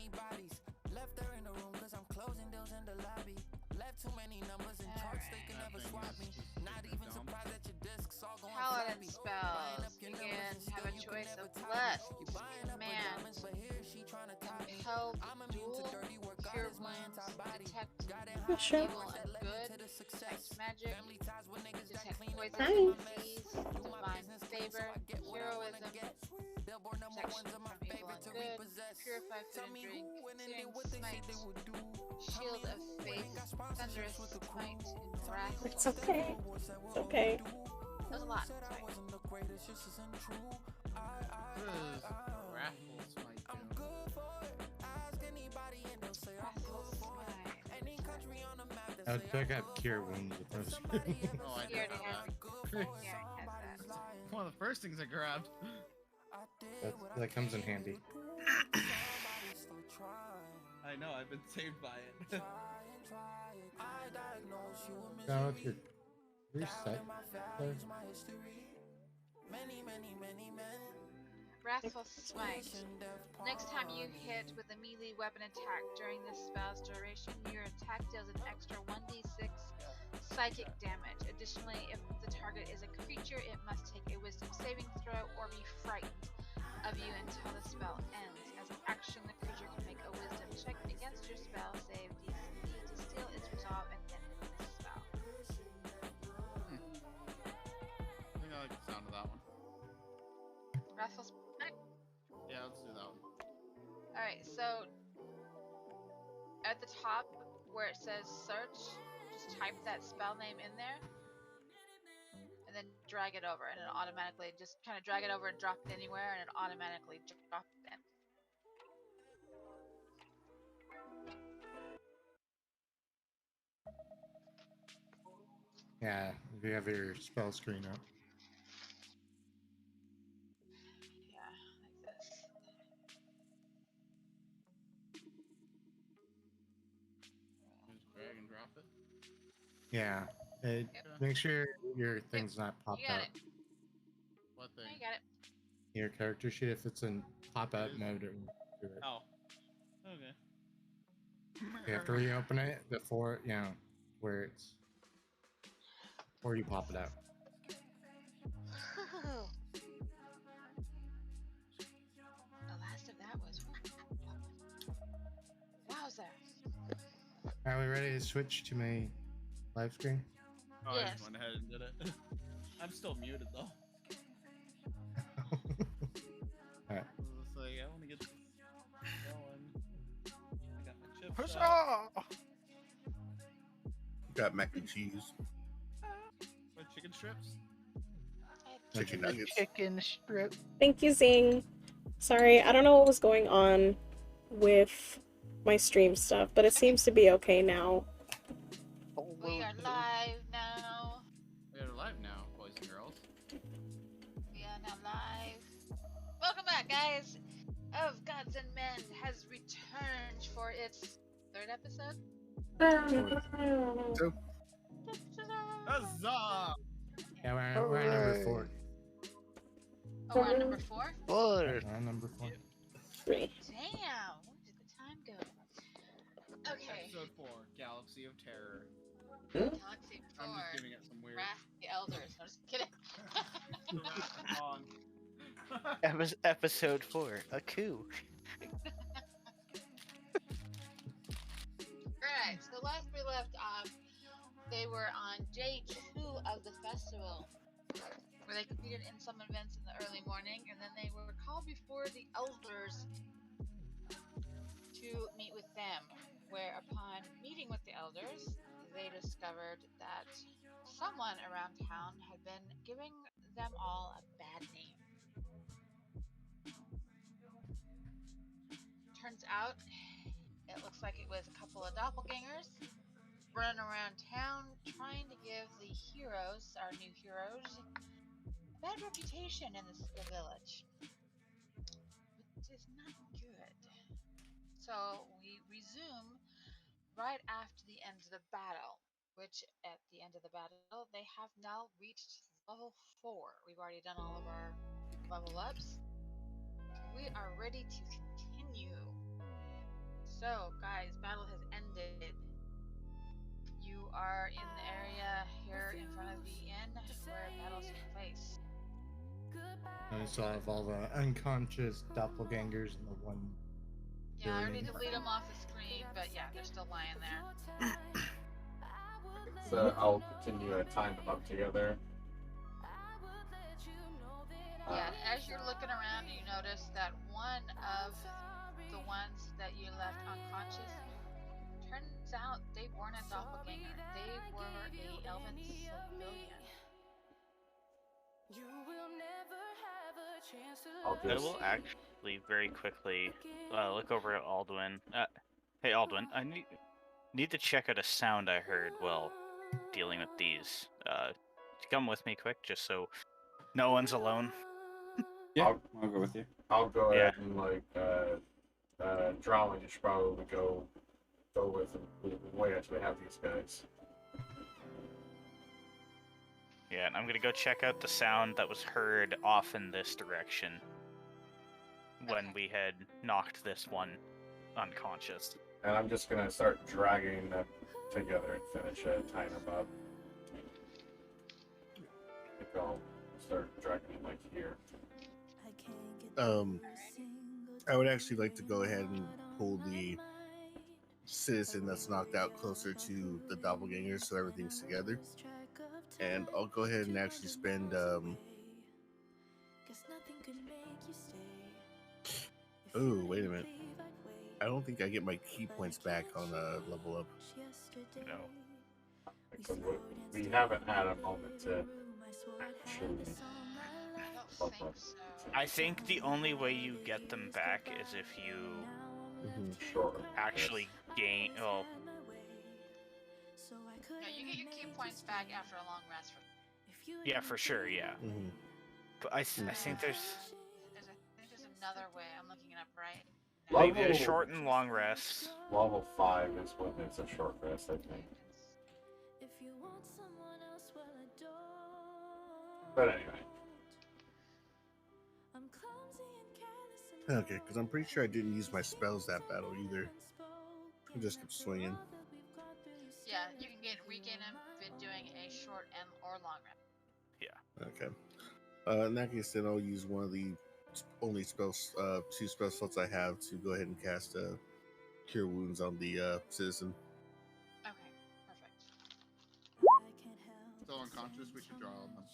many bodies. Left her in the room cause I'm closing deals in the lobby. Left too many numbers and charts, they can never swap me. Not even surprised that your discs all going Paladin flappy. spells. You can have a choice of blessed, command, impel, duel, cure wounds, detect Oh, sure. evil and good, detect magic, detect poison Hi. and disease, divine favor, heroism, protection from evil and good, purify food and drink, searing smite, shield of faith, thunderous smite, and wrath. It's okay. It's okay. There's a lot. Sorry. Raffle smite do? Wrathful smite. I think I have cure wounds with those. Oh, I He did already have has that. Yeah, he has that. One of the first things I grabbed. that comes in handy. I know, I've been saved by it. Now if you're reset there. Wrathful Smite. Next time you hit with a melee weapon attack during this spell's duration, your attack deals an extra 1d6 psychic damage. Additionally, if the target is a creature, it must take a wisdom saving throw or be frightened of you until the spell ends. As an action, the creature can make a wisdom check against your spell save DC to steal its resolve and end the spell. I think I like the sound of that one. Wrathful Smite. Yeah, let's do that one. Alright, so at the top where it says search, just type that spell name in there and then drag it over and it automatically just kind of drag it over and drop it anywhere and it automatically drops it in. Yeah, if you have your spell screen up. Yeah, like this. Just drag and drop it. Yeah. It, Make sure your thing's not popped You got out. it. What Oh, thing? you got it. Your character sheet, if it's in pop-out mode, it won't do it. Oh. Okay. You have to reopen it before, where it's... Or you pop it out. The last of that was... Wowza. Are we ready to switch to my live screen? Oh, I Yes. just went ahead and did it. I'm still muted though. Alright. So I want to get this going. I got my chips Huzzah! out. Got mac and cheese, My chicken strips. chicken nuggets. Chicken strip. Thank you, Zing. Sorry, I don't know what was going on with my stream stuff, but it seems to be okay now. We are live now. We are live now, boys and girls. We are now live. Welcome back, guys. Of Gods and Men has returned for its third episode. So, Huzzah! Yeah, we're on number 4. Oh, we're on number 4? Four. We're on number 4. 3. Damn, where did the time go? Okay. Episode 4, Galaxy of Terror. Galaxy 4. I'm just giving it some weird Wrath the Elders. No, just kidding. song. Episode 4. A coup. Alright, so last we left off, they were on day 2 of the festival, where they competed in some events in the early morning, and then they were called before the elders to meet with them, where upon meeting with the elders, they discovered that someone around town had been giving them all a bad name. Turns out, it looks like it was a couple of doppelgangers running around town trying to give the heroes, our new heroes, a bad reputation in the village. Which is not good. So we resume right after the end of the battle, which at the end of the battle, they have now reached level 4. We've already done all of our level ups. We are ready to continue. So, guys, battle has ended. You are in the area here in front of the inn where battle's taking place. I still have all the unconscious doppelgangers in the one. Yeah, I already building. deleted them off the screen, but yeah, they're still lying there. So I'll continue to time them up together. Yeah, and as you're looking around, you notice that one of the ones that you left unconscious, turns out they weren't a doppelganger. They were a elven civilian. I will actually very quickly look over at Aldwin. Hey, Aldwin, I need to check out a sound I heard while dealing with these. Come with me quick, just so no one's alone. Yeah, I'll go with you. I'll go ahead and Drawing you should probably go with we actually have these guys. Yeah, and I'm gonna go check out the sound that was heard off in this direction when we had knocked this one unconscious. And I'm just gonna start dragging them together and finish tying them up. I think I'll start dragging them like here. I would actually like to go ahead and pull the citizen that's knocked out closer to the doppelganger so everything's together. And I'll go ahead and actually spend oh, wait a minute. I don't think I get my key points back on level up. No. Because we haven't had a moment to actually. I think the only way you get them back is if you actually gain. Well, No, you get your key points back after a long rest. yeah, for sure, yeah. But I think there's. I think there's another way. I'm looking it up right now. Maybe a short and long rest. Level 5 is when it's a short rest, I think. But anyway. Okay, because I'm pretty sure I didn't use my spells that battle either. I just kept swinging. Yeah, you can regain them if doing a short and or long rest. Yeah. Okay. In that case, then I'll use one of the only spells, 2 spell slots I have to go ahead and cast Cure Wounds on the citizen. Okay, perfect. Still unconscious, we should draw on them.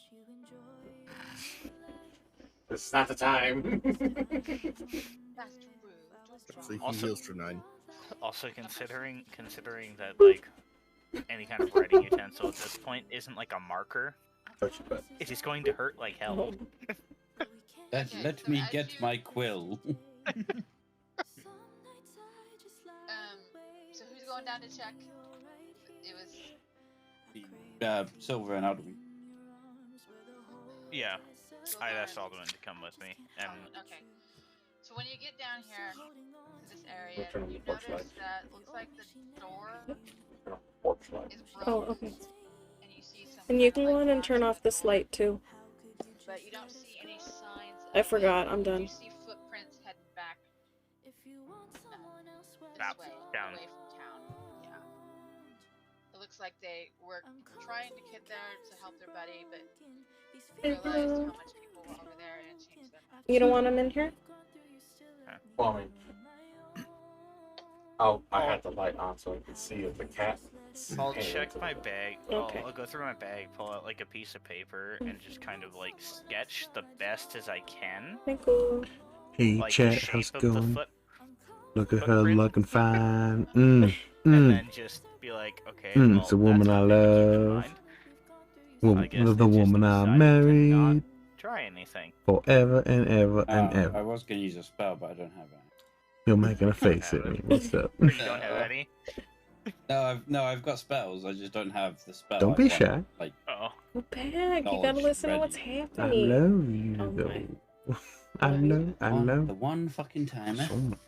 This is not the time. That's rude. So he Also- heals for 9. Also, considering that like any kind of writing utensil at this point isn't like a marker, it is going to hurt like hell. Let me get my quill. So who's going down to check? It was Silver and Aldwin. Yeah, I'd asked Aldwin to come with me, and okay. So when you get down here to this area, We'll turn on you the porch notice light. that looks like the door Porch light. is Oh, broken. okay. And you see some And you kind can of, go like, in and turn marks off this light too. but you don't see any signs. I of forgot, it. I'm done. You see footprints heading back this way, down. away from town. Yeah. It looks like they were trying to get there to help their buddy, but realized how much people were over there and changed their mind. You don't want him in here? Well, I mean, I had the light on so I could see if the cat. I'll check my bag. Okay. I'll go through my bag, pull out like a piece of paper, and just kind of like sketch the best as I can. Thank you. Hey, Like the chat, shape how's it of the going? foot, Look at her footprint. looking fine. and then just be like, okay, well, It's the woman that's I something to keep in love. mind. I guess The they just woman I decided to married not try anything. forever and ever and I ever. was gonna use a spell, but I don't have any. You're making a face at me. What's up? You don't have any? No, I've got spells. I just don't have the spell. Don't I be want, shy. Like, Oh. Go back. You gotta Knowledge listen to ready. what's I happening. love you, Oh my. though. I know. the one fucking time. So much.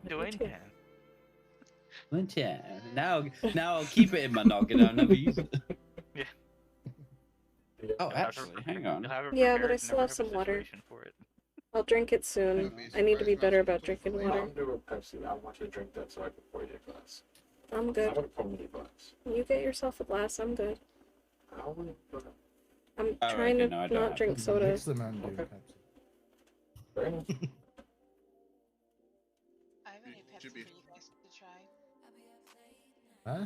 Doing that. One time. Now I'll keep it in my noggin. I'll never use it. Yeah. Oh, actually, hang on. You'll have it Yeah, but prepared I and still never have some a water. situation for it. I'll drink it soon. I need to be better about drinking water. I'm doing Pepsi. I want you to drink that so I can pour you a water. glass. I'm doing Pepsi. I want you to drink that so I can pour you a glass. I'm good. I'm gonna pour me a glass. You get yourself a glass. I'm good. I'm I trying to reckon I don't not have drink to. soda. Mix the Mountain Dew and Pepsi. Fair enough. I have a new Pepsi for you guys to try. Huh?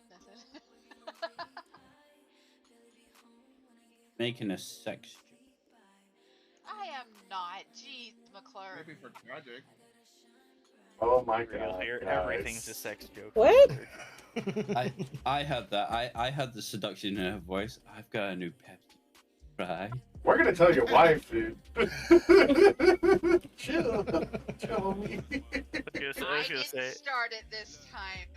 That's it. Making a sex. I am not. Jeez, McClure. Maybe for tragic. Oh my You'll god. hear guys. everything's a sex joke. What? I had that. I had the seduction in her voice. I've got a new Pepsi. Right? We're gonna tell your wife, dude. Chill me. I didn't start it this time.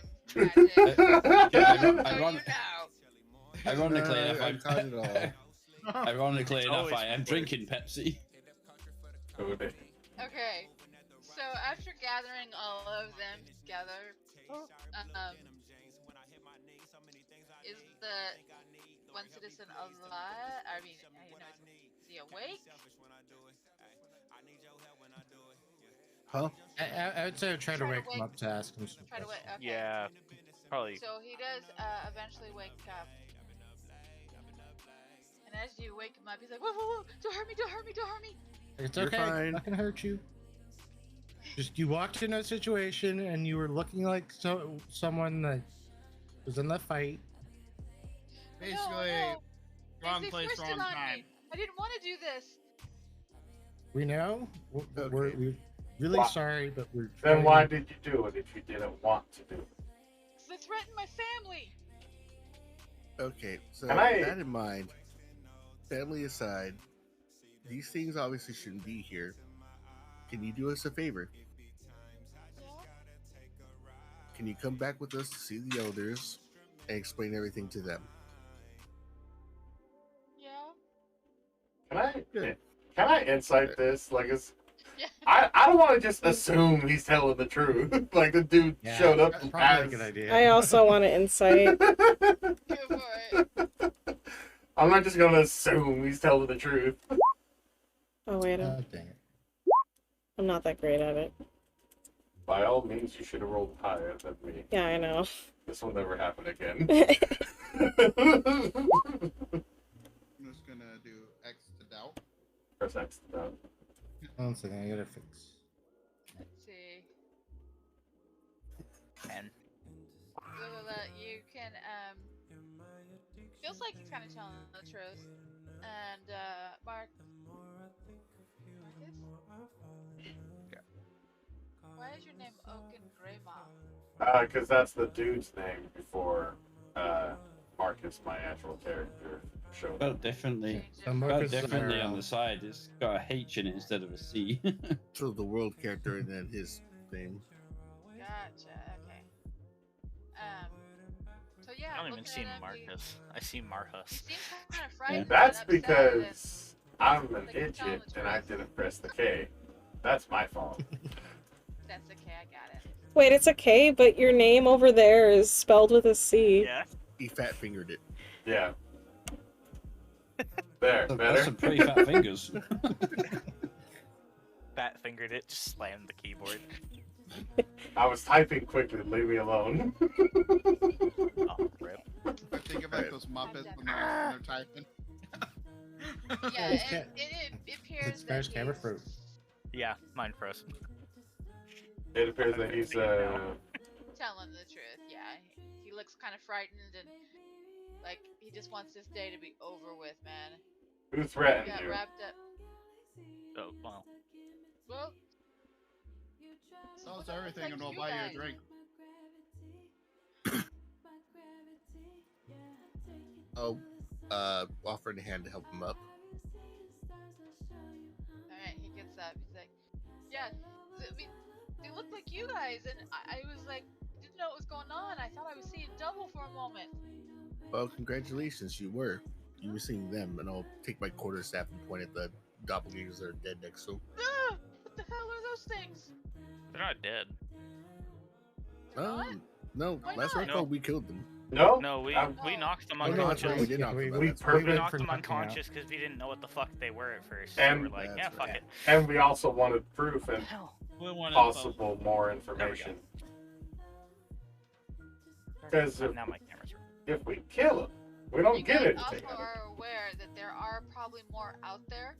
Ironically I enough, caught it all. Ironically enough, always I am recorded. drinking Pepsi. Okay, so after gathering all of them together, is the one citizen alive? I mean, is he awake? Huh? I would say try to wake him up to ask him some Try to wake. Okay. Yeah, probably. So he does eventually wake up. And as you wake him up, he's like, whoa, whoa, whoa, don't hurt me, don't hurt me, don't hurt me. It's You're okay. fine. I'm not gonna hurt you. Just you walked in a situation and you were looking like someone that was in the fight. Basically, wrong place, wrong time. I didn't want to do this. We know. We're really Why? sorry, but we're. Then why did you do it if you didn't want to do it? Because they threatened my family. Okay, so Can I- with that in mind, family aside, these things obviously shouldn't be here. Can you do us a favor? Yeah. Can you come back with us to see the elders and explain everything to them? Yeah. Can I insight this? Like, Yeah. I don't want to just assume he's telling the truth. Like the dude showed up That's probably a as. good idea. I also want to insight. Go for it. I'm not just gonna assume he's telling the truth. Oh wait, Oh, dang it. I'm not that great at it. By all means, you should have rolled higher than me. Yeah, I know. This will never happen again. I'm just gonna do X to doubt. Press X to doubt. One second, I gotta fix. Let's see. 10. So that you can, feels like he's kind of telling the truth. And, Mark. Why is your name Oaken Greymaw? Because that's the dude's name before Marcus, my actual character, showed up. Spelled differently. Spelled differently on the side. It's got a H in it instead of a C. So the world character and then his name. Gotcha, okay. So yeah, I don't even looking see at him, Marcus. I see Marcus. He seems kind of frightened. That's and upset because I'm an Like, he's telling idiot the and I truth. didn't press the K. That's my fault. That's okay, I got it. Wait, it's okay, but your name over there is spelled with a C. Yeah. He fat fingered it. Yeah. There, That's better. some pretty fat fingers. Fat fingered it, just slammed the keyboard. I was typing quickly. Leave me alone. Oh, rip. I think about those Muppets when they're typing. Yeah, it appears It's that Spanish camera he's fruit. Yeah, mine froze. It appears that he's telling the truth. Yeah, he looks kind of frightened and like he just wants this day to be over with, man. who He threatened got you? wrapped up. Oh, well. Well, Sells looks everything like and we'll you buy you a guys. drink. Oh, offering a hand to help him up. Alright, he gets up. He's like, yeah, I mean, they look like you guys, and I was like, didn't know what was going on. I thought I was seeing double for a moment. Well, congratulations, you were. You were seeing them, and I'll take my quarterstaff and point at the doppelgangers that are dead next to him. Ah, what the hell are those things? They're not dead. They're not? No, Why last not? I recall, we killed them. No, No, we knocked them Oh, no, that's right. unconscious. We did knock them out. we That's We right. purposely knocked them knocking out. unconscious because we didn't know what the fuck they were at first. And- so we're like, yeah, That's fuck right. it. and we also wanted proof and Hell. We want possible more information. Because Now my camera's if we kill them, we don't You get guys anything. also out of it. are aware that there are probably more out there,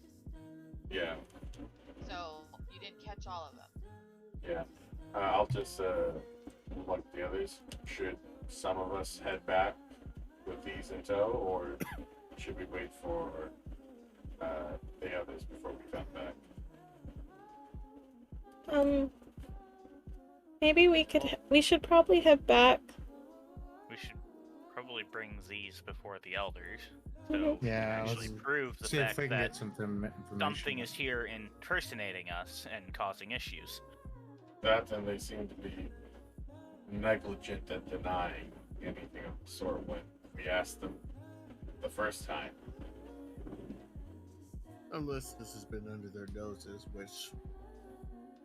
Yeah, so you didn't catch all of them. yeah. I'll just look at the others. Should some of us head back with these in tow, or should we wait for the others before we come back? Maybe we should probably head back. We should probably bring these before the elders. So Yeah, actually let's prove the see if fact we can that get information. something is here impersonating us and causing issues. That, and they seem to be negligent at denying anything of the sort when we asked them the first time. Unless this has been under their noses, which,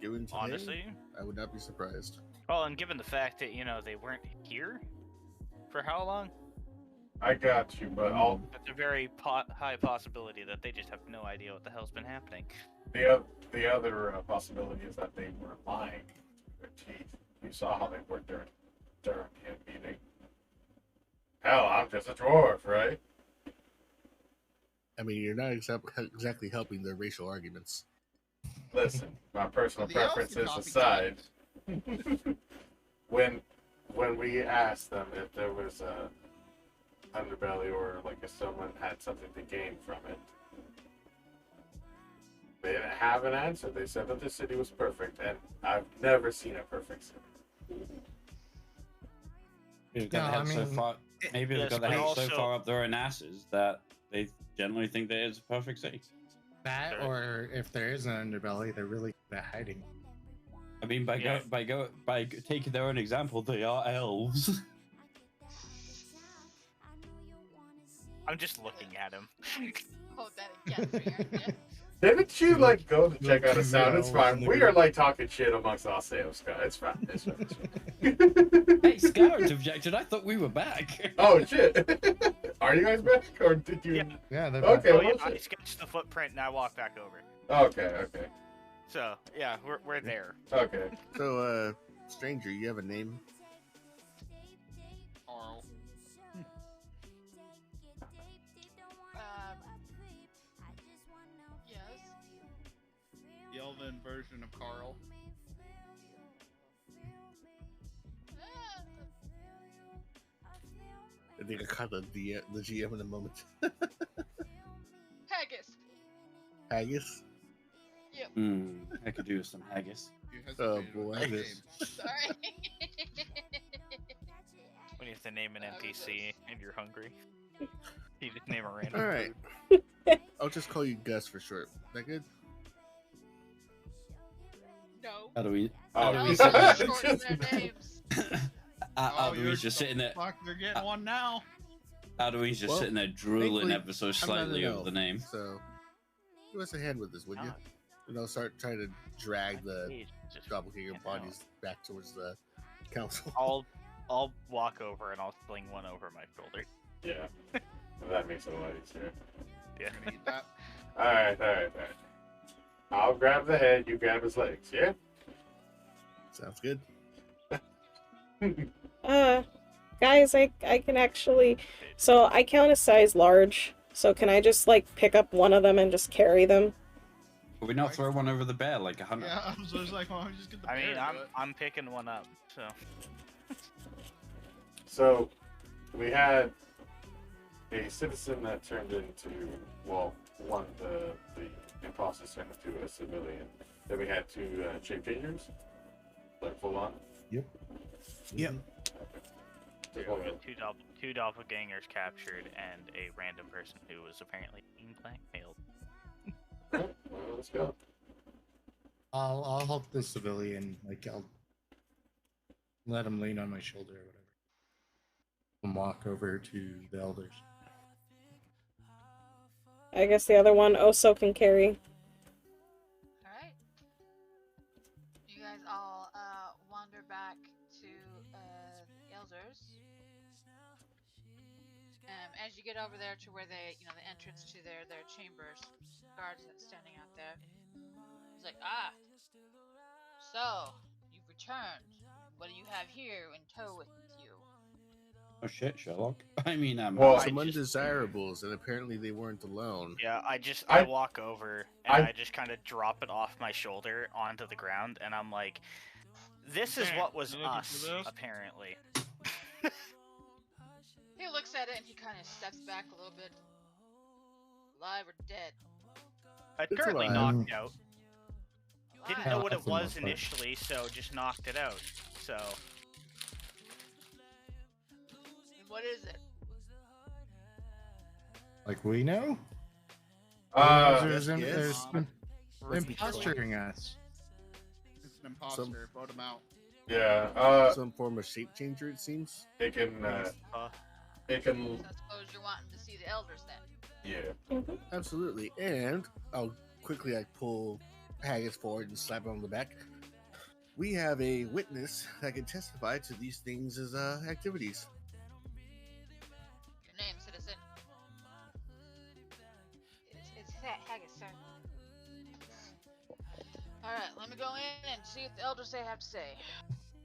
given today, Honestly, I would not be surprised. well, and given the fact that they weren't here for how long, I got you, but that's a very high possibility that they just have no idea what the hell's been happening. the other possibility is that they were lying to their teeth. You saw how they were during the meeting. Hell, I'm just a dwarf, right? I mean, you're not exactly helping their racial arguments. Listen, my personal The elves preferences can copy aside, when we asked them if there was a underbelly or like if someone had something to gain from it, they didn't have an answer. They said that the city was perfect, and I've never seen a perfect city. They've got No, the I head so mean, far. Maybe they've yes, got the but head also- so far up their own asses that they generally think that it's a perfect city. That, Sure. or if there is an underbelly, they're really good at hiding. I mean, by taking their own example, they are elves. I'm just looking at him. Hold that against me, aren't you? Didn't you like go to check out a sound? It's Yeah, fine. We are like talking shit amongst ourselves, guys. It's fine. It's fine. It's fine. Hey, Scarrett objected. I thought we were back. Oh shit! Are you guys back, or did you? Yeah. Yeah, they're Okay. Oh, well, yeah, I shit. sketched the footprint and I walked back over. Okay. So yeah, we're there. Okay. So, stranger, you have a name? Carl. Yes. The elven version of Carl. I think I caught the GM in a moment. Haggis. Haggis? Yep. I could do with some haggis. You Oh, hesitated with boy. that Haggis. name. Sorry. When you have to name an NPC and you're hungry, you just name a random. All right. I'll just call you Gus for short. Is that good? No. How do we? Oh, How do No, we you sit can't there? shorten their names. Louise just sitting there. Fuck, they're getting one now. Louise just Well, sitting there drooling thankfully, ever so I'm not in slightly the over the know, name. So, give us a hand with this, would you? Ah. And I'll start trying to drag the Jeez, just doppelganger can't help. bodies back towards the council. I'll walk over and I'll sling one over my shoulder. Yeah. That makes it a lot easier. Yeah. Gonna eat that. All right. I'll grab the head. You grab his legs. Yeah. Sounds good. Guys, I can actually, so I count as size large, so can I just like pick up one of them and just carry them? Could we not throw one over the bear like a hunter? Yeah, I was just like, well, just get the I mean, bear to do it. I'm picking one up. So So, we had a citizen that turned into, well, one of the imposters turned into a civilian. Then we had two shape changers, like full on. Yep. Okay. we got two doppelgangers captured and a random person who was apparently being blackmailed. Alright, well, let's go. I'll help the civilian. Like I'll let him lean on my shoulder or whatever. And walk over to the elders. I guess the other one also can carry. Alright. You guys all wander back to the elders. As you get over there to where they, the entrance to their chambers, guards that's standing out there. He's like, so you've returned. What do you have here in tow with you? Oh shit, Sherlock. I mean, Well, Some I just- undesirables, and apparently they weren't alone. Yeah, I I- walk over and I just kind of drop it off my shoulder onto the ground, and I'm like, "This is Okay, what was you looking for us, this? apparently." He looks at it and he kind of steps back a little bit. Alive or dead? It's Currently alive. knocked out. Didn't Alive. know what That's it the was most part. initially, so just knocked it out. So And what is it? Like we know? Yes, There's yes. imposturing us. It's an imposter. Vote him out. Yeah. Some form of shape changer, it seems. It can. It can. So I suppose you're wanting to see the elders then. Yeah. Absolutely. And I'll quickly pull Haggis forward and slap him on the back. We have a witness that can testify to these things as activities. Your name, citizen? It's Haggis, sir. Alright, let me go in and see what the elders have to say.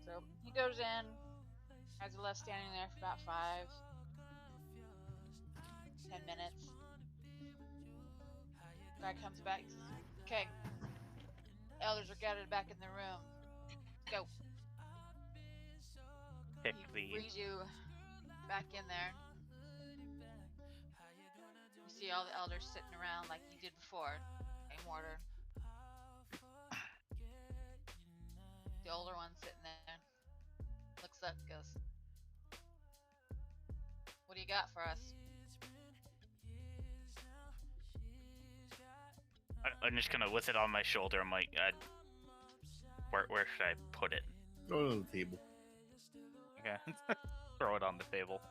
So he goes in, has the left standing there for about 10 minutes. Guy comes back. Okay. Elders are gathered back in the room. Go. pick He the. brings you back in there. You see all the elders sitting around like you did before. Same order. The older one sitting there. Looks up, goes, "What do you got for us?" I'm just gonna with it on my shoulder. I'm like, where should I put it? Throw it on the table. Okay, throw it on the table.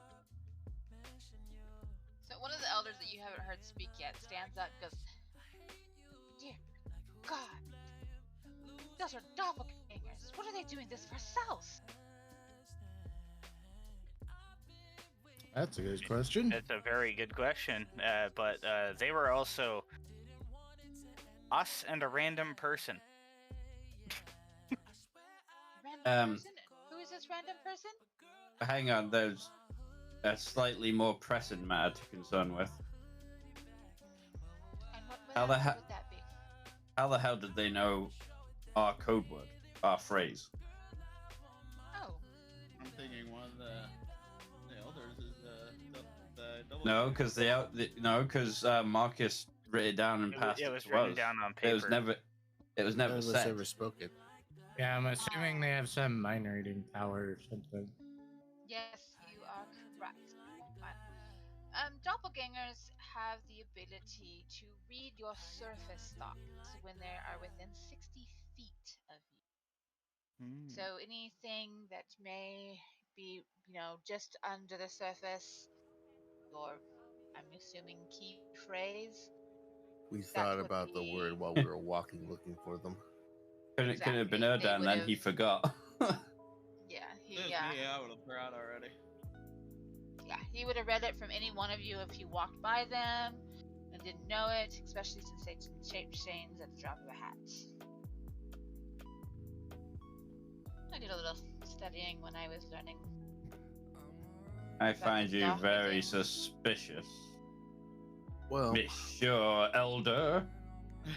So one of the elders that you haven't heard speak yet stands up and goes, "Dear God, those are doppelgangers. What are they doing this for cells?" That's a good question. It's a very good question, but they were also us and a random person. Random person? Who is this random person? Hang on, there's a slightly more pressing matter to concern with. And what How the would that be? How the hell did they know our code word, our phrase? Oh, I'm thinking one of the elders is the double. No, because Marcus wrote it down and passed it It was to written us. down on paper. It was never None of us said. ever spoken. Yeah, I'm assuming they have some mind reading power or something. yes, you are correct. Doppelgangers have the ability to read your surface thoughts when they are within 60 feet of you. So anything that may be, just under the surface, or I'm assuming key phrase. We That thought would about the be- word while we were walking looking for them. Could it have been Exactly, they Erdan, then he would've- forgot. Yeah, I would have forgot already. he would have read it from any one of you if you walked by them and didn't know it, especially since they shape change at the drop of a hat. I did a little studying when I was learning. I find you Doppelganger. very suspicious. Well, Monsieur Elder.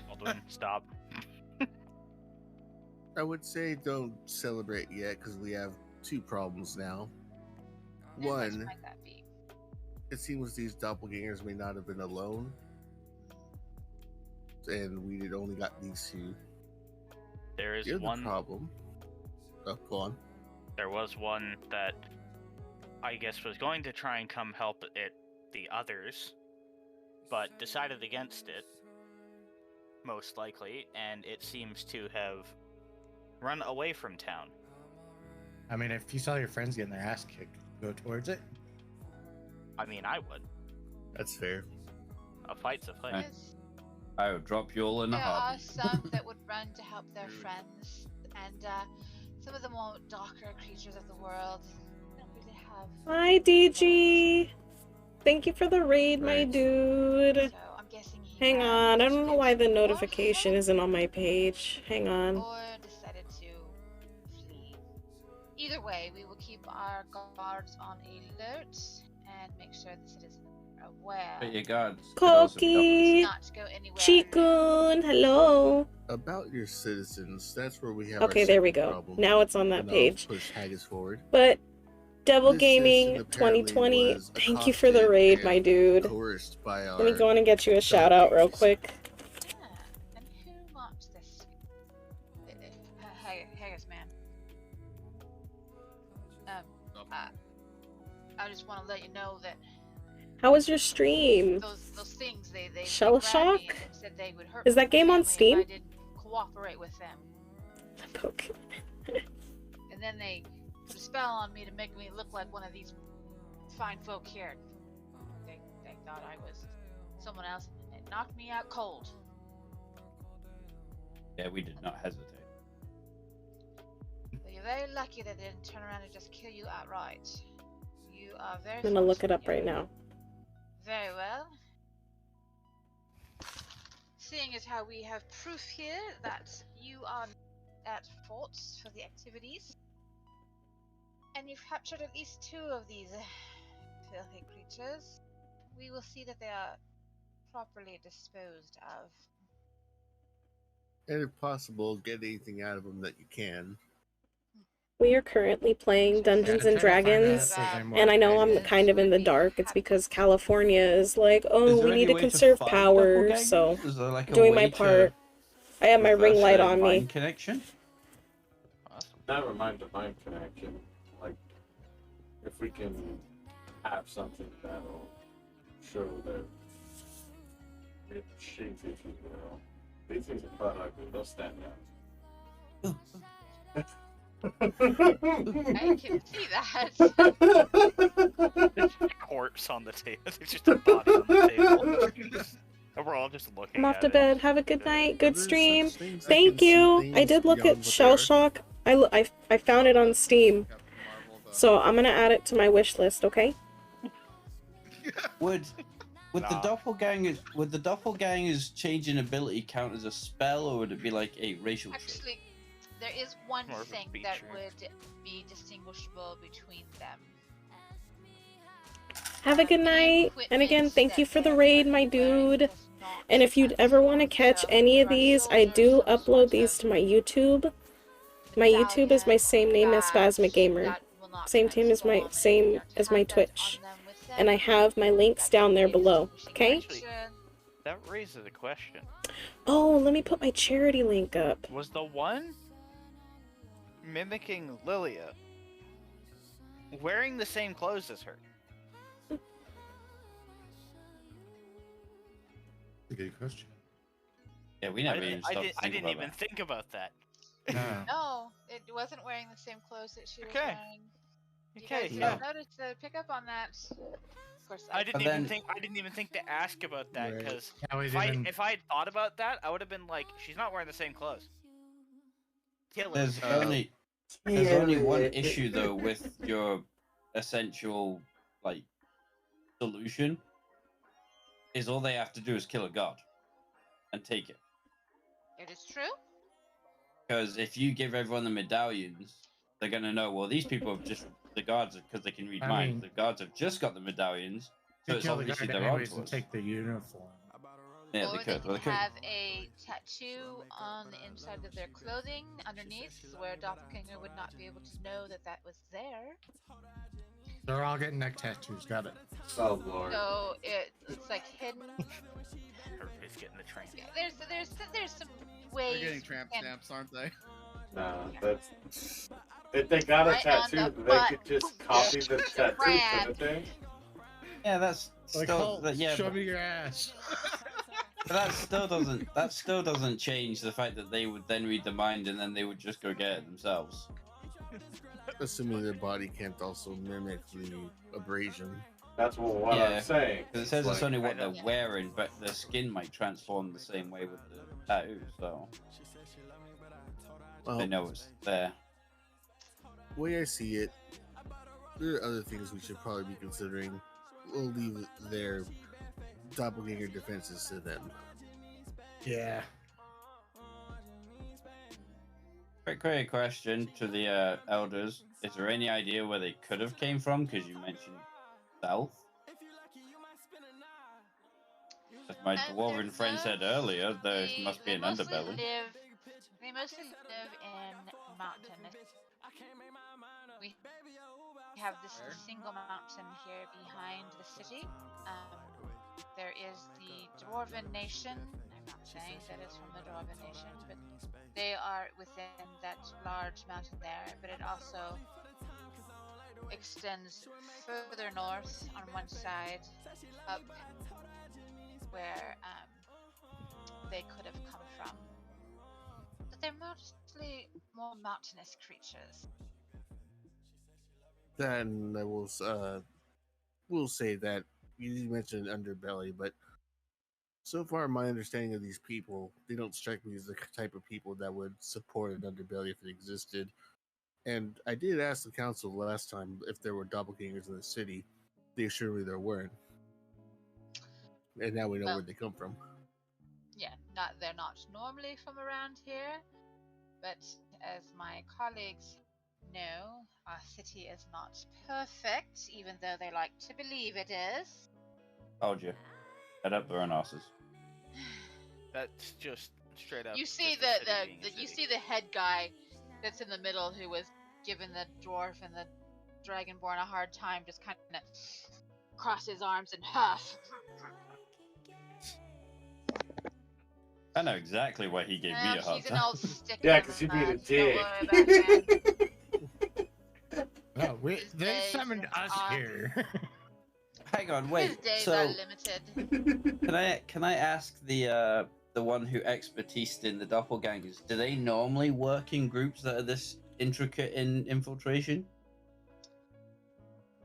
Aldwin, stop. I would say don't celebrate yet because we have two problems now. And which One, might that be? it seems these doppelgangers may not have been alone, and we had only got these two. There is The other one. problem. Oh, go on. There was one that I guess was going to try and come help the others, but decided against it, most likely, and it seems to have run away from town. I mean, if you saw your friends getting their ass kicked, go towards it. I mean, I would. That's fair. A fight's a fight. Yes, I would drop you all in a there are heartbeat. some that would run to help their friends, and some of the more darker creatures of the world don't really have. Hi, DG. Thank you for the raid, my Thanks. dude. So I'm guessing he Hang had on, I don't know why the or notification fled, isn't on my page. Hang on. or decided to flee. Either way, we will keep our guards on alert and make sure the citizens are aware. But your guards could also be Koki, Not to go anywhere. Chikun, hello. About your citizens, that's where we have Okay, our there we second go. problem. Now it's on that And I'll page. push Haggis forward. But Devil This Gaming citizen apparently 2020, was thank you for the accosted raid, my and dude. coerced by Let me our go on and get you a fellow shout out real gamers. quick. Yeah. And who marked this? Haggis man. I just want to let you know that How was your stream? those things they Shell grabbed Shock? me and said they would hurt Is that my game on family Steam? if I didn't cooperate with them. Poke. And then they put a spell on me to make me look like one of these fine folk here. They thought I was someone else, and it knocked me out cold. Yeah, we did not hesitate. So you're very lucky that they didn't turn around and just kill you outright. You are very. I'm gonna look it up fortunate. right now. Very well. Seeing as how we have proof here that you are at fault for the activities, and you've captured at least 2 of these filthy creatures, we will see that they are properly disposed of. And if possible, get anything out of them that you can. We are currently playing Dungeons and Dragons, and I know I'm kind of in the dark. It's because California is like, oh, Is we there need any to way conserve find power, doppelgangers? so Is there like a doing my way part. to I have my ring reverse light a on mind me. connection? Never mind the mind connection. Like, if we can have something that'll show that it shapes, if you will. These things are quite ugly. They'll stand out. I can see that. There's a corpse on the table. There's just a body on the table. And we're all just looking I'm off at to it. bed. Have a good night. Good There's stream. such things that Thank can see you. I things did look beyond at what they Shell are. Shock. I found it on Steam, so I'm gonna add it to my wish list. Okay. Would the Nah. doppelgangers changing ability count as a spell, or would it be like a racial trait? Actually, there is one More of a thing that feature. would be distinguishable between them. Have a good The night. And again, equipment thank you that for they the are raid, my currently wearing dude. does not And if you'd ever want to correspond. catch So any of if our these, I soldiers do some upload sort these of to my YouTube. My YouTube is my medallion same or name as badge, SpasmicGamer. that will not Same team as my transform, and if same you don't as my have that Twitch. on them with them, And I have my links that's down there a below. distinguishing Okay? feature. That raises a question. Oh, let me put my charity link up. Was the one mimicking Lilia wearing the same clothes as her? A good question. Yeah, we never even stopped I didn't about even that. think about that. No. No, it wasn't wearing the same clothes that she was Okay. wearing. You Okay, guys so notice the pick up on that. Of course, I didn't But even then- think. I didn't even think to ask about that Right. because Yeah, we if didn't. I had thought about that, I would have been like, she's not wearing the same clothes. Kill her. There's only one issue though with your essential like solution. Is all they have to do is kill a god and take it. it is true. Because if you give everyone the medallions, they're gonna know. Well, these people have just the guards because they can read I minds. mean- The guards have just got the medallions, so You it's kill the obviously guard they're anyways onto and us. take the uniform. Yeah, Or they could. Well, they can could. have a tattoo on the inside of their clothing underneath where a doppelganger would not be able to know that that was there. They're all getting neck tattoos. Got it. Oh lord. So it's like hidden. Everybody's getting the train. Yeah, there's some They're ways. getting tramp and- stamps, aren't they? Nah, that's. If they got a Right on tattoo, the they butt. could just copy the tattoo, brand. couldn't they? Yeah, that's Like, still oh, yeah, show but, me your ass. but that still doesn't change the fact that they would then read the mind and then they would just go get it themselves. Assuming their body can't also mimic the abrasion. That's what Yeah. I'm saying. Because it says it's Like, only what I know. they're wearing, but their skin might transform the same way with the tattoo, so Well, they know it's there. way I see it, there are other things we should probably be considering. We'll leave their doppelganger defenses to them. Yeah. Quick question to the elders: is there any idea where they could have came from? Because you mentioned south. As my dwarven friend said earlier, there must be an underbelly. They mostly live in mountainous. We have this single mountain here behind the city. There is the Dwarven Nation. I'm not saying that it's from the Dwarven Nation, but they are within that large mountain there. But it also extends further north on one side, up where they could have come from. But they're mostly more mountainous creatures. Then I will say that you mentioned underbelly, but so far my understanding of these people, they don't strike me as the type of people that would support an underbelly if it existed. And I did ask the council last time if there were doppelgangers in the city. They assured me there weren't. And now we know where they come from. Yeah, they're not normally from around here, but as my colleagues know, our city is not perfect, even though they like to believe it is. Told you. Head up, burn asses. That's just straight up. You see you see the head guy that's in the middle who was giving the dwarf and the dragonborn a hard time, just kind of cross his arms and huff. I know exactly why he gave me a hard He's an time. old stick. Yeah, because you're being a dick. Don't worry about him. They summoned us here. Hang on, His wait. days So are limited. can I ask the one who expertised in the doppelgangers? Do they normally work in groups that are this intricate in infiltration?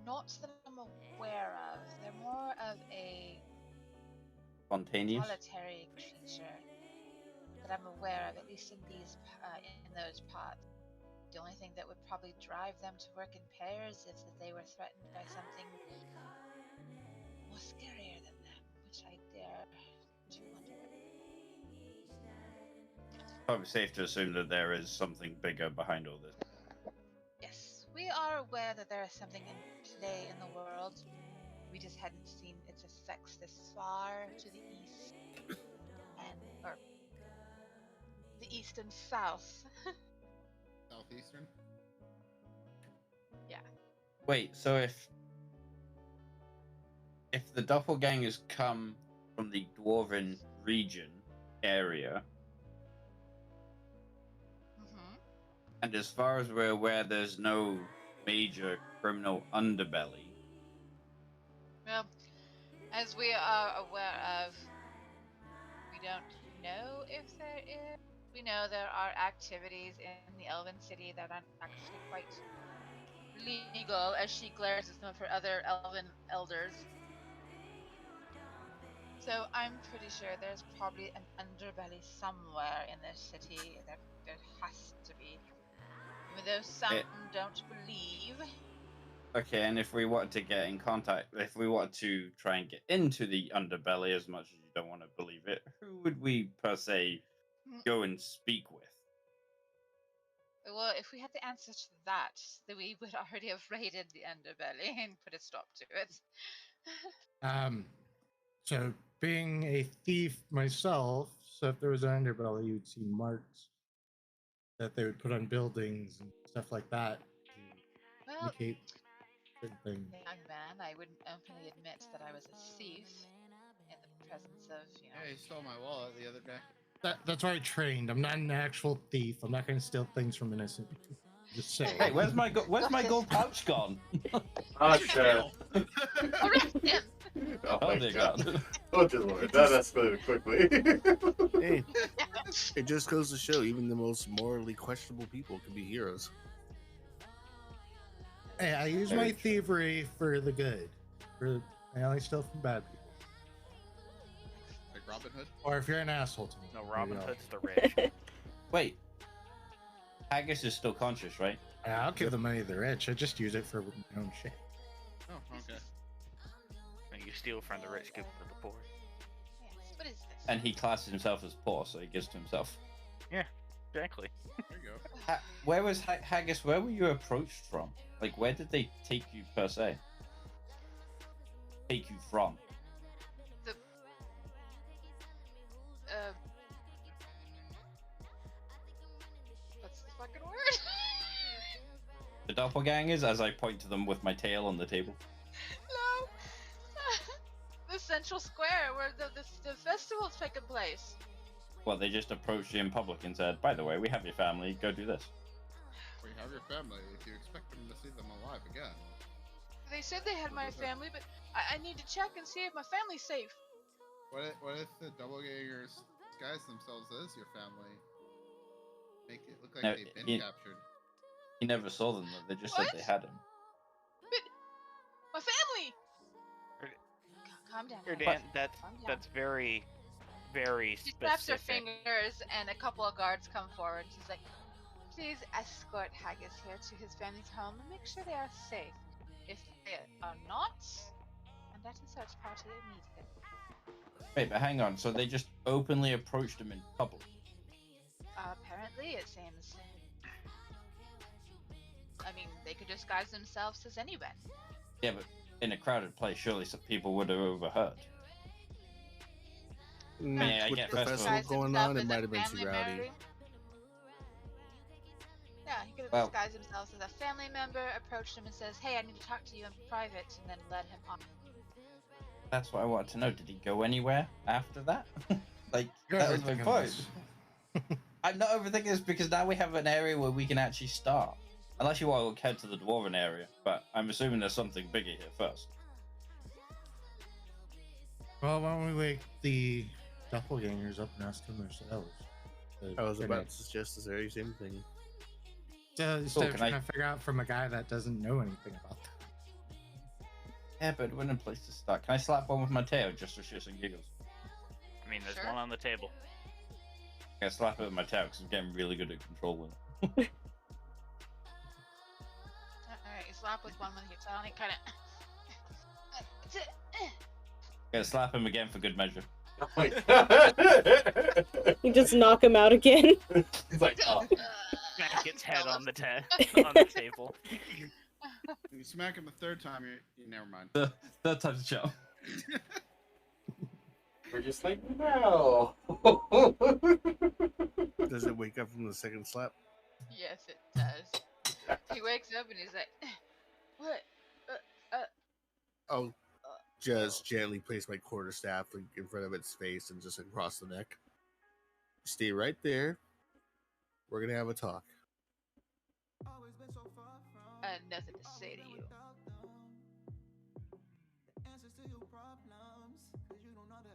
Not that I'm aware of. They're more of a Spontaneous? solitary creature that I'm aware of, at least in those parts. The only thing that would probably drive them to work in pairs is that they were threatened by something more scarier than them, which I dare to wonder. Probably safe to assume that there is something bigger behind all this. Yes, we are aware that there is something in play in the world. We just hadn't seen its effects this far to the east or the east and south. Southeastern? Yeah. Wait, so if the doppelgangers come from the dwarven region area, and as far as we're aware, there's no major criminal underbelly. Well, as we are aware of, we don't know if there is. We know there are activities in the Elven City that aren't actually quite legal, as she glares at some of her other Elven elders. So I'm pretty sure there's probably an underbelly somewhere in this city. There has to be. Even though some don't believe. Okay, and if we wanted to get in contact, if we wanted to try and get into the underbelly, as much as you don't want to believe it, who would we, per se, go and speak with? Well, if we had the answer to that, then we would already have raided the underbelly and put a stop to it. So being a thief myself, so if there was an underbelly, you'd see marks that they would put on buildings and stuff like that to indicate certain things. Young man, I wouldn't openly admit that I was a thief in the presence of, Yeah, he stole my wallet the other day. That's why I trained. I'm not an actual thief. I'm not going to steal things from innocent people. Just say. Hey, where's my gold pouch gone? Oh shit! Arrest him! Oh my dear god! Oh dear lord, that escalated quickly. Hey, it just goes to show even the most morally questionable people can be heroes. Hey, I use my thievery for the good. I only steal from bad people. Like Robin Hood? Or if you're an asshole to me. No, Robin Hood's the rich. Wait. Haggis is still conscious, right? Yeah, I'll give the money to the rich. I just use it for my own shit. Oh, okay. And you steal from the rich, give to the poor. Yes. What is this? And he classes himself as poor, so he gives to himself. Yeah, exactly. There you go. Where was Haggis? Where were you approached from? Like, where did they take you per se? Take you from? The what's the fucking word? The doppelgangers, as I point to them with my tail on the table. No. The central square where the festival's taking place. Well, they just approached you in public and said, "By the way, we have your family. Go do this." We have your family. If you expect them to see them alive again. They said they had my family, but I need to check and see if my family's safe. What if the doppelgangers disguise themselves as your family? Make it look like No, they've been captured. He never saw them, though. They just said they had him. But my family! Calm down. Dan, that's very, very She specific. snaps her fingers, and a couple of guards come forward. She's like, "Please escort Haggis here to his family's home and make sure they are safe. If they are not, conduct a search party immediately." Wait, but hang on. So they just openly approached him in public? Apparently, it seems. I mean, they could disguise themselves as anyone. Yeah, but in a crowded place, surely some people would have overheard. Yeah, I With get the festival. festival going on, it might have been too rowdy. Yeah, he could have Well- disguised himself as a family member, approached him and says, "Hey, I need to talk to you in private," and then led him on. That's what I wanted to know. Did he go anywhere after that? Like, You're that was my overthinking point. this. I'm not overthinking this because now we have an area where we can actually start. Unless you want to head to the dwarven area, but I'm assuming there's something bigger here first. Well, why don't we wake the doppelgangers up and ask them themselves? I was about to suggest this very same thing. Instead of can trying I- to figure out from a guy that doesn't know anything about that. Yeah, but we're in a place to start. Can I slap one with my tail just for shits and giggles? I mean, there's Sure. one on the table. I slap it with my tail because I'm getting really good at controlling it. Alright, you slap with one with your tongue, it kind of... Yeah, slap him again for good measure. You just knock him out again. He's like, oh. Smack its head on the on the table. If you smack him the third time, you never mind. Third time's a charm. We're just like, no. Does it wake up from the second slap? Yes, it does. He wakes up and he's like, "What? I'll just gently place my quarterstaff in front of its face and just across the neck. Stay right there. We're gonna have a talk. Nothing to say to you."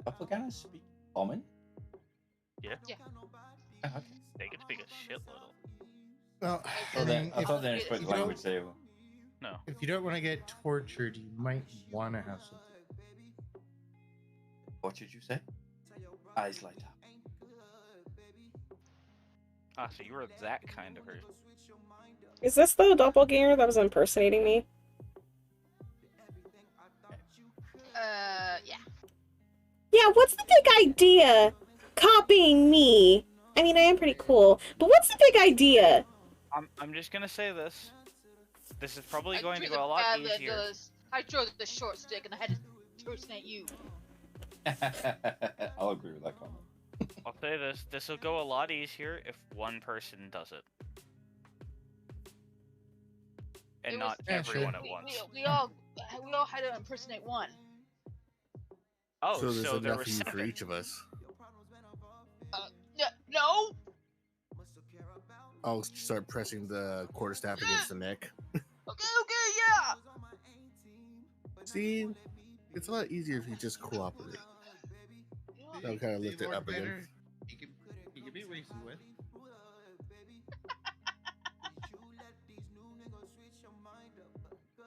Doppelgangers speak common? Yeah. Yeah. Okay. They can speak a shitload. Well, I if, thought they didn't speak you the language they were. No. if you don't want to get tortured, you might want to have something. What did you say? Eyes light up. Ah, so you were that kind of person. Is this the doppelganger that was impersonating me? Yeah. Yeah, what's the big idea? Copying me. I mean, I am pretty cool, but what's the big idea? I'm just gonna say this. This is probably I going to drew go the a lot bad that easier. does- I drew the short stick and I had to impersonate you. I'll agree with that comment. I'll say this. This will go a lot easier if one person does it. And It not was- Yeah, everyone sure. at once. We all had to impersonate one. Oh, So there's so there enough were of you for 7. each of us. No. I'll start pressing the quarterstaff against the neck. Okay, yeah. See, it's a lot easier if you just cooperate. I'll kind of lift it Lord up again. Vader, he can be reasoned with.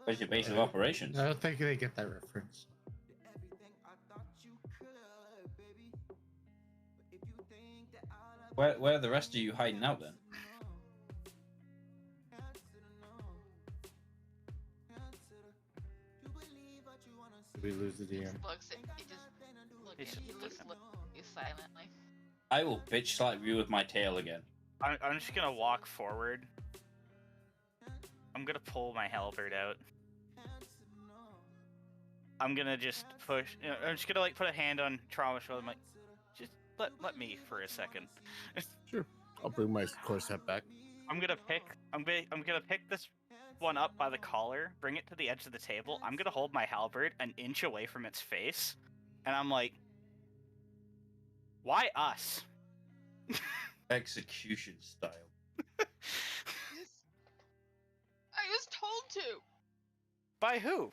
Where's your base of operations? I don't think they get that reference. Where are the rest of you hiding out then? Did we lose the DM? He looks silently. I will bitch slap you with my tail again. I'm just gonna walk forward. I'm gonna pull my halberd out. I'm gonna just push. I'm just gonna like put a hand on Trauma's shoulder. I'm like, just let me for a second. Sure. I'll bring my corset back. I'm gonna pick this one up by the collar, bring it to the edge of the table. I'm gonna hold my halberd an inch away from its face, and I'm like, why us? Execution style. I was told to. By who?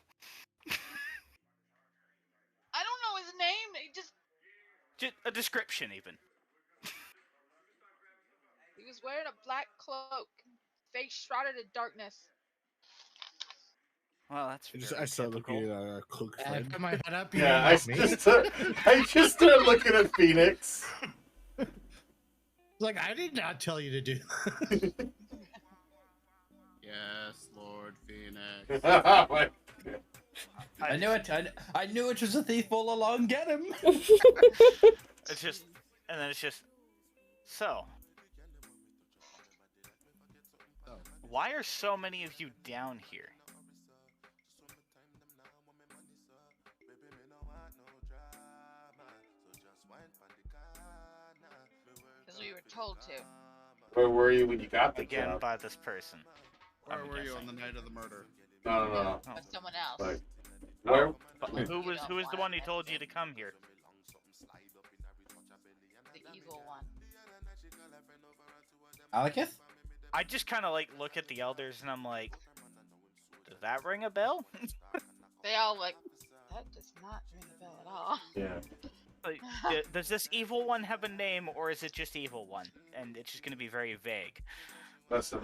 I don't know his name. He just a description, even. He was wearing a black cloak, face shrouded in darkness. Well, that's I started looking at our cloak I friend. put my head up. Yeah, I like me. I just started looking at Phoenix. Like, I did not tell you to do that. Yes, Lord Phoenix. Oh my God. I knew it. I knew it was a thief all along. Get him. It's just, and then it's just, so. Why are so many of you down here? Because we were told to. Where were you when you got the Again, job? by this person. Where were you on the night of the murder? No. By someone else. Like, where? But who was the one who told you to come here? The evil one. Alakith? I just kind of like look at the elders and I'm like, does that ring a bell? They all like, that does not ring a bell at all. Yeah. Like, does this evil one have a name, or is it just evil one? And it's just going to be very vague. Listen.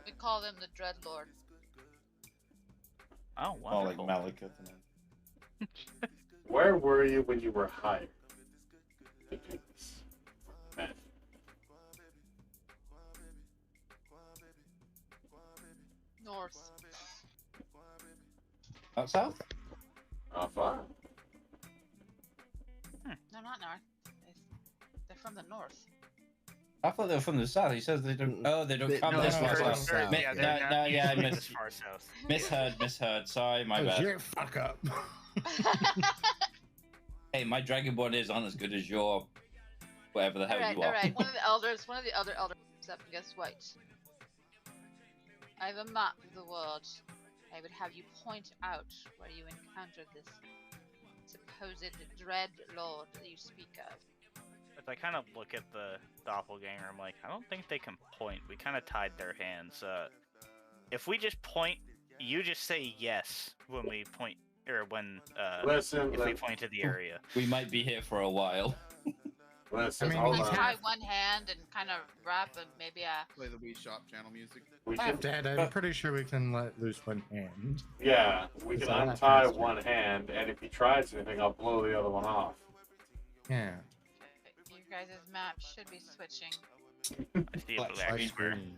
We call them the Dreadlord. Oh, Oh, like wonderful. Malekith. Where were you when you were hired to do this? Man. North. Not south? Oh, fine. No, not north. They're from the north. I thought they were from the south. He says they don't. Oh, they don't come no, this no, far no, south. no, Yeah, No, they're no, yeah, I this far south. misheard. Sorry, my Oh, bad. you're fuck up. Hey, my Dragonborn is on as good as your whatever the hell you are. Alright. One of the other elders comes up and guess what? I have a map of the world. I would have you point out where you encountered this supposed dread lord that you speak of. As I kind of look at the doppelganger, I'm like, I don't think they can point. We kind of tied their hands. If we just point, you just say yes when we point, or when we point to the area. We might be here for a while. Listen, I mean, hold we on. Tie one hand and kind of wrap and maybe Play the Wii Shop channel music. We Half should, dead. I'm pretty sure we can let loose one hand. yeah, we Is can that untie faster? one hand, and if he tries anything, I'll blow the other one off. Yeah. you guys' map should be switching. I see a Black black Light square. green.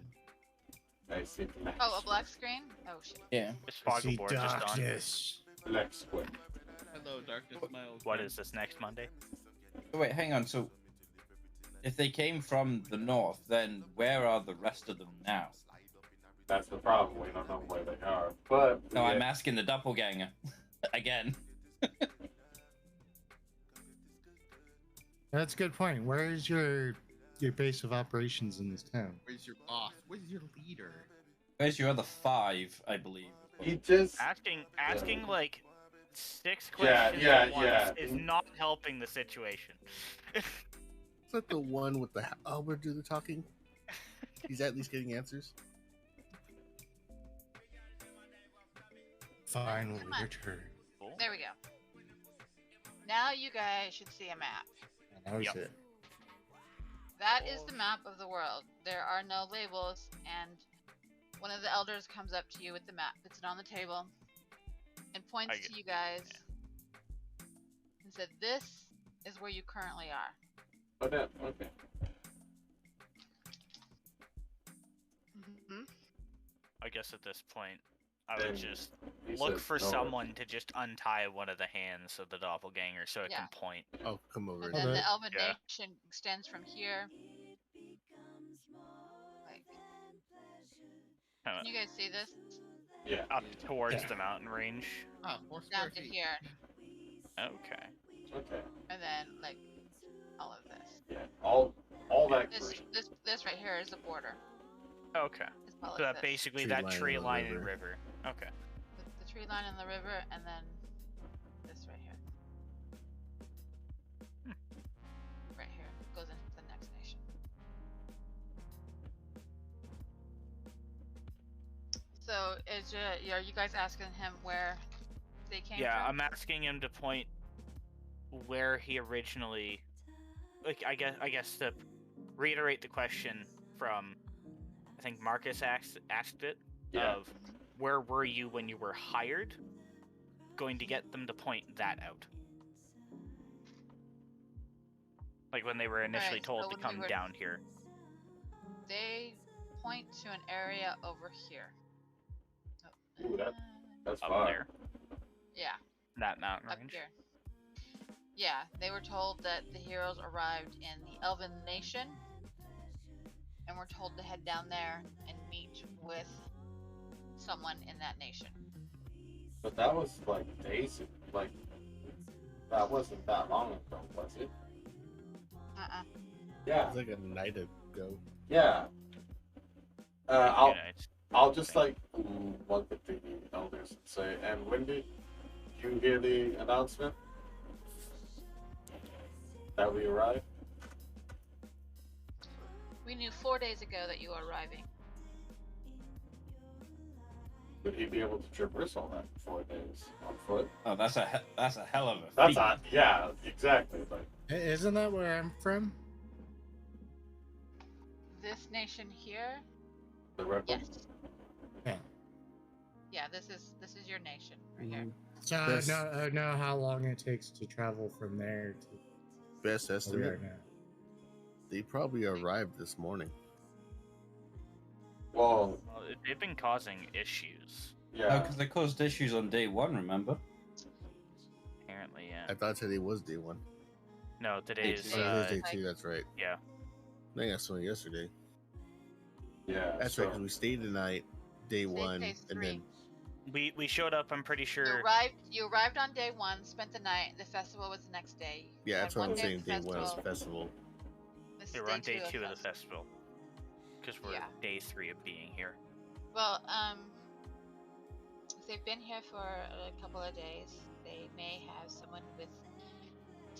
I see black. Oh, a black screen? Oh shit. Yeah. This I see Foggleboard just on. darkness. Black square. Hello, darkness, my old What friend. is this, next Monday? Oh, wait, hang on. So, if they came from the north, then where are the rest of them now? That's the problem. We don't know where they are. But No, I'm asking the doppelganger again. That's a good point. Where is your base of operations in this town? Where's your boss? Where's your leader? Where's your other 5? I believe. he just Asking like 6 Yeah, questions yeah, at once yeah. is not helping the situation. Is that the one with the Albert do the talking? He's at least getting answers. Finally Come on. return. There we go. Now you guys should see a map. That was Yep. it. That is the map of the world. There are no labels, and one of the elders comes up to you with the map, puts it on the table, and points I get- to you guys and said, "This is where you currently are." Oh, damn. Okay. Mm-hmm. I guess at this point, I would just He look said for north. someone to just untie one of the hands of the doppelganger so it can point. I'll come over. And and then do the it. Elven Yeah. Nation extends from here. Like, can you guys see this? Yeah. Up towards Yeah. the mountain range. Ah, 4 Down square to feet. here. Okay. Okay. And then, like, all of this. Yeah. All that green. This right here is the border. Okay. As well So as that this. basically Tree that line tree and the line and river. river. Okay. The tree line and the river, and then this right here. Right here. Goes into the next nation. So, are you guys asking him where they came Yeah, from? I'm asking him to point where he originally, like, I guess to reiterate the question from, I think Marcus asked it, Yeah. of where were you when you were hired? Going to get them to point that out. Like when they were initially Alright, told so to when we come were- down here. They point to an area over here. Ooh, that's Up far. there. Yeah, That mountain up range. here. Yeah, they were told that the heroes arrived in the Elven Nation, and were told to head down there and meet with someone in that nation. But that was like days. Like that wasn't that long ago, was it? Yeah. It was like a night ago. Yeah. I'll just like look at the elders and say, and when did you hear the announcement that we arrived? We knew 4 days ago that you were arriving. Would he be able to traverse all that in 4 days on foot? Oh, that's a hell of a That's feat. not. Yeah, exactly. Like Isn't that where I'm from? This nation here? the red one? Yes. Yeah. Yeah, this is your nation right here. So I know how long it takes to travel from there to Best where we are estimate, now. they probably arrived this morning. Well, they've been causing issues. Oh, because they caused issues on day one, remember? Apparently, yeah. I thought today was day 1. No, today's Oh, it is day 2, that's right. Yeah. I think I saw it yesterday. Yeah. That's right, because we stayed the night, day 1, and then We showed up, I'm pretty sure. You arrived on day 1, spent the night. The festival was the next day. You yeah, had that's what one I'm day saying. of Day the 1 is festival. This They is were on day of 2 of the festival. Because we're day 3 of being here. Well, if they've been here for a couple of days, they may have someone with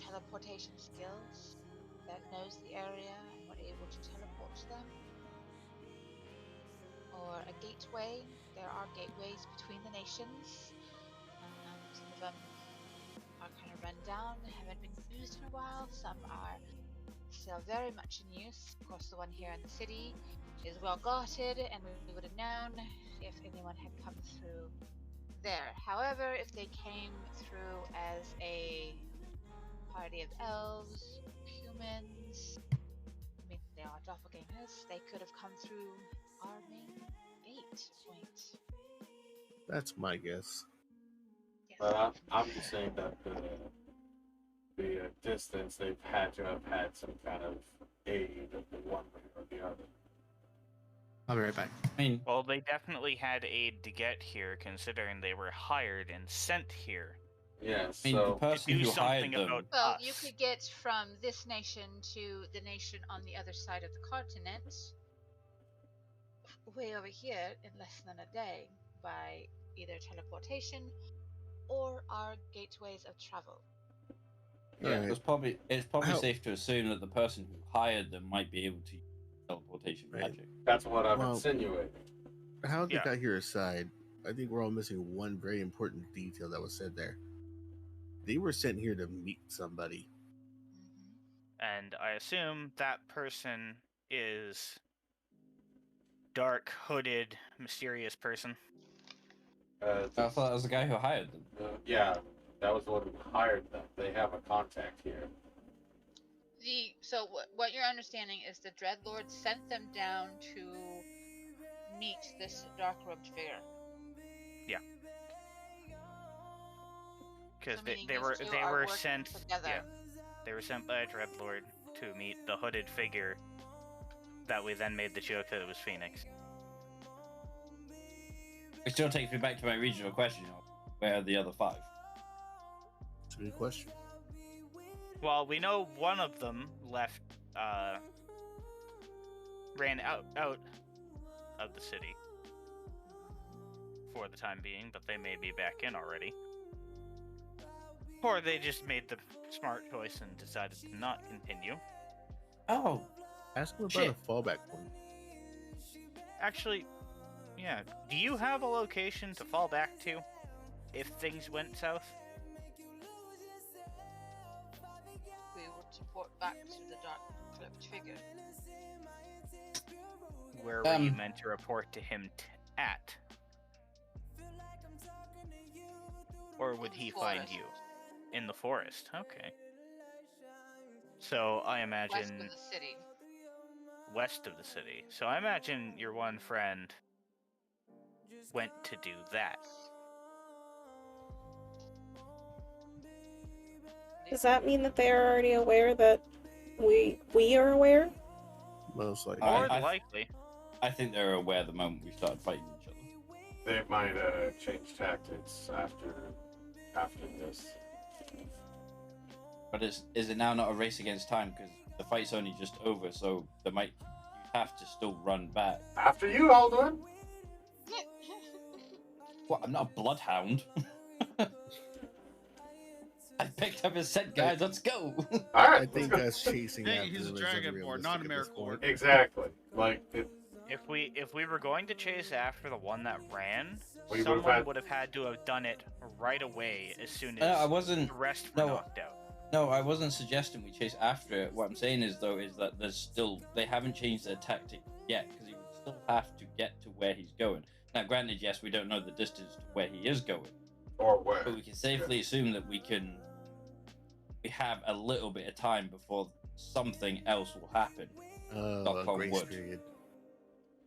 teleportation skills that knows the area and were able to teleport them. Or a gateway. There are gateways between the nations. Some of them are kind of run down, haven't been used in a while. Some are still very much in use. Of course, the one here in the city is well guarded, and we would have known if anyone had come through there. However, if they came through as a party of elves, humans, I mean, they are doppelgangers, they could have come through our main gate point. That's my guess. But I'm just saying that the distance, they've had to have had some kind of aid of the one way or the other. I'll be right back. Well, they definitely had aid to get here, considering they were hired and sent here. Yeah, I mean, the person to do who hired something them. about Well, us. you could get from this nation to the nation on the other side of the continent, way over here, in less than a day, by either teleportation or our gateways of travel. Yeah, Alright. it's probably How- safe to assume that the person who hired them might be able to use teleportation Right. magic. That's what I'm Well, insinuating. How they Yeah. got here aside, I think we're all missing one very important detail that was said there. They were sent here to meet somebody. And I assume that person is dark, hooded, mysterious person. I thought that was the guy who hired them. Yeah, that was the one who hired them. They have a contact here. So what you're understanding is the Dreadlord sent them down to meet this dark-robed figure. Yeah. Because So they, meaning they these were two they are were working sent. together. Yeah, they were sent by a Dreadlord to meet the hooded figure. That we then made the joke that it was Phoenix. It still takes me back to my original question. Where are the other 5? It's a good question. Well, we know one of them left, ran out of the city for the time being, but they may be back in already. Or they just made the smart choice and decided to not continue. Oh, ask him about shit. a fallback point. Actually, yeah. Do you have a location to fall back to if things went south? We would support back to the dark cloaked figure. Where were you meant to report to him at? Or would he find you? In the forest, okay. So I imagine West of the city. West of the city. So I imagine your one friend went to do that. Does that mean that they are already aware that we are aware? Most likely. More than likely. I think they're aware the moment we started fighting each other. They might change tactics after this. But is it now not a race against time? Because the fight's only just over, so you have to still run back. After you, Alduin! What? I'm not a bloodhound. I picked up his scent, guys. Let's go. All right, I think us chasing Hey, after he's a them is dragonborn, not a unrealistic at this point. Exactly. Like If we were going to chase after the one that ran, We someone would have had to have done it right away as soon as I wasn't. the rest were knocked out. No, I wasn't suggesting we chase after it. What I'm saying is that they haven't changed their tactic yet, because he would still have to get to where he's going. Now, granted, yes, we don't know the distance to where he is going, or where, but we can safely assume that we have a little bit of time before something else will happen. A grace period.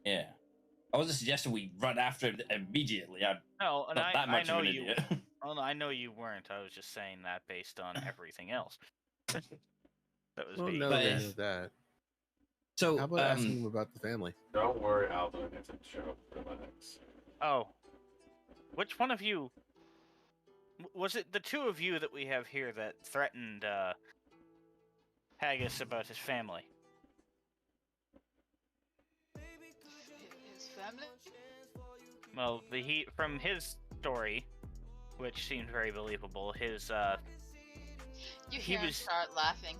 Yeah, I wasn't suggesting we run after him immediately. No, and not that much I know of an you. idiot. Well, I know you weren't. I was just saying that based on everything else. That was Well, being. no, they know that. So, how about asking him about the family? Don't worry, Alduin. It's a joke. Relax. Oh, which one of you? Was it the two of you that we have here that threatened Haggis about his family? His family? Well, from his story, which seemed very believable, You hear him start laughing.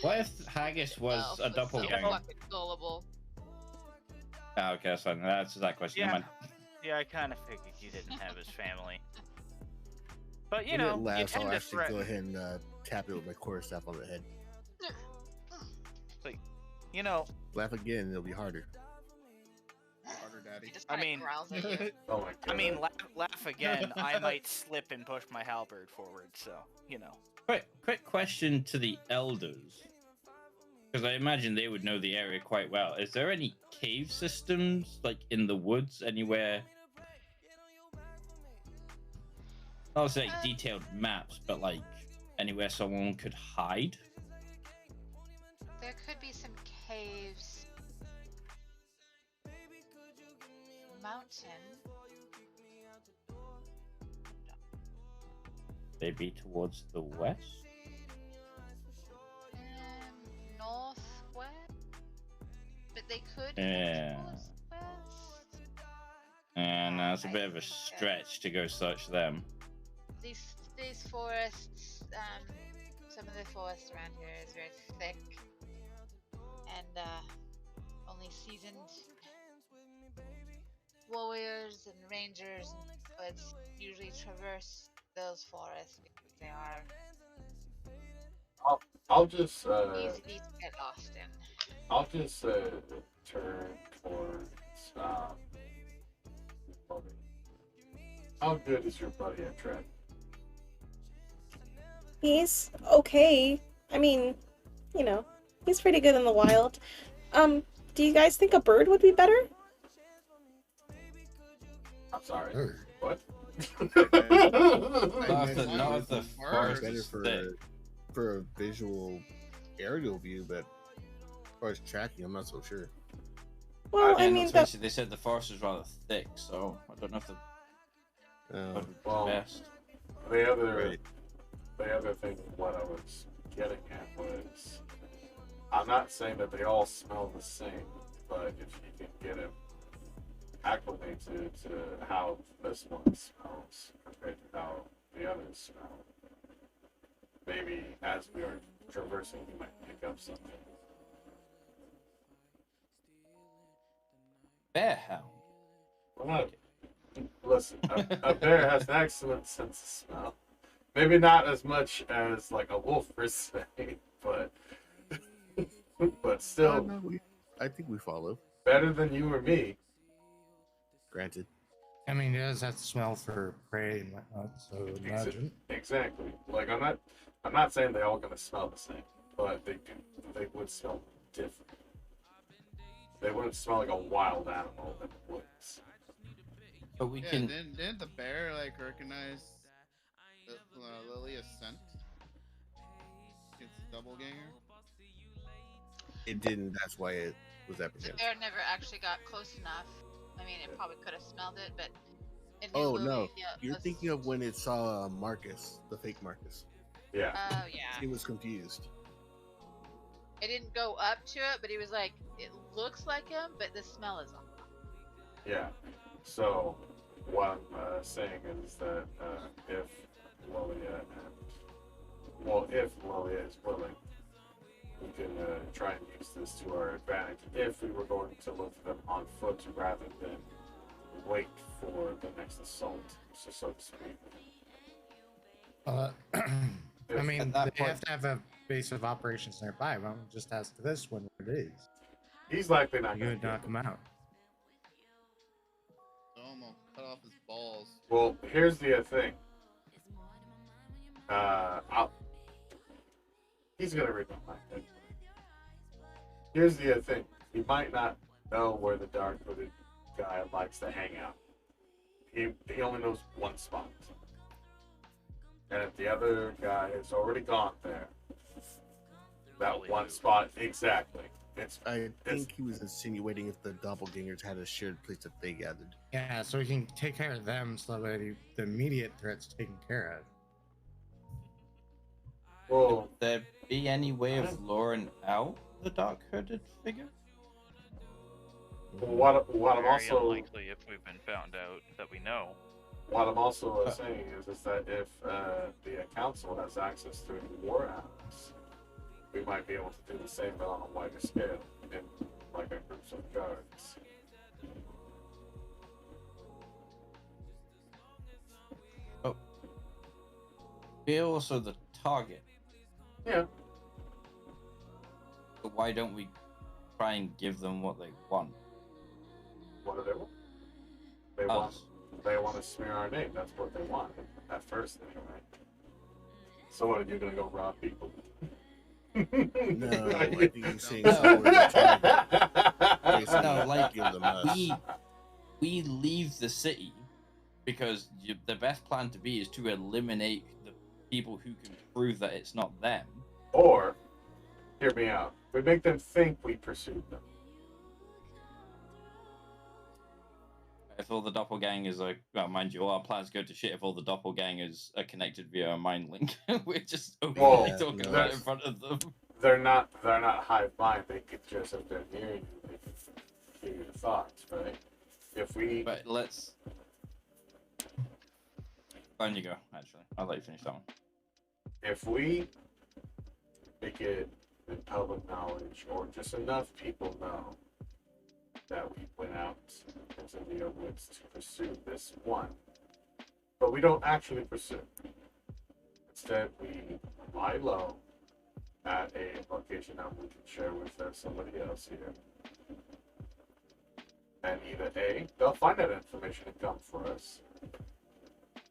What if Haggis was a doppelganger? So fucking gullible. Oh, okay, that's fine. That answers that question. Yeah, yeah, I kind of figured you didn't have his family. But you When know, it laughs, you tend I'll to actually threaten. go ahead and tap it with my quarterstaff on the head. Like, you know. Laugh again, it'll be harder. Harder, daddy. Just I mean, growls at you. Oh my God. I mean, laugh again. I might slip and push my halberd forward. So you know. Quick question to the elders, because I imagine they would know the area quite well. Is there any cave systems, like in the woods, anywhere? I'll say detailed maps, but like anywhere someone could hide. There could be some caves. Mountain. They be towards the west. Northwest. But they could. Yeah. Northwest. And that's a bit of a stretch to go search them. These forests, some of the forest around here is very thick, and only seasoned warriors and rangers and woods usually traverse those forests because they are I'll just easy to get lost in. I'll just turn towards how good is your buddy at Trent? He's okay. I mean, you know, he's pretty good in the wild. Do you guys think a bird would be better? I'm sorry. Bird. What? Not if the Birds. forest Better is thick. for a visual aerial view, but as far as tracking, I'm not so sure. Well, I And mean, let's face it, they said the forest is rather thick, so I don't know if the would be well, best. the other thing, what I was getting at was, I'm not saying that they all smell the same, but if you can get it acclimated to how this one smells compared to how the others smell, maybe as we are traversing, you might pick up something. Bear hound. Well, not, listen, a bear has an excellent sense of smell. Maybe not as much as like a wolf per se, but still, No, I think we follow. better than you or me. Granted. I mean, it does have to smell for prey and whatnot, so imagine. Exactly. Like I'm not saying they're all gonna smell the same, but they would smell different. They wouldn't smell like a wild animal in the woods. But we Yeah, can. didn't the bear like recognize Lily's scent? It's a doppelganger. It didn't. That's why it was The apprehended. bear never actually got close enough. I mean, it probably could have smelled it, but it knew Oh Lily, no, yeah, you're was- thinking of when it saw Marcus, the fake Marcus. Yeah. Oh yeah. It was confused. It didn't go up to it, but he was like, it looks like him, but the smell is off. Yeah. So what I'm saying is that if Lilia is willing, we can try and use this to our advantage if we were going to look for them on foot rather than wait for the next assault, so to speak. I mean, At that they have point- to have a base of operations nearby. Why don't we just ask this one what it is? He's likely not You going would to knock him out. Almost cut off his balls. Well, here's the thing. He's gonna read my mind. Here's the thing. He might not know where the dark-hooded guy likes to hang out. He only knows one spot. And if the other guy has already gone there, that one spot exactly. I think he was insinuating if the doppelgangers had a shared place that they gathered. Yeah, so we can take care of them so that the immediate threat's taken care of. Well, Would there be any way of luring out the dark-hooded figure? What I'm Very also unlikely if we've been found out that we know. What I'm also saying is that if the council has access to any warhounds, we might be able to do the same but on a wider scale in like a groups of guards. Oh. We're also the target. Yeah. But why don't we try and give them what they want? What do they want? They want to smear our name. That's what they want at first, anyway. So what? Are you gonna go rob people? No, I think you're saying No. somewhere the target. Basically, No, like give them us. we leave the city because the best plan to be is to eliminate the people who can prove that it's not them. Or, hear me out. We make them think we pursued them. If all the doppelgangers are, well, mind you, all our plans go to shit if all the doppelgangers are connected via a mind link. We're just openly talking about it in front of them. They're not hive mind. They could just have been near you. They could hear your thoughts, right? If we. But let's. On you go. Actually, I'll let you finish that one. If we make it in public knowledge, or just enough people know that we went out into the woods to pursue this one, but we don't actually pursue. Instead, we lie low at a location that we can share with somebody else here. And either A, they'll find that information and come for us,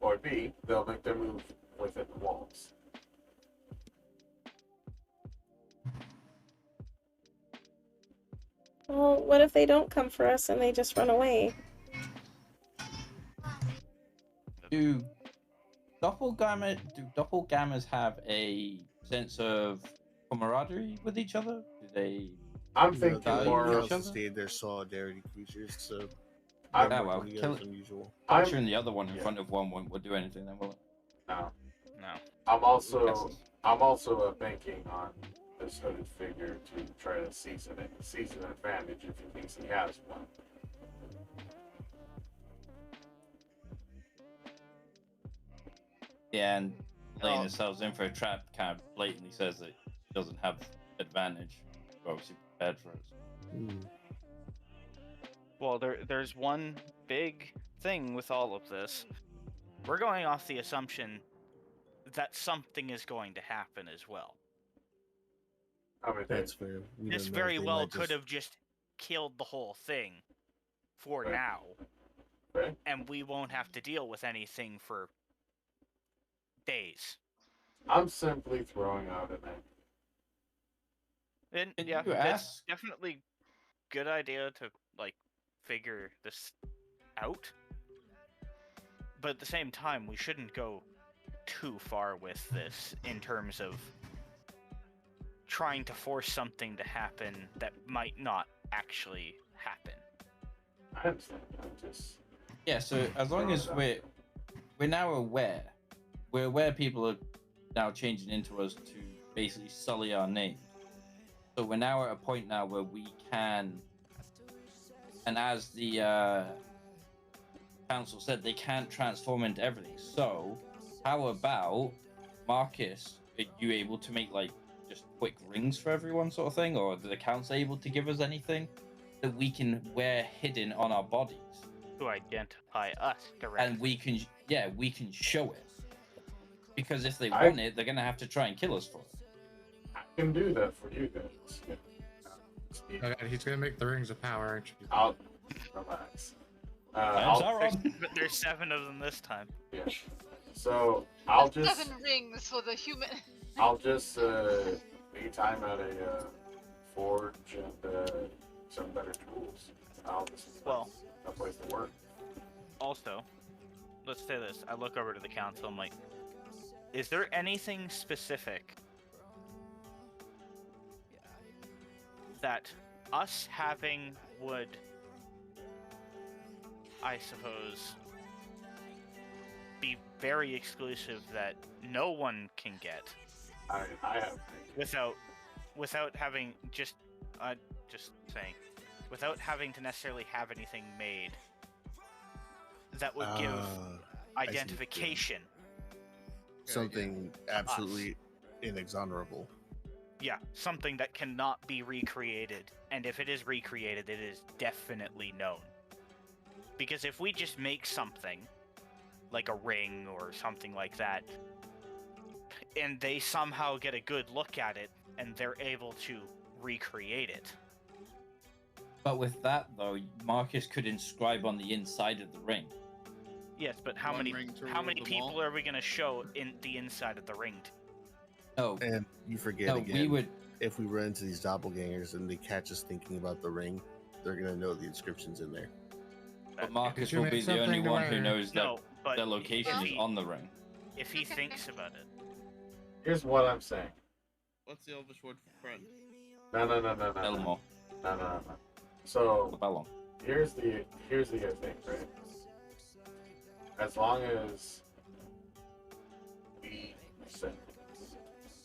or B, they'll make their move within the walls. Well, what if they don't come for us and they just run away? Do doppelgammers have a sense of camaraderie with each other? Do they? I'm No, thinking the value more. each council other? stated they're solidarity creatures, so I'm, they're Oh well, working together kill as unusual. capturing the other one in yeah. front of one won't do anything then, will it? No. No. I'm also Yes. banking on this hooded figure to try to seize an advantage if he thinks he has one. Yeah, and laying themselves in for a trap kind of blatantly says that he doesn't have advantage. We're obviously prepared for it. Well, there's one big thing with all of this. We're going off the assumption that something is going to happen as well. I mean, That's fair. We This don't know if very they well might could have just killed the whole thing for Right. now, Right? and we won't have to deal with anything for days. I'm simply throwing out an idea. And Can yeah, you it's ask? definitely good idea to figure this out. But at the same time, we shouldn't go too far with this in terms of trying to force something to happen that might not actually happen. I understand. I'm just. Yeah, so as long as we're now aware, we're aware people are now changing into us to basically sully our name. So we're now at a point now where we can, and as the council said, they can't transform into everything. So how about Marcus? Are you able to make just quick rings for everyone, sort of thing, or are the council able to give us anything that we can wear hidden on our bodies? To identify us directly. And we can show it. Because if they want it, they're gonna have to try and kill us for it. I can do that for you guys. Okay, he's gonna make the rings of power, aren't you? I'll relax. But there's 7 of them this time. Yeah. So I'll The just 7 rings for the human. I'll just be time at a forge and some better tools. I'll just a place to work. Also, let's say this. I look over to the council. I'm like, is there anything specific that us having would, I suppose, be very exclusive that no one can get? I have without having just saying, without having to necessarily have anything made that would give identification. Something absolutely inexonerable. Yeah, something that cannot be recreated, and if it is recreated, it is definitely known. Because if we just make something, like a ring or something like that, and they somehow get a good look at it, and they're able to recreate it. But with that, though, Marcus could inscribe on the inside of the ring. Yes, but how many people are we going to show in the inside of the ring to? No. And you forget again, if we run into these doppelgangers and they catch us thinking about the ring, they're going to know the inscription's in there. But Marcus will be the only one who knows that their location is on the ring. If he thinks about it. Here's what I'm saying. What's the Elvish word for friend? No. Elmo. No. So Bellum. here's the thing, right? As long as we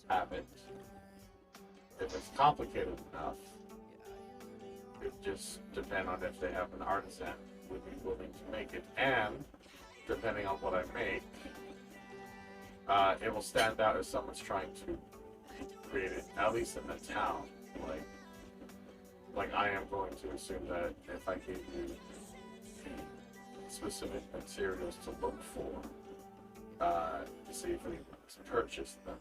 have it, if it's complicated enough, it just depends on if they have an artisan who would be willing to make it, and depending on what I make, it will stand out if someone's trying to create it, at least in the town. Like I am going to assume that if I gave you specific materials to look for, to see if anyone's purchased them,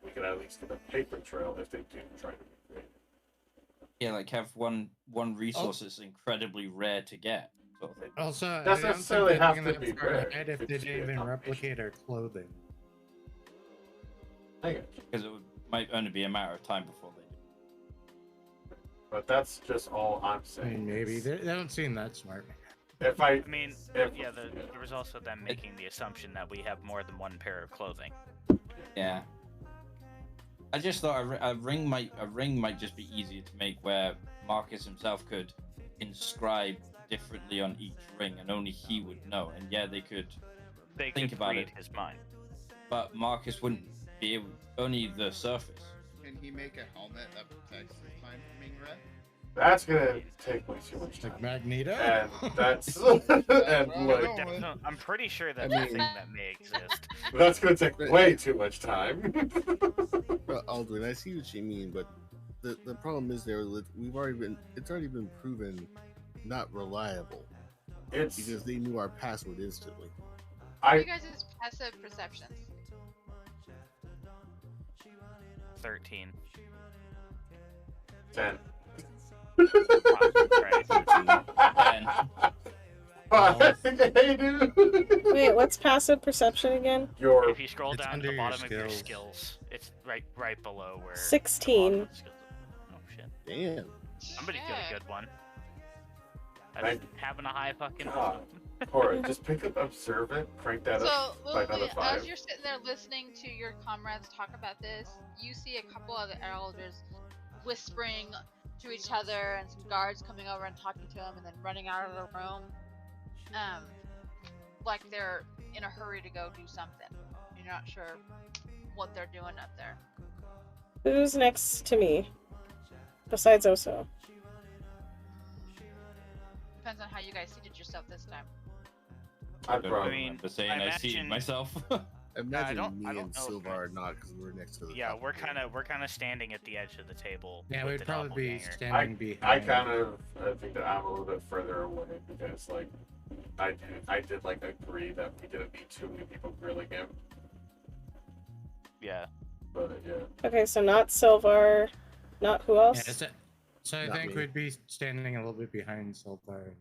we could at least get a paper trail if they do try to recreate it. Yeah, like have one resource that's incredibly rare to get. Sort of thing. Also, doesn't necessarily have to be rare. If they didn't even replicate our clothing. Because it might only be a matter of time before they do. But that's just all I'm I saying. mean, maybe they don't seem that smart. If I mean, if, yeah, there was also them making the assumption that we have more than one pair of clothing. Yeah. I just thought a ring might just be easier to make, where Marcus himself could inscribe differently on each ring, and only he would know. And yeah, they could think about read it, his mind. but Marcus wouldn't be able. Only the surface. Can he make a helmet that protects his mind from being read? that's gonna take way too much time. Like Magneto? And that's and I'm pretty sure that's I a mean- thing that may exist. that's gonna take way too much time. Aldrin, I see what you mean, but the problem is it's already been proven not reliable. It's because they knew our password instantly. What are you guys' passive perceptions? 13. 10. Hey, dude. Wait, what's passive perception again? If you scroll down to under the your bottom of your skills. skills, it's right below where. 16. Oh shit! Damn. Somebody get a good one. Right. Having a high fucking. God. Or just pick up Observant, crank that So, up by another Lily, 5. as you're sitting there listening to your comrades talk about this, you see a couple of the elders whispering to each other, and some guards coming over and talking to them, and then running out of the room. Like they're in a hurry to go do something. You're not sure what they're doing up there. Who's next to me? Besides Oso. Depends on how you guys seated yourself this time. I don't remember saying I seated myself. Imagine don't me know and if Silva are not, because we're next to the Yeah, top we're floor. kind of standing at the edge of the table. Yeah, with we'd the probably be doppelganger. standing behind. I kind of think that I'm a little bit further away because, like, I did like agree that we didn't need too many people grilling him. Yeah. But yeah. Okay, so not Silvar, not who else? Yeah, so I Not think me. we'd be standing a little bit behind Silvar.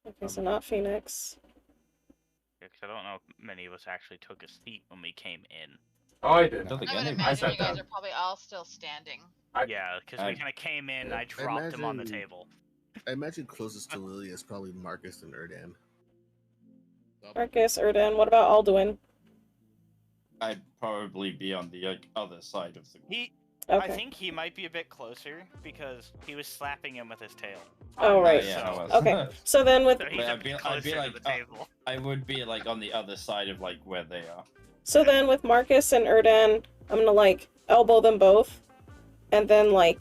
Okay, so not Phoenix. Because I don't know if many of us actually took a seat when we came in. Oh, I did. Don't think I would any. I imagine sat you guys down. are probably all still standing. Yeah, because we kind of came in, and I dropped him on the imagine- table. I imagine closest to Lily is probably Marcus and Erdan. Marcus, Erdan, what about Alduin? I'd probably be on the other side of the. I Okay. think he might be a bit closer because he was slapping him with his tail. Oh, right. Yeah, I was. Okay, so then with So he's Wait, a I'd be bit closer to like, the table. I would be like on the other side of like where they are. with Marcus and Erdan, I'm gonna like elbow them both, and then like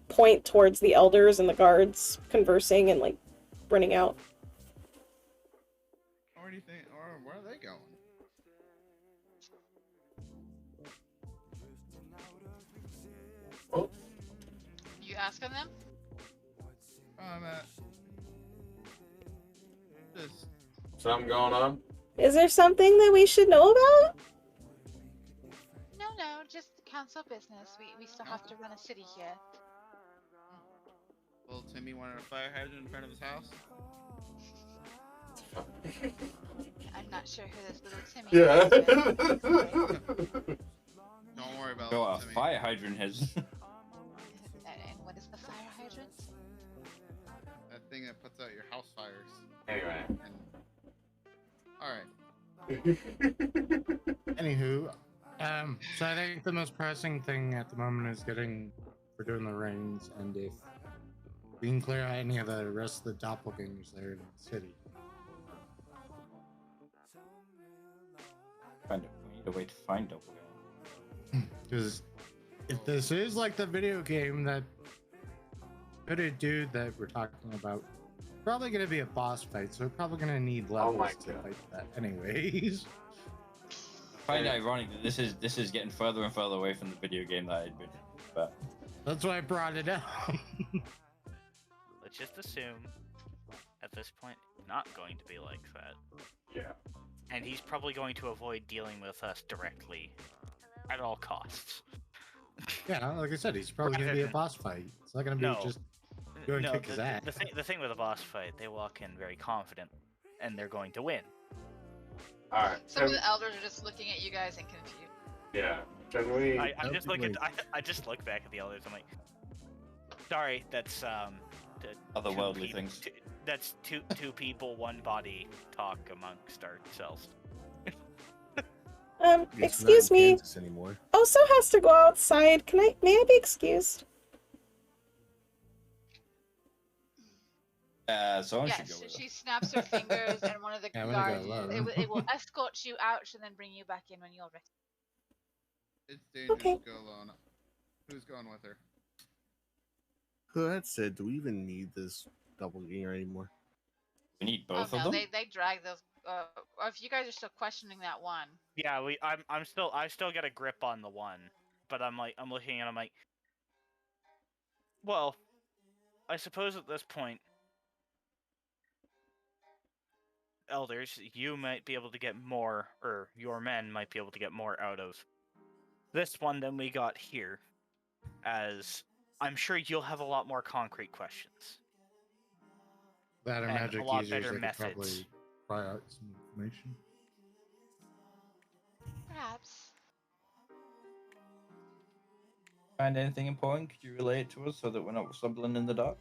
point towards the elders and the guards conversing and like running out. Where do you think? Or where are they going? Oh, You asking them? I'm at this. something going on? Is there something that we should know about? No, just council business. We still have to run a city here. Little Timmy wanted a fire hydrant in front of his house. I'm not sure who this little Timmy Yeah. is. Don't worry about Go little a Timmy. fire hydrant has. And what is the fire hydrant? That thing that puts out your house fires. Anyway. And... Alright. Anywho, so I think the most pressing thing at the moment is we're doing the rings, and if we can clear out any of the rest of the doppelgangers there in the city. We need a way to find doppelganger. Because if this is like the video game that hooded dude that we're talking about, probably gonna be a boss fight, so we're probably gonna need levels my to God. fight that anyways. I find it ironic that this is getting further and further away from the video game that I'd been. But That's why I brought it up. Let's just assume, at this point, not going to be like that. Yeah. And he's probably going to avoid dealing with us directly, at all costs. Yeah, like I said, he's probably gonna be a boss fight. It's not gonna be No. just go and No, kick his ass. the thing with a boss fight, they walk in very confident, and they're going to win. Alright. Some of the elders are just looking at you guys and confused. Yeah. Can we? I just look at I just look back at the elders. I'm like, sorry, that's otherworldly things. That's two people, one body talk amongst ourselves. Excuse me. Oso has to go outside. May I be excused? Someone should Yes, go with her. she snaps her fingers, and one of the Yeah, I'm gonna guards go alone. it will escort you out and then bring you back in when you're ready. It's dangerous Okay. to go alone. Who's going with her? So that said, do we even need this doppelganger anymore? We need Oh both no, of them. they drag those. Or if you guys are still questioning that one. Yeah, I still get a grip on the one, but I'm looking and I'm like, well, I suppose at this point, elders, you might be able to get more, or your men might be able to get more out of this one than we got here, as I'm sure you'll have a lot more concrete questions. That or and magic a lot users, better they could methods. probably pry out some information. Perhaps. Find anything important? Could you relay it to us so that we're not stumbling in the dark?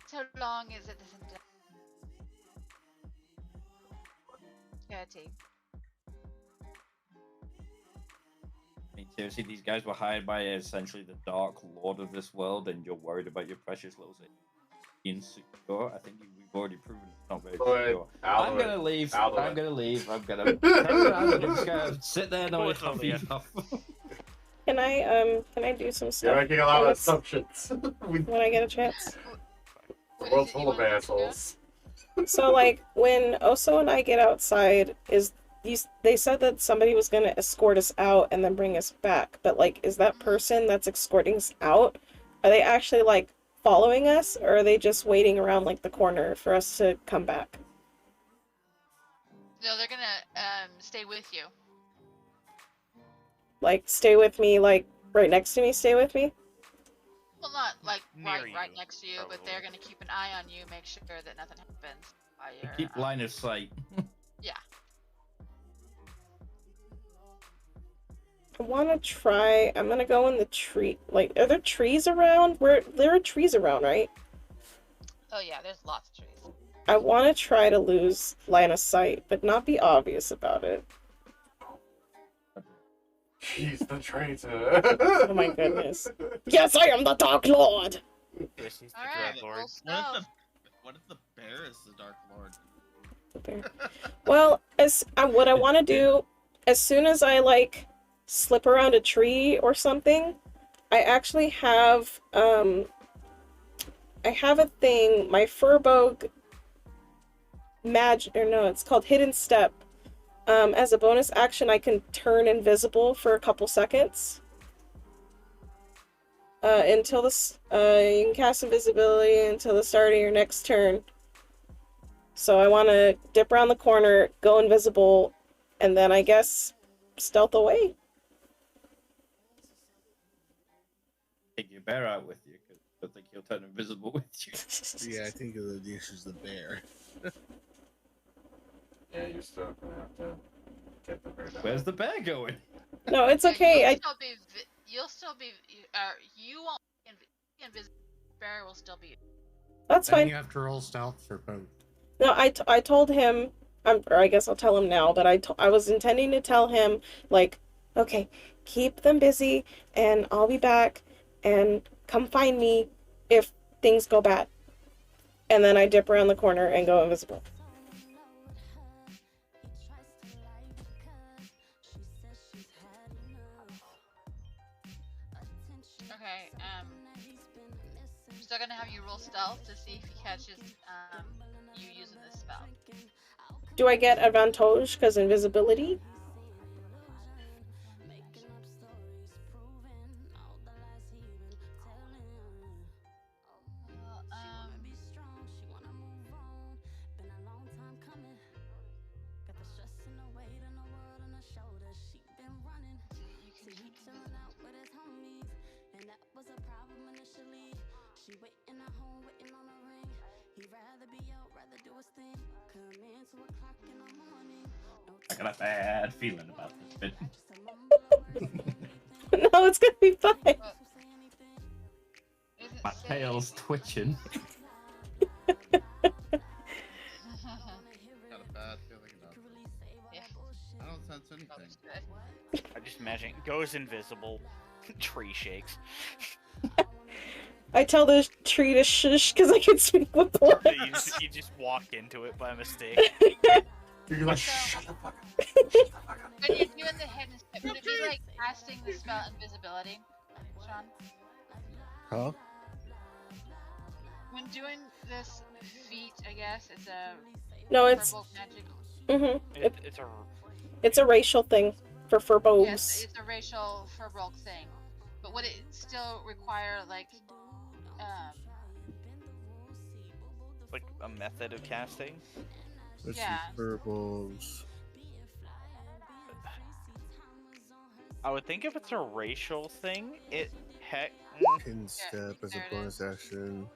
So long as it doesn't. Gertie. I mean, seriously, these guys were hired by essentially the Dark Lord of this world, and you're worried about your precious little city. Insecure? I think we've already proven it's not very secure. I'm gonna leave. I'm gonna leave. I'm gonna take it out. I'm just gonna sit there and wait for feet off. Can I do some stuff? You're making a lot of assumptions. When I get a chance. The world's full of assholes. So, like, when Oso and I get outside, they said that somebody was going to escort us out and then bring us back. But, like, is that person that's escorting us out, are they actually, like, following us? Or are they just waiting around, like, the corner for us to come back? No, they're gonna stay with you. Like, stay with me, like, right next to me, stay with me? Well, not like right you, next to you, but they're gonna keep an eye on you, make sure that nothing happens while you're. Keep line of sight. Yeah. I want to try. I'm gonna go in the tree. Like, are there trees around? There are trees around, right? Oh yeah, there's lots of trees. I want to try to lose line of sight, but not be obvious about it. He's the traitor. Oh my goodness. Yes, I am the Dark Lord! This is the Alright, Dread Lord. well, What if the bear is the Dark Lord? The bear. Well, what I want to do, as soon as I, like, slip around a tree or something, I actually have, I have a thing, my Furbog it's called Hidden Step. As a bonus action, I can turn invisible for a couple seconds. Until this, you can cast invisibility until the start of your next turn. So I want to dip around the corner, go invisible, and then I guess stealth away. Take your bear out with you, because I don't think he'll turn invisible with you. Yeah, I think the issue's the bear. Yeah, you're still gonna have to get the bird out. Where's the bear going? No, it's okay. You'll still be. You won't be invisible. Bear will still be. That's Then fine. you have to roll stealth for both. No, I told him, or I guess I'll tell him now, but I was intending to tell him, like, okay, keep them busy, and I'll be back, and come find me if things go bad. And then I dip around the corner and go invisible. Okay. I'm still gonna have you roll stealth to see if he catches you using this spell. Do I get advantage because invisibility? I got a bad feeling about this bit. No, it's gonna be fine. My tail's twitching. Got a bad feeling about this. Yeah. I don't sense anything. I just imagine it goes invisible. Tree shakes. I tell the tree to shush because I can speak with plants. You just walk into it by mistake. You're like, shut the fuck up. When you're doing the hidden step, would it be like casting the spell invisibility, Sean? Huh? When doing this feat, I guess it's a No, it's purple magic. it's a racial thing for furbolgs. Yes, it's a racial furbolg thing. But would it still require like a method of casting? Let's Yeah. see, purples. I would think if it's a racial thing, Pin step as a bonus action.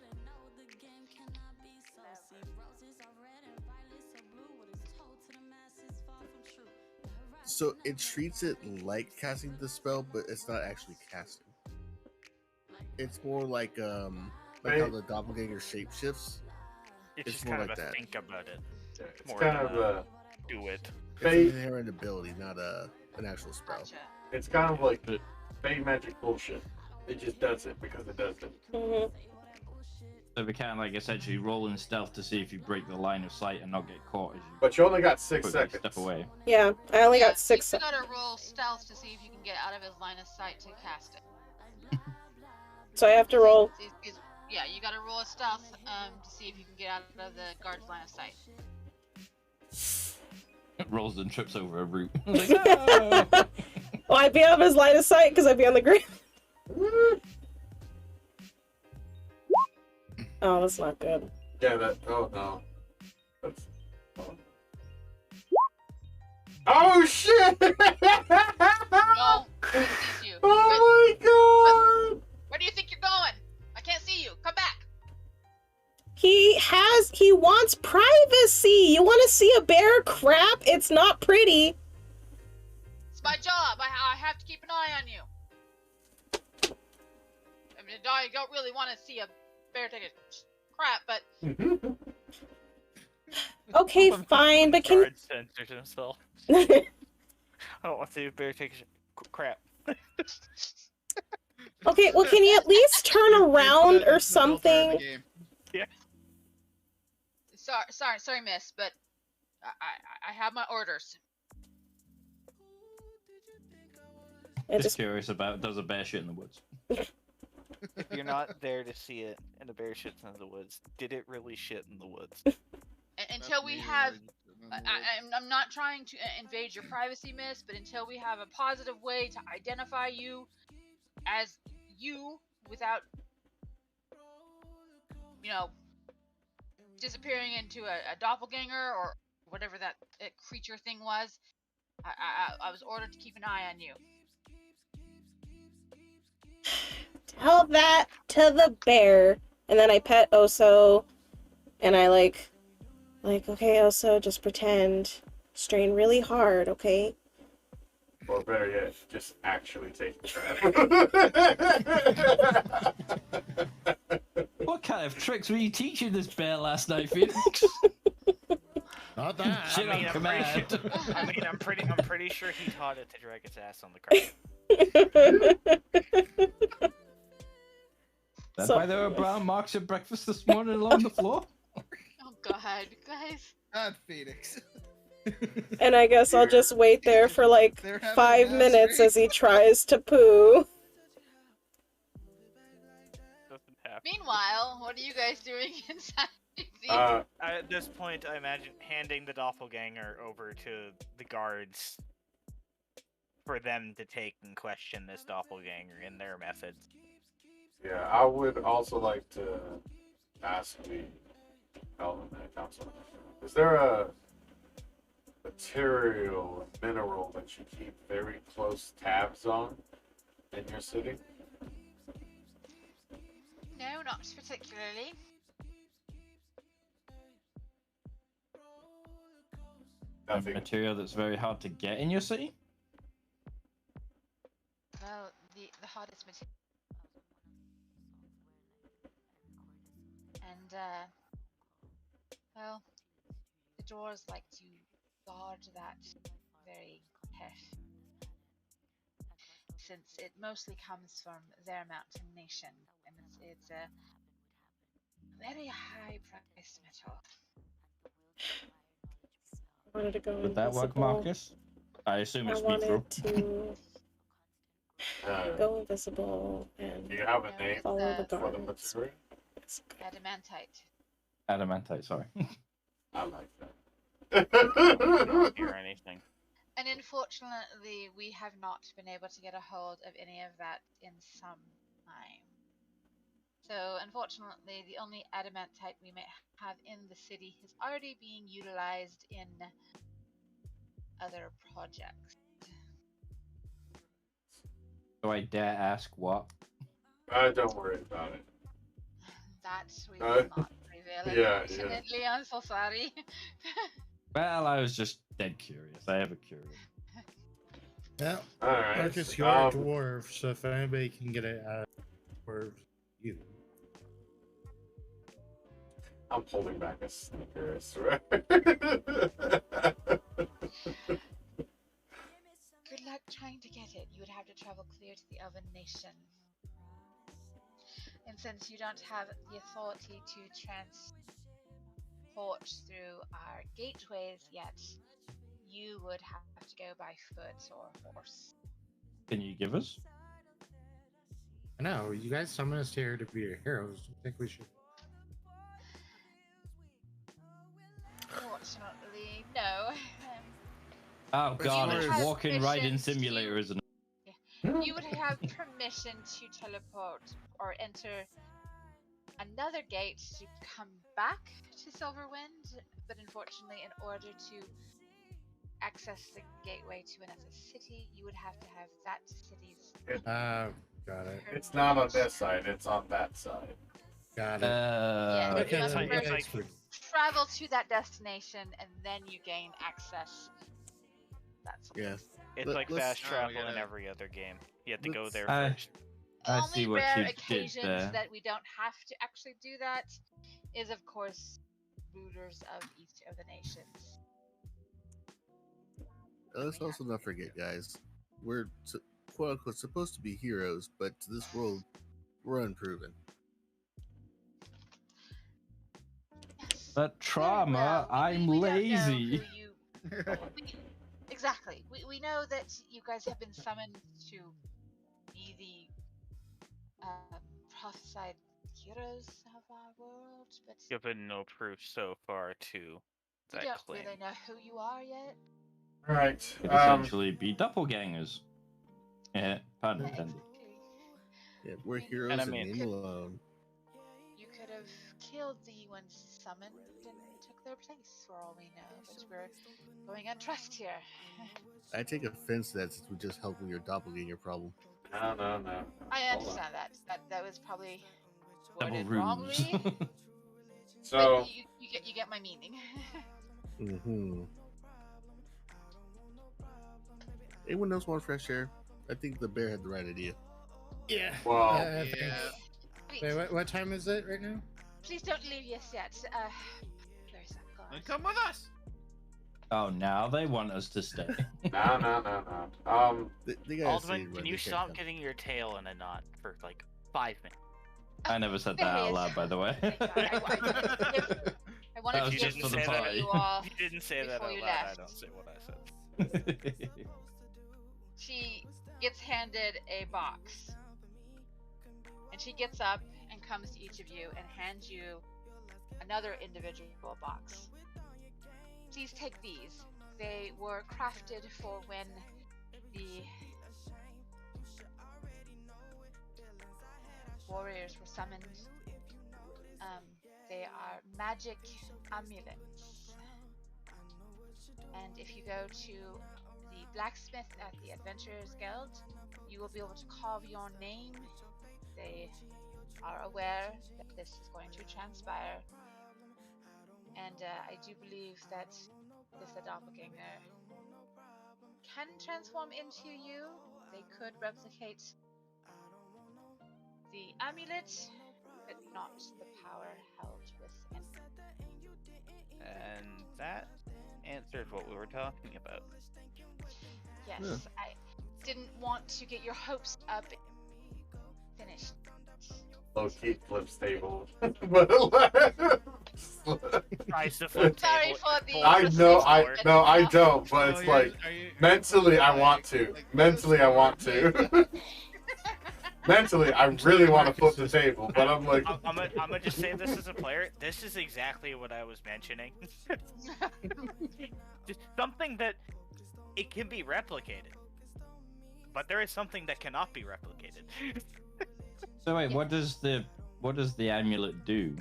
So it treats it like casting the spell, but it's not actually casting. It's more like how the doppelganger shape shifts. It's just more kind like of a that. think about it. It's More kind than of do it. It's an inherent ability, not an actual spell. Gotcha. It's kind of like the Fey magic bullshit. It just does it because it does it. So we can like essentially roll in stealth to see if you break the line of sight and not get caught as you. But you only got 6 quickly seconds. step away. Yeah, I only got 6 You gotta roll stealth to see if you can get out of his line of sight to cast it. So I have to roll. Yeah, you gotta roll a stealth to see if you can get out of the guard's line of sight. Rolls and trips over a root. Well, I'd be out of his line of sight because I'd be on the ground. Oh, that's not good. Yeah, that. Oh no. That's. Oh shit! No, he sees you. Oh my god! Where do you think you're going? I can't see you. Come back. He wants privacy. You want to see a bear crap? It's not pretty. It's my job. I have to keep an eye on you. I mean, I don't really want to see a bear take a crap, but Okay, fine, but can Guard censors himself. I don't want to see a bear take a crap. Okay, well, can you at least turn around or something? Yeah. Sorry, miss, but I have my orders. Just curious about, does a bear shit in the woods? If you're not there to see it and a bear shits in the woods, did it really shit in the woods? Until we have, I'm not trying to invade your privacy, miss, but until we have a positive way to identify you as you without, disappearing into a doppelganger or whatever that creature thing was, I was ordered to keep an eye on you. Tell that to the bear. And then I pet Oso, and I like, okay, Oso, just pretend. Strain really hard, okay? Or better yet, just actually take the trap. What kind of tricks were you teaching this bear last night, Phoenix? Not that. Shit on command. I'm pretty sure he taught it to drag its ass on the carpet. That's why there were brown marks at breakfast this morning along the floor. Oh God, guys. God, Phoenix. And I guess I'll just wait there for like 5 minutes as he tries to poo. Meanwhile, what are you guys doing inside the... At this point, I imagine handing the doppelganger over to the guards for them to take and question this doppelganger in their methods. Yeah, I would also like to ask the Element Council. Is there a material, mineral that you keep very close tabs on in your city? No, not particularly. Nothing. Material that's very hard to get in your city? Well, the hardest material. And, well, the dwarves like to guard that very heft, since it mostly comes from their mountain nation, and it's a very high price metal. I wanted to go Would that work, invisible. Marcus? I assume I it's wanted speed to go invisible and Do you have a name follow the for the guards. material? Adamantite. Adamantite, sorry. I like that. I don't hear anything. And unfortunately, we have not been able to get a hold of any of that in some time. So, unfortunately, the only adamantite we may have in the city is already being utilized in other projects. Do I dare ask what? Don't worry about it. That we will not reveal, Yeah, unfortunately. I'm so sorry. Well, I was just dead curious. I have a curious. Yeah. Alright. Marcus, you're a dwarf, so if anybody can get it out of dwarves, you. I'm holding back a sneaker, I swear. Good luck trying to get it. You would have to travel clear to the Elven Nation. And since you don't have the authority to transport through our gateways yet, you would have to go by foot or horse. Can you give us? No, you guys summoned us here to be your heroes. I think we should. Fortunately, no. Oh god, it's have walking right in permission to- simulator, isn't it? You would have permission to teleport or enter another gate to come back to Silverwind, but unfortunately, in order to access the gateway to another city, you would have to have that city's. Got it. It's not on this side, it's on that side. Got it. Yeah, okay, you must that's first travel to that destination, and then you gain access. That's It's like fast travel in every other game. You have to go there first. I see Only what rare you did occasions there. that we don't have to actually do that is, of course, rulers of each of the nations. Let's also not forget, guys, we're quote unquote supposed to be heroes, but to this world, we're unproven. But trauma, I'm we lazy. Don't know who you... Exactly. We know that you guys have been summoned to be the prophesied heroes of our world, but Given no proof so far to we that don't claim. really know who you are yet. Right. Could essentially be doppelgangers. Yeah, pun intended. Yeah, we're heroes and name alone. You could have killed the ones summoned and took their place for all we know, but we're going on trust here. I take offense to that since we just helped with your doppelganger problem. No. I understand that was probably Double worded ruse. wrongly. So but you get my meaning. Mm-hmm. Anyone else want fresh air? I think the bear had the right idea. Yeah. Well, Wait, what time is it right now? Please don't leave us yet. Where's that glass? Then come with us. Oh, now they want us to stay. No. They gotta say Aldwin, when can they you can't stop come. getting your tail in a knot for like 5 minutes? I never said that out loud, by the way. I wanted That was to just give for the you party. you all. You didn't say that before out you loud. I left. don't say what I said. She gets handed a box. And she gets up and comes to each of you and hands you another individual box. Please take these. They were crafted for when the warriors were summoned. They are magic amulets. And if you go to the blacksmith at the Adventurers Guild, you will be able to carve your name. They are aware that this is going to transpire. And I do believe that if the doppelganger can transform into you, they could replicate the amulet, but not the power held within. And that answers what we were talking about. Yes, I didn't want to get your hopes up. Finished. Low key flip stable. Tries to flip Sorry table. for the. I know, I don't, but it's like mentally I want to. Mentally I want to. Mentally, I really want to flip the table, but I'm like, I'm gonna just say this as a player. This is exactly what I was mentioning. Just something that it can be replicated, but there is something that cannot be replicated. So wait, what does the amulet do?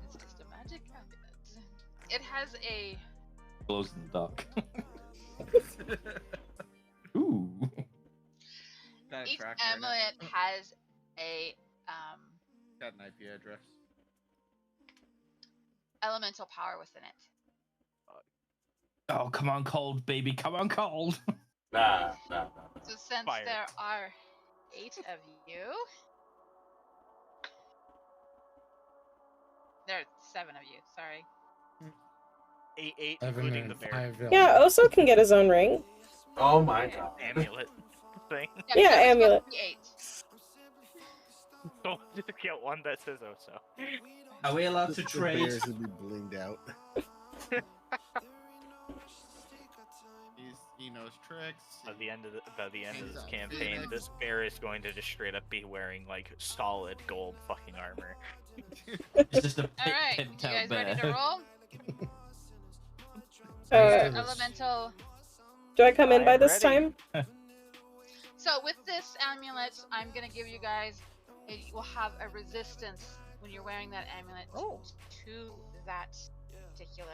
It's just a magic amulet. It has a. Glows in the dark. Ooh. Each amulet has a Got an IP address. elemental power within it. Oh, come on, cold, baby. Come on, cold. nah. So since there are 8 of you, there are 7 of you. Sorry. 8, Seven including and the bear. 5 Yeah, Oso can get his own ring. Oh my god. Amulet thing. Yeah, amulet. 8. Don't just get one that says Oso. Are we allowed to The trade? bears would be blinged out. He knows tricks. By the end of He's this on campaign, Phoenix. this bear is going to just straight up be wearing like solid gold fucking armor. It's just a Alright, you pimped out guys bear. ready to roll? Elemental. Do I come in by I'm this ready. time? So with this amulet, I'm gonna give you guys. It will have a resistance when you're wearing that amulet to that particular.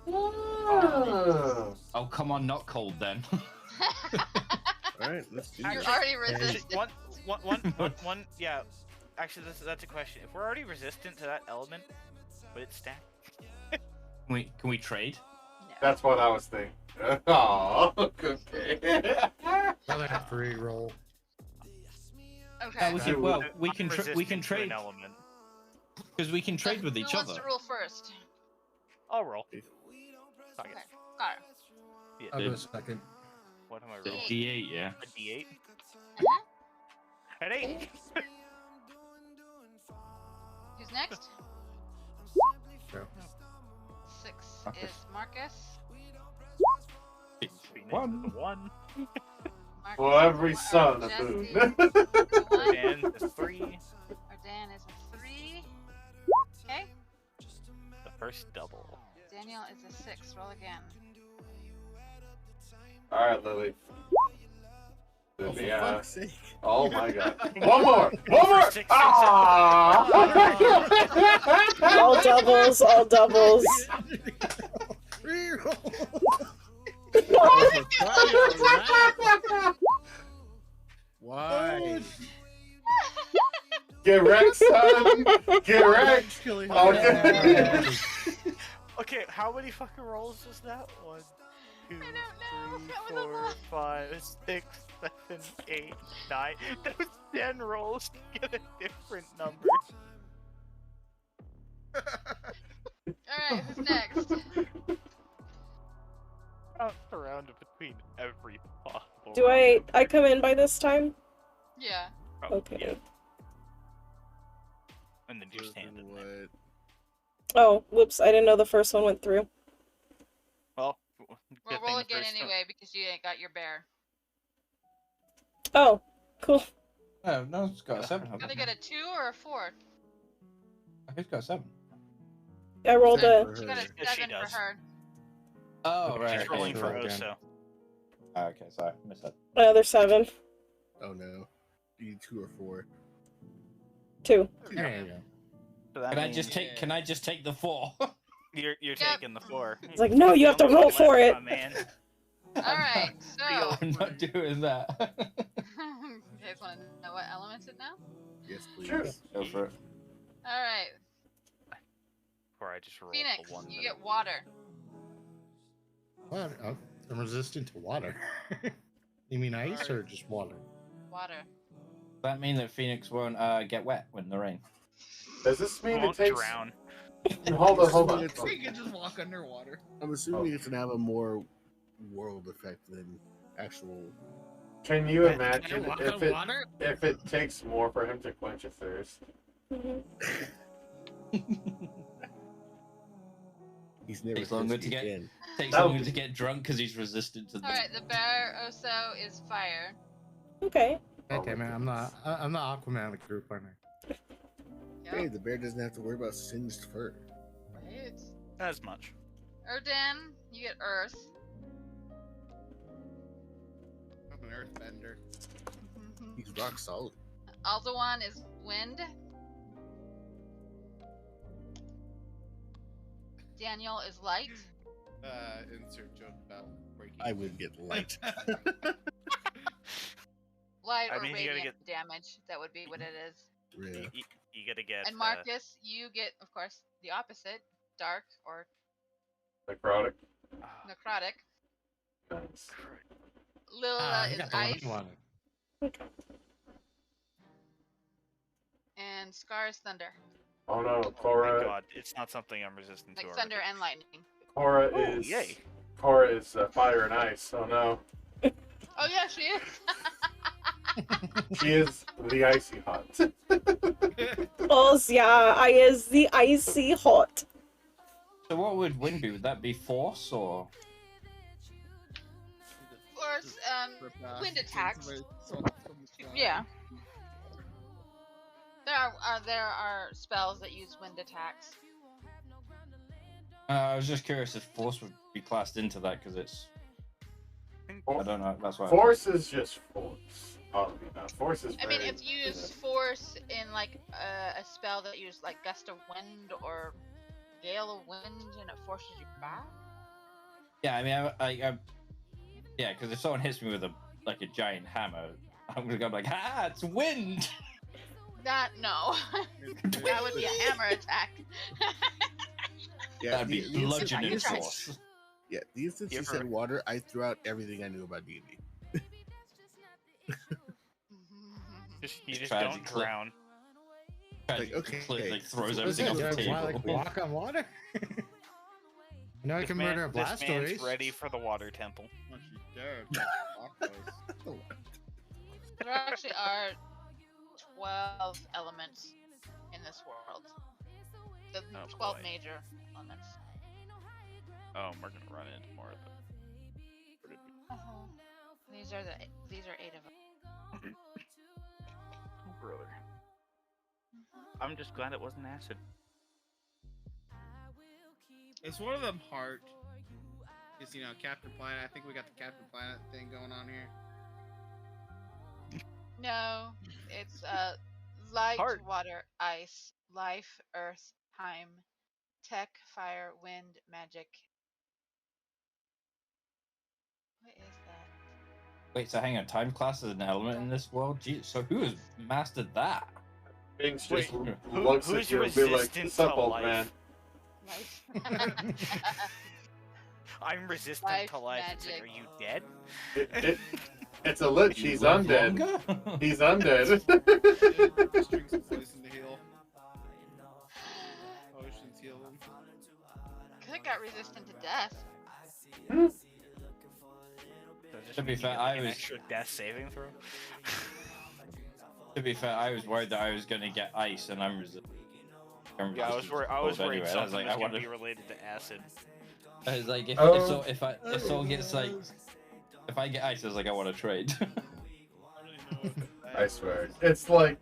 Oh, come on, not cold then. Alright, let's do You're this. already resistant. One. Yeah. Actually, that's a question. If we're already resistant to that element, would it stack? Can we trade? That's what I was thinking. Oh, okay. Another free roll. Okay. we can, well, we I'm can resistant to trade an element. because we can trade with each Who wants other. to roll first? I'll roll. Okay, got it. Yeah. I'll go second. What am I The rolling? D8, yeah. A D8. Uh-huh. An 8. Who's next? Go. 6 Marcus. is Marcus. One. 1. Marcus For every is son of Jesse boon. is a 1. Dan is a 3. Dan is a 3. Okay. The first double. Daniel is a 6. Roll again. Alright, Lily. Oh, for Yeah. fuck's sake. Oh my god. One more! One more! Six, Ah! All doubles, all doubles. Reroll. Why? Get wrecked, son! Get wrecked! Killing Okay. Okay, how many fucking rolls was that? 1, 2, I don't know. 3, That was a 4, lot. 5, 6, 7, 8, 9. That was 10 rolls to get a different number. Alright, who's next? Bounce around between every possible. Do I come in by this time? Yeah. Oh, Okay. yeah. And then you stand in there. What? Oh, whoops, I didn't know the first one went through. Well, We'll good roll thing the again first anyway because you ain't got your bear. Oh, cool. No, it's got a 7. Gotta get a 2 or a 4. Who's got a 7? I rolled a. She got a Yes, she 7 does. for her. Oh, right. She's rolling okay. for roll again. Oso. Okay, sorry, missed that. Another 7. Oh no. You need 2 or 4. 2. There you go. So that Can I means just take the 4? you're Yep. taking the 4. It's like, no, you have to roll for it. Oh, man. Alright, so. I'm not doing that. You guys want to know what element it now? Yes, please. Sure. Go for it. Alright, Or I just rolled Phoenix, the 1. you get water. Well, I'm resistant to water. You mean ice or just water? Water. Does that mean that Phoenix won't get wet when the rain? Does this mean it Won't takes? drown. Hold on, hold on. It's- You can just walk underwater. I'm assuming it's gonna have a more world effect than actual. Can you imagine walk if on it water? if it takes more for him to quench a thirst? He's never Takes longer thirsty to get again. takes That would longer be- to get drunk because he's resistant to the. All right, the bear also is fire. Okay. God damn it! I'm not Aquaman of the group, aren't I? Hey, the bear doesn't have to worry about singed fur. Right. As much. Erden, you get earth. I'm an earthbender. He's rock solid. Aldewan is wind. Daniel is light. Insert joke about breaking. I would get light. Light I or mean, you gotta radiant damage. That would be what it is. Yeah. You gotta get. And Marcus, you get, of course, the opposite. Dark or Necrotic. necrotic. Nice. Lila You is got the one ice. I wanted. And Scar is thunder. Oh no, Oh my Cora. god, it's not something I'm resistant Like to. thunder already. and lightning. Cora Oh, is. yay. Cora is fire and ice. Oh no. Oh yeah, she is. She is the icy hot. Oh yeah, I is the icy hot. So what would wind be? Would that be force or? Force, Rip off wind and attacks. somebody someone from the sky. Yeah. There are spells that use wind attacks. I was just curious if force would be classed into that because it's. I don't know. That's why. Force is just force. Oddly enough, force is. I mean, very- if you use force in like a spell that uses like gust of wind or gale of wind and it forces you back. Yeah, I mean, I yeah, because if someone hits me with a giant hammer, I'm gonna go like, ah, it's wind. That no, that would be a hammer attack. Yeah, That'd be the instant- bludgeoning the instant- force. Yeah, the instant you said water, I threw out everything I knew about D&D. You just Try to don't clip. drown. Like, okay, Like throws What's everything that? off the Do I, table. like walk on water? I know I can murder a This man's Blastoise. ready for the water temple. Once you're dead, fuck those. There actually are 12 elements in this world. The Oh, 12 boy. major elements. Oh, we're gonna run into more of it. These are 8 of them. Oh, brother. I'm just glad it wasn't acid. Is one of them heart? Is Captain Planet? I think we got the Captain Planet thing going on here. No, it's light, Heart. water, ice, life, earth, time, tech, fire, wind, magic. What is that? Wait, so hang on, time class is an element in this world? Gee, so who has mastered that? Binks Wait, just looks at who's you and be like, resistant "What's up, to old life?" man?" Life. I'm resistant Life, to life. It's like, magic. are you dead? It's a lich. You He's live undead. longer? He's undead. Just drink some poison to heal. Potions heal them. Could got resistant to death. Does this To be mean you fair, get, I like, an was- extra death saving throw. To be fair, I was worried that I was gonna get ice, and I'm resistant. Yeah, I was worried Anyway, something I was was like, I gonna wonder. be related to acid. I was like, if someone gets like, if I get ice, I was like, I want to trade. I swear, it's like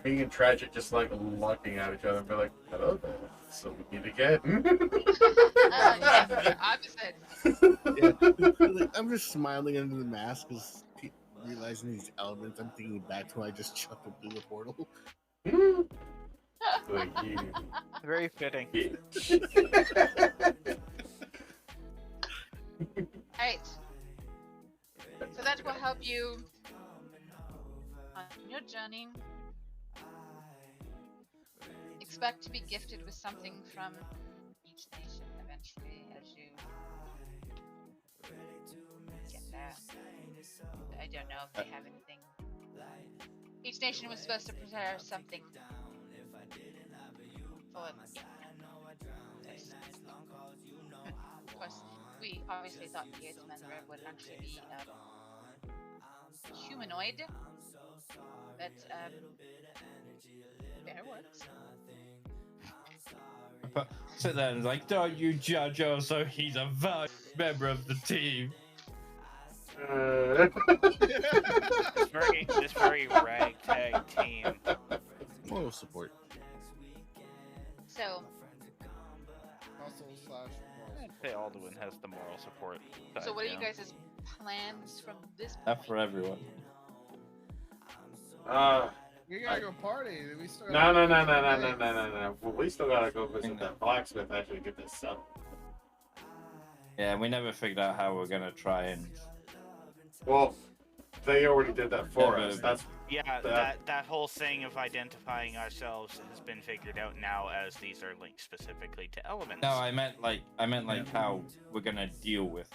me and Tragic just like looking at each other and be like, "Hello there." So we meet again. Yeah, opposite. Yeah, like, I'm just smiling under the mask because realizing these elements. I'm thinking back to when I just chuckled through the portal. Like you. Very fitting. Alright. So that will help you on your journey. Expect to be gifted with something from each nation eventually as you I don't know if they have anything. Each nation was supposed to prepare something for of course, we obviously thought the eighth member would actually be humanoid, but better works. But sit there and like, don't you judge also, he's a valued member of the team. This very ragtag team. Moral support. So, Muscle / moral I'd say Alduin has the moral support. so what are side, you guys' plans from this point? Not for everyone. We gotta go party. We still No. gotta Well, we still gotta go visit that blacksmith after we get this settled. Yeah, we never figured out how we're gonna try and. Well, they already did that for Yeah, us. but- That's Yeah, that whole thing of identifying ourselves has been figured out now, as these are linked specifically to elements. No, I meant like how we're gonna deal with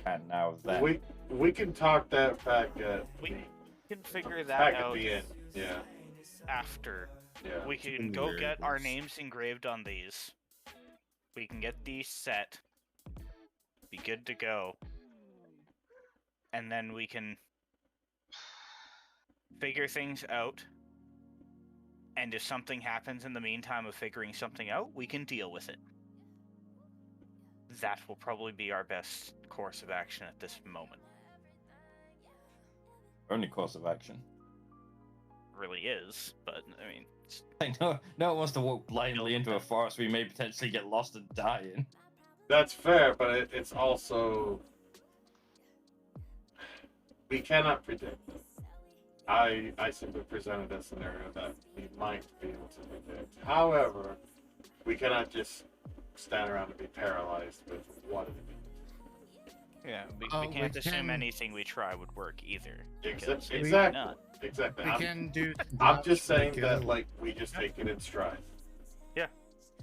and now that. we can talk that back at We can figure back that at out the end. Yeah. after. Yeah. We can go get our names engraved on these. We can get these set. Be good to go. And then we can figure things out. And if something happens in the meantime of figuring something out, we can deal with it. That will probably be our best course of action at this moment. Only course of action. Really is, but I mean, Like, no one wants to walk blindly into a forest we may potentially get lost and die in. That's fair, but it's also we cannot predict. I simply presented a scenario that we might be able to predict. However, we cannot just stand around and be paralyzed with what it is. yeah, we Oh, can't we assume can- anything we try would work either. Exactly. Maybe Exactly. not. Exactly. We can do. I'm just for the saying that guild. like we just take it in stride.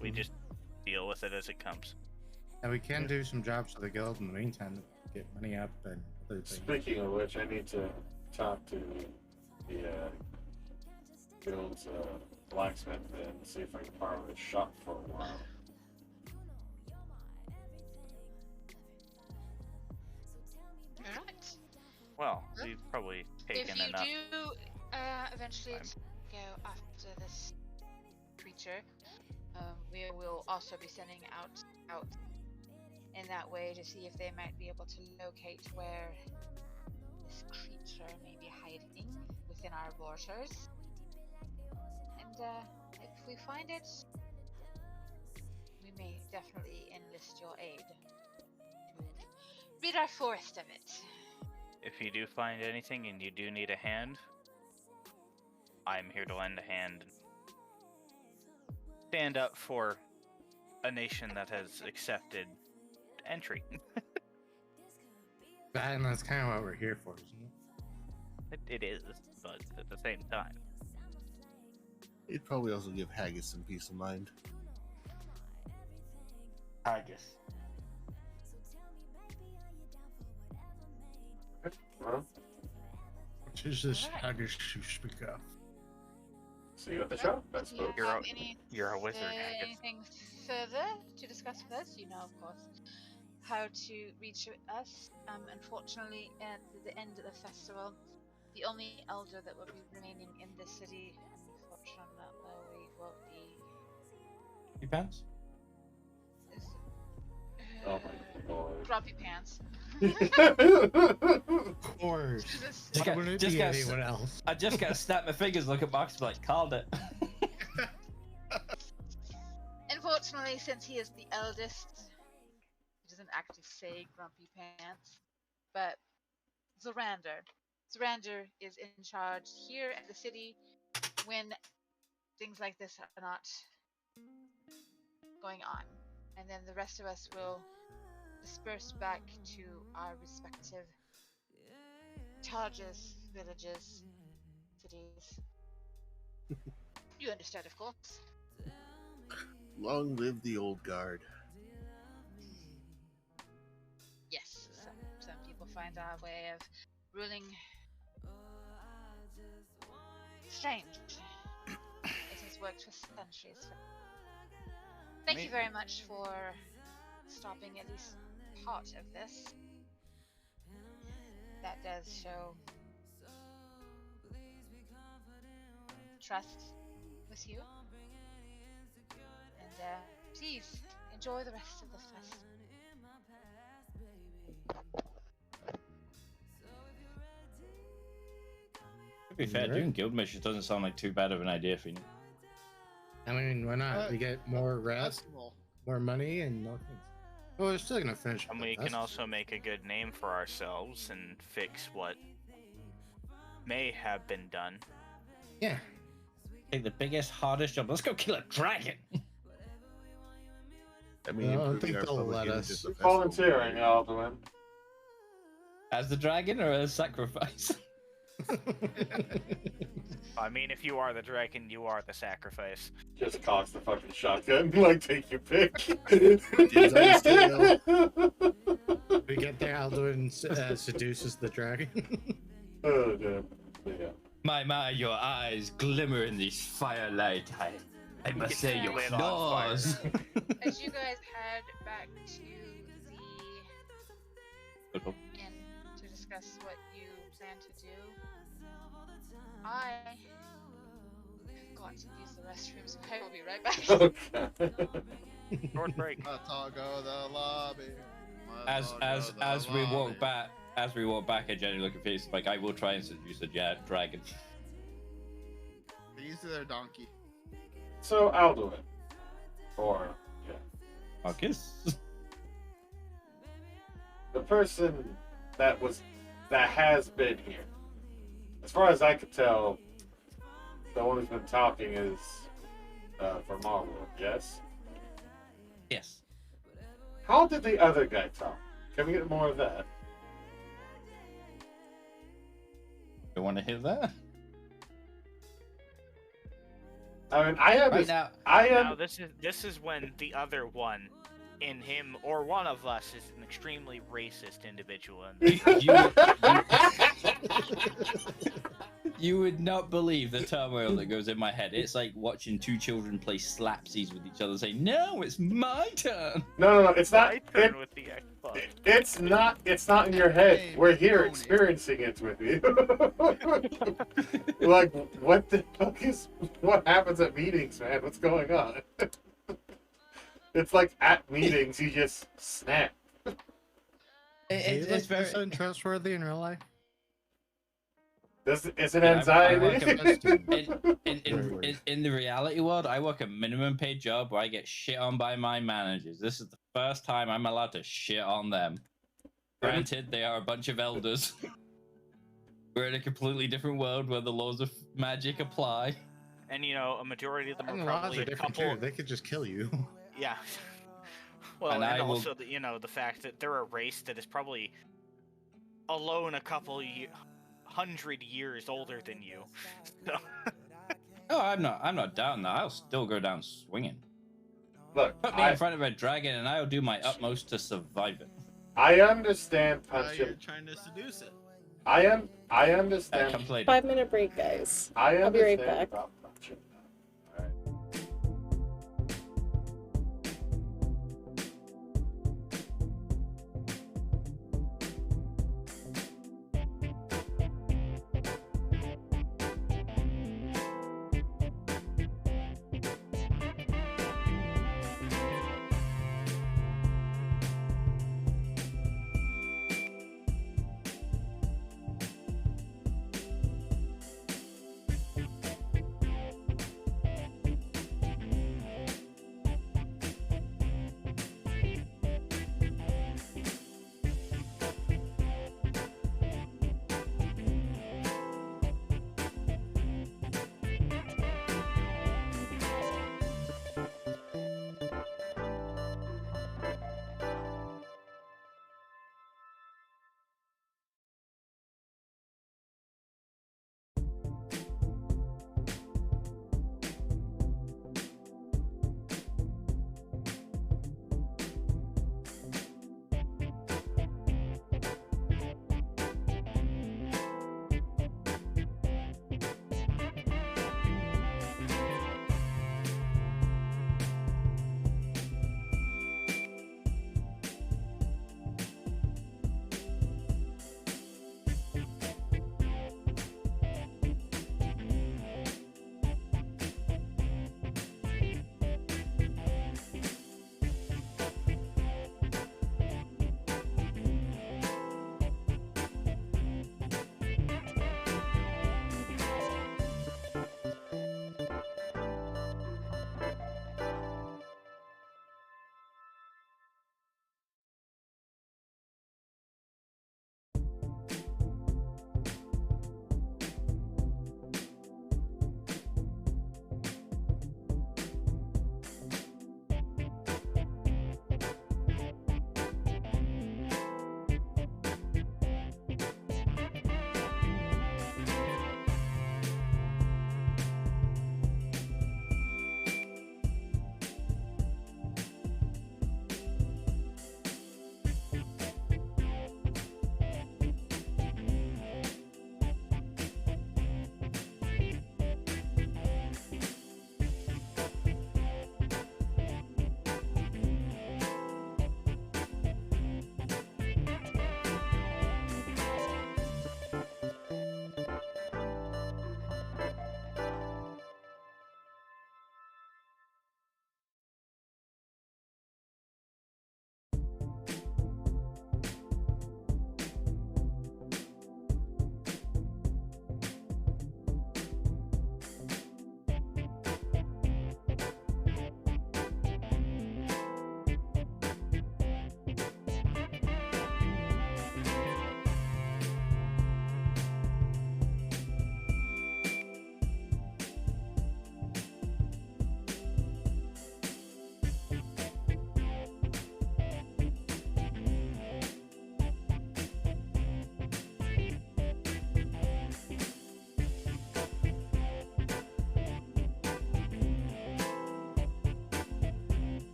We just deal with it as it comes. And we can do some jobs for the guild in the meantime to get money up and other things. Speaking of which, I need to talk to the guild's blacksmith and see if I can borrow his shop for a while. Alright. Well, we've probably If taken you enough. do eventually time. go after this creature, we will also be sending out in that way to see if they might be able to locate where this creature may be hiding within our borders. And if we find it, we may definitely enlist your aid to rid our forest of it. If you do find anything and you do need a hand, I'm here to lend a hand. Stand up for a nation that has accepted entry. And that's kind of what we're here for, isn't it? It is, but at the same time. It'd probably also give Haggis some peace of mind. Haggis. Well, Which is this haggis you speak of? see you at the shop. That's Do you You're have a- you're a wizard, Haggis. anything further to discuss with us? You know, of course, how to reach us. Unfortunately, at the end of the festival, the only elder that will be remaining in the city, unfortunately, will be. You pants? Is, Oh my lord. Grumpy Pants. Of course. Jesus. Why would it just be gotta anyone else? I just gotta snap my fingers, look at Marcus, like, called it. Unfortunately, since he is the eldest, he doesn't actually say Grumpy Pants, but Zorander is in charge here at the city when things like this are not going on. And then the rest of us will disperse back to our respective charges, villages, cities. You understand, of course. Long live the old guard. Yes, some people find our way of ruling. Strange. It has worked for centuries. Thank you very much for stopping at least part of this. That does show trust with you. And please enjoy the rest of the festival. To be fair, doing guild missions doesn't sound like too bad of an idea for you. I mean, why not? We get more rest, more money, and more things. Well, we're still gonna finish. And we can also make a good name for ourselves and fix what may have been done. Yeah. Take the biggest, hardest job. Let's go kill a dragon. I mean, I don't improving think our they'll public let image us. as a festival. Volunteering, Alduin. As the dragon or as sacrifice? I mean, if you are the dragon, you are the sacrifice. Just cocks the fucking shotgun. Like, take your pick. We get there, Alduin seduces the dragon. Oh, damn. Yeah. My, your eyes glimmer in this firelight. I must say, your claws. As you guys head back to the inn to discuss what you plan to do, I got to use the restroom, so I will be right back. Okay. Short break. Let's all go to the lobby. As we walk back, I generally look at face like I will try and seduce a dragon. They use their donkey. So, Alduin. Or, yeah. Marcus? The person that has been here. As far as I could tell, the one who's been talking is from our world, yes? Yes. How did the other guy talk? Can we get more of that? You want to hear that? I mean, I am. Right now, Now this is when the other one, in him or one of us, is an extremely racist individual. You would not believe the turmoil that goes in my head. It's like watching two children play slapsies with each other, saying, "No, it's my turn." No, it's not. My turn with the Xbox. It's not. It's not in your head. We're here experiencing it with you. Like, what the fuck is? What happens at meetings, man? What's going on? It's like at meetings, you just snap. It's very untrustworthy in real life. It's an anxiety. In the reality world, I work a minimum paid job where I get shit on by my managers. This is the first time I'm allowed to shit on them. Granted, they are a bunch of elders. We're in a completely different world where the laws of magic apply. And you know, a majority of them And are the laws probably are a different couple. too. They could just kill you. Yeah. Well, And and, I will- also the fact that they're a race that is probably alone a couple 100 years older than you. So. Oh, I'm not down that. I'll still go down swinging. Look, Put me in front of a dragon, and I'll do my utmost to survive it. I understand You're punching. trying to seduce it. I understand. Comes later. 5-minute break, guys. I I'll be right understand back. about punching.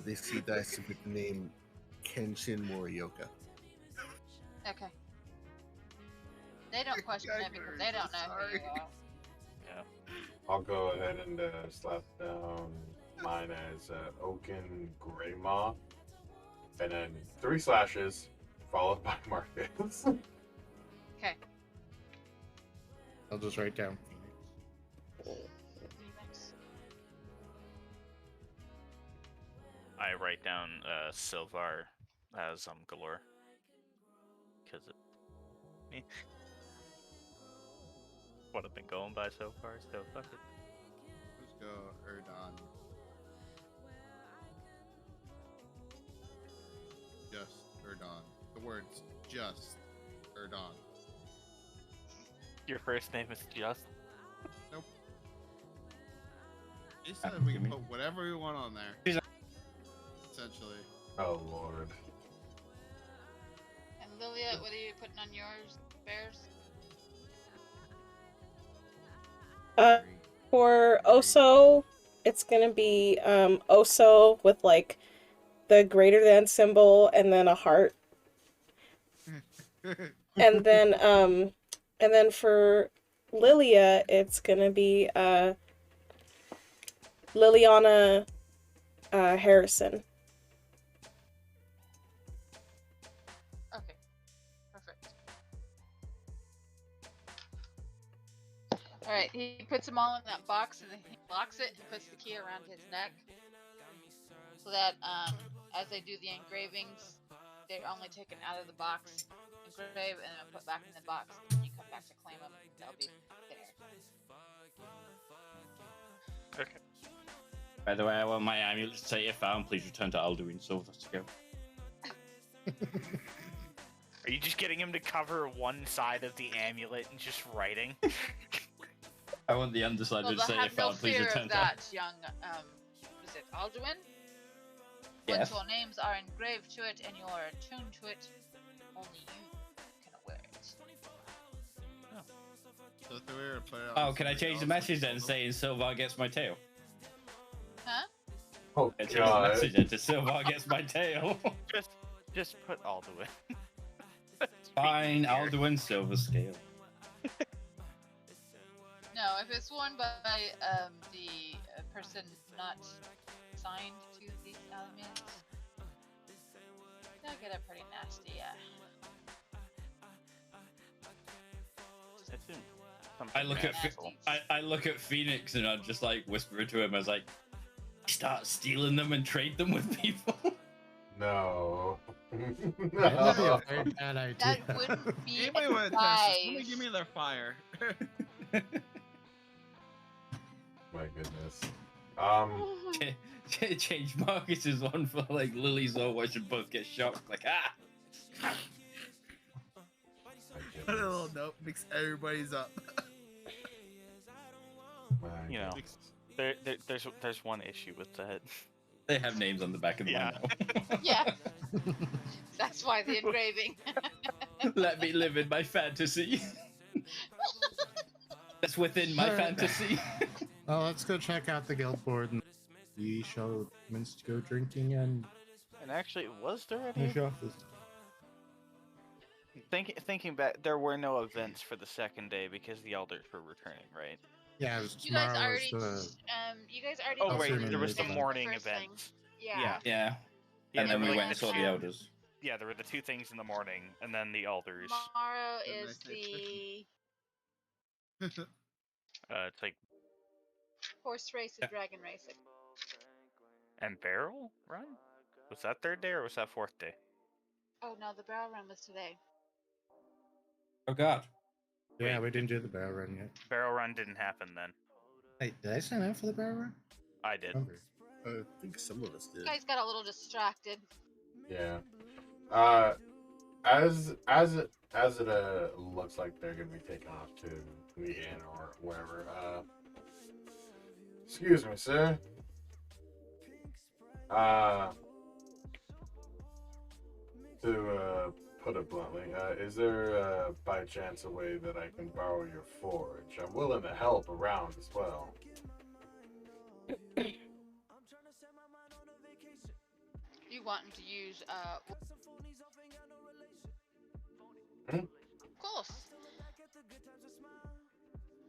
they see dice with the name Kenshin Morioka. Okay. They don't question it because they don't know who you are. Yeah. I'll go ahead and slap down mine as Oaken Greymaw. And then 3 slashes, followed by Marcus. Okay. I'll just write down Phoenix. I write down Silvar as Galore. Because it. Me. What I've been going by so far, so fuck it. Let's go Erdon. Just Erdon. The words just Erdon. Your first name is Just? Nope. He said we can put whatever we want on there. Essentially. Oh lord. And Lilia, what are you putting on yours, Bears? For Oso, it's gonna be Oso with like the greater than symbol and then a heart. and then for Lilia, it's gonna be Liliana Harrison. Okay. Perfect. Alright, he puts them all in that box and then he locks it and puts the key around his neck. So that as they do the engravings, they're only taken out of the box, engrave, and then put back in the box. And when you come back to claim them, they'll be there. Okay. By the way, I want my amulet to say, if found, please return to Alduin Silver Scale. Are you just getting him to cover one side of the amulet and just writing? I want the underside Well, to say, have if no found, please fear return of to that, young, is it Alduin? Yes. Once your names are engraved to it and you are attuned to it, only you can wear it. So if we were to put it on can I change the message then, saying Silvar gets my tail? Huh? Oh I change the message then to Silvar gets my tail. Just put Alduin. Fine, Alduin Silver Scale. No, if it's worn by the person not signed to the element, they'll get a pretty nasty, I look at Phoenix and I just like whisper to him. I was like, start stealing them and trade them with people. No. That would be a very bad idea. That wouldn't be Anybody want to test this? Let me give me their fire. My goodness. Change Marcus's one for like Lily's or I should both get shocked. Like, ah! Put a little note, mix everybody's up. You know, there's one issue with that. They have names on the back of the Yeah. now. Yeah. That's why the engraving. Let me live in my fantasy. That's within my fantasy. Well, let's go check out the guild board and we shall commence to go drinking and actually, was there any? finish off this. Thinking back, there were no events for the second day because the elders were returning, right? Yeah, it was You guys tomorrow. already, Was you guys already. Oh wait, ceremony there was the event. morning First thing. event. Yeah. Yeah. Yeah, And there then were, we like, went and saw the elders. Yeah, there were the two things in the morning, and then the elders. Tomorrow Didn't I is say the It's like horse race and dragon racing. and barrel run. Was that third day or was that fourth day? Oh no, the barrel run was today. Oh god. Yeah, we didn't do the barrel run yet. Barrel run didn't happen then. Hey, did I sign up for the barrel run? I did. I think some of us did. You guys got a little distracted. Yeah. As it looks like they're gonna be taken off to the inn or wherever. Excuse me, sir. To put it bluntly, is there by chance a way that I can borrow your forge? I'm willing to help around as well. you wanting to use Hmm? of course.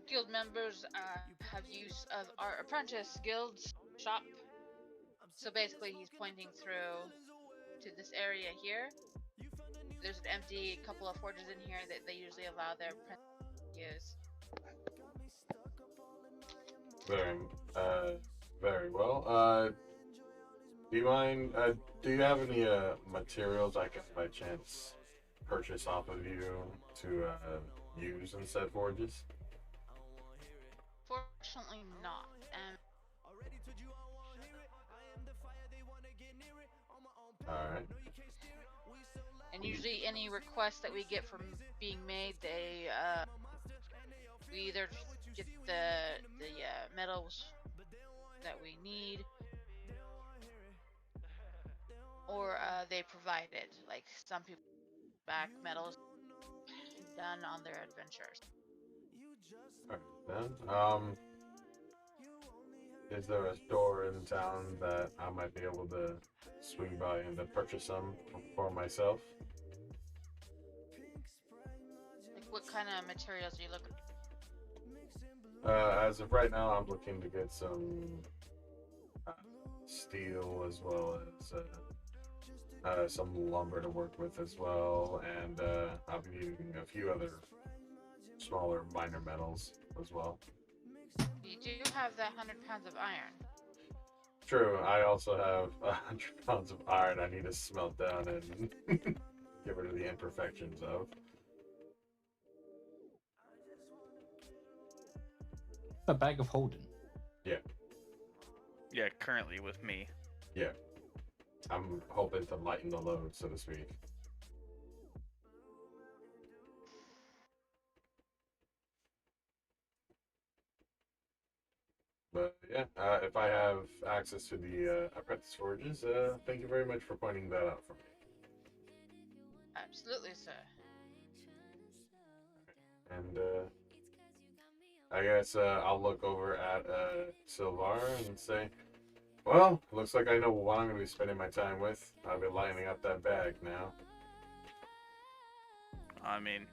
Guild members have use of our apprentice guild's shop. So basically, he's pointing through to this area here. There's an empty couple of forges in here that they usually allow their apprentices to use. Very well. Do you mind? Do you have any materials I can, by chance, purchase off of you to use in said forges? Fortunately, not. All right. And usually, any requests that we get from being made, we either get the metals that we need, or they provide it. Like some people back metals done on their adventures. Alright, then. Is there a store in town that I might be able to swing by and purchase some for myself? Like, what kind of materials are you looking? As of right now, I'm looking to get some steel as well as some lumber to work with as well, and I'll be needing a few other smaller minor metals as well. You do have that 100 pounds of iron. True, I also have 100 pounds of iron I need to smelt down and get rid of the imperfections of. A bag of holding. Yeah. Yeah, currently with me. Yeah. I'm hoping to lighten the load, so to speak. But yeah, if I have access to the apprentice forges, thank you very much for pointing that out for me. Absolutely, sir. And I guess I'll look over at Silvar and say, well, looks like I know what I'm going to be spending my time with. I'll be lining up that bag now. I mean,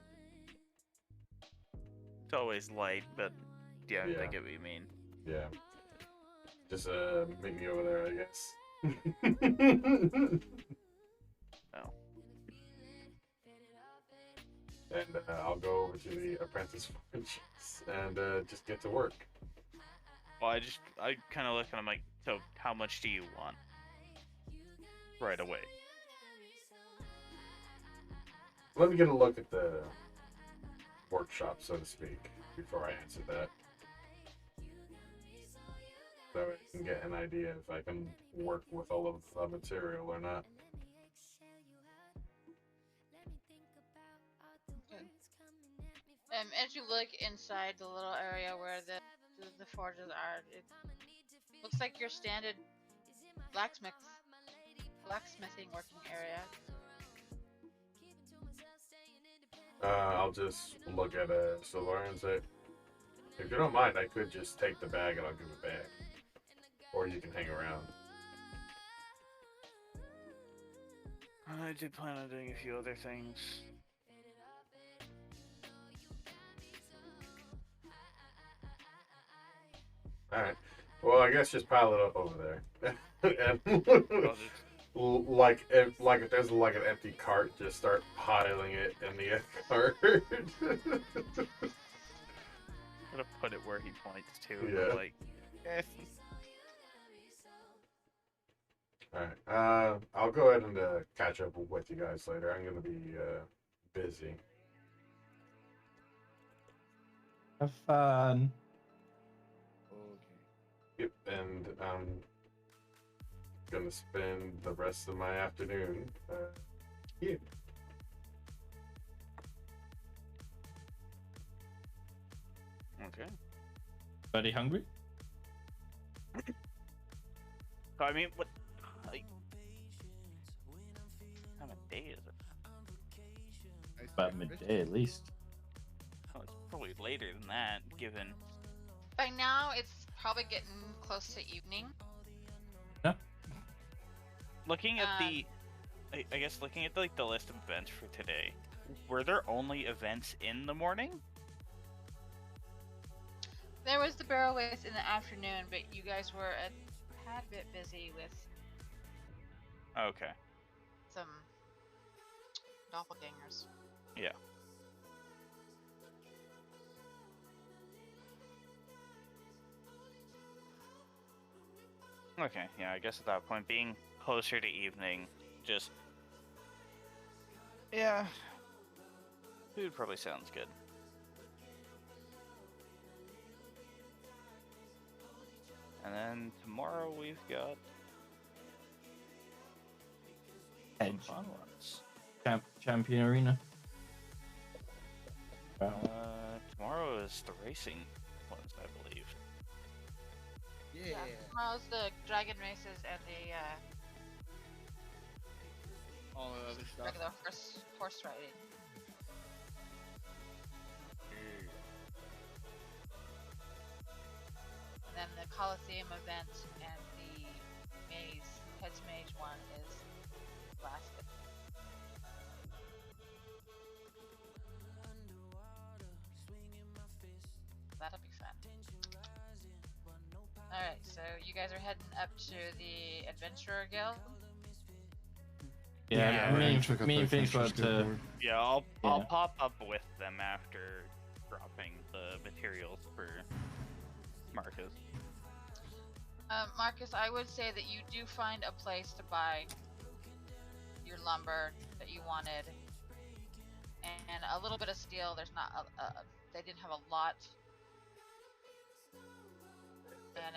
it's always light, but yeah, I get what you mean. Yeah. Just meet me over there, I guess. Oh. And I'll go over to the apprentice forges and just get to work. Well, I kind of look and I'm like, so how much do you want? Right away. Let me get a look at the workshop, so to speak, before I answer that. So I can get an idea if I can work with all of the material or not. As you look inside the little area where the forges are, it looks like your standard blacksmithing working area. I'll just look at Silvar and say, if you don't mind, I could just take the bag and I'll give it back. Or you can hang around. I did plan on doing a few other things. Alright. Well, I guess just pile it up over there. And like if there's like an empty cart, just start piling it in the cart. I'm gonna put it where he points to. Yeah. Like, eh. Alright. I'll go ahead and catch up with you guys later. I'm gonna be busy. Have fun. Yep, and I'm gonna spend the rest of my afternoon here. Okay. Very hungry? I mean, what? Like, what time of day is it? About midday at least. Oh, it's probably later than that, given. By now, it's probably getting close to evening. Yeah. Looking at I guess looking at like the list of events for today, were there only events in the morning? There was the barrel race in the afternoon, but you guys were a tad bit busy with Okay. some doppelgangers. Yeah. Okay, yeah, I guess at that point, being closer to evening, just... Yeah. Food probably sounds good. And then tomorrow we've got... Edge. Fun ones. Champion Arena. Tomorrow is the racing ones, I believe. Yeah. Tomorrow's the dragon races and the All the other stuff. regular horse riding. And then the Coliseum event and the Heads Mage one is last. That'll be fun. Alright, so you guys are heading up to the Adventurer Guild? Yeah, me and Finch went to... Yeah, I'll pop up with them after dropping the materials for Marcus. Marcus, I would say that you do find a place to buy your lumber that you wanted, and a little bit of steel. There's not they didn't have a lot, and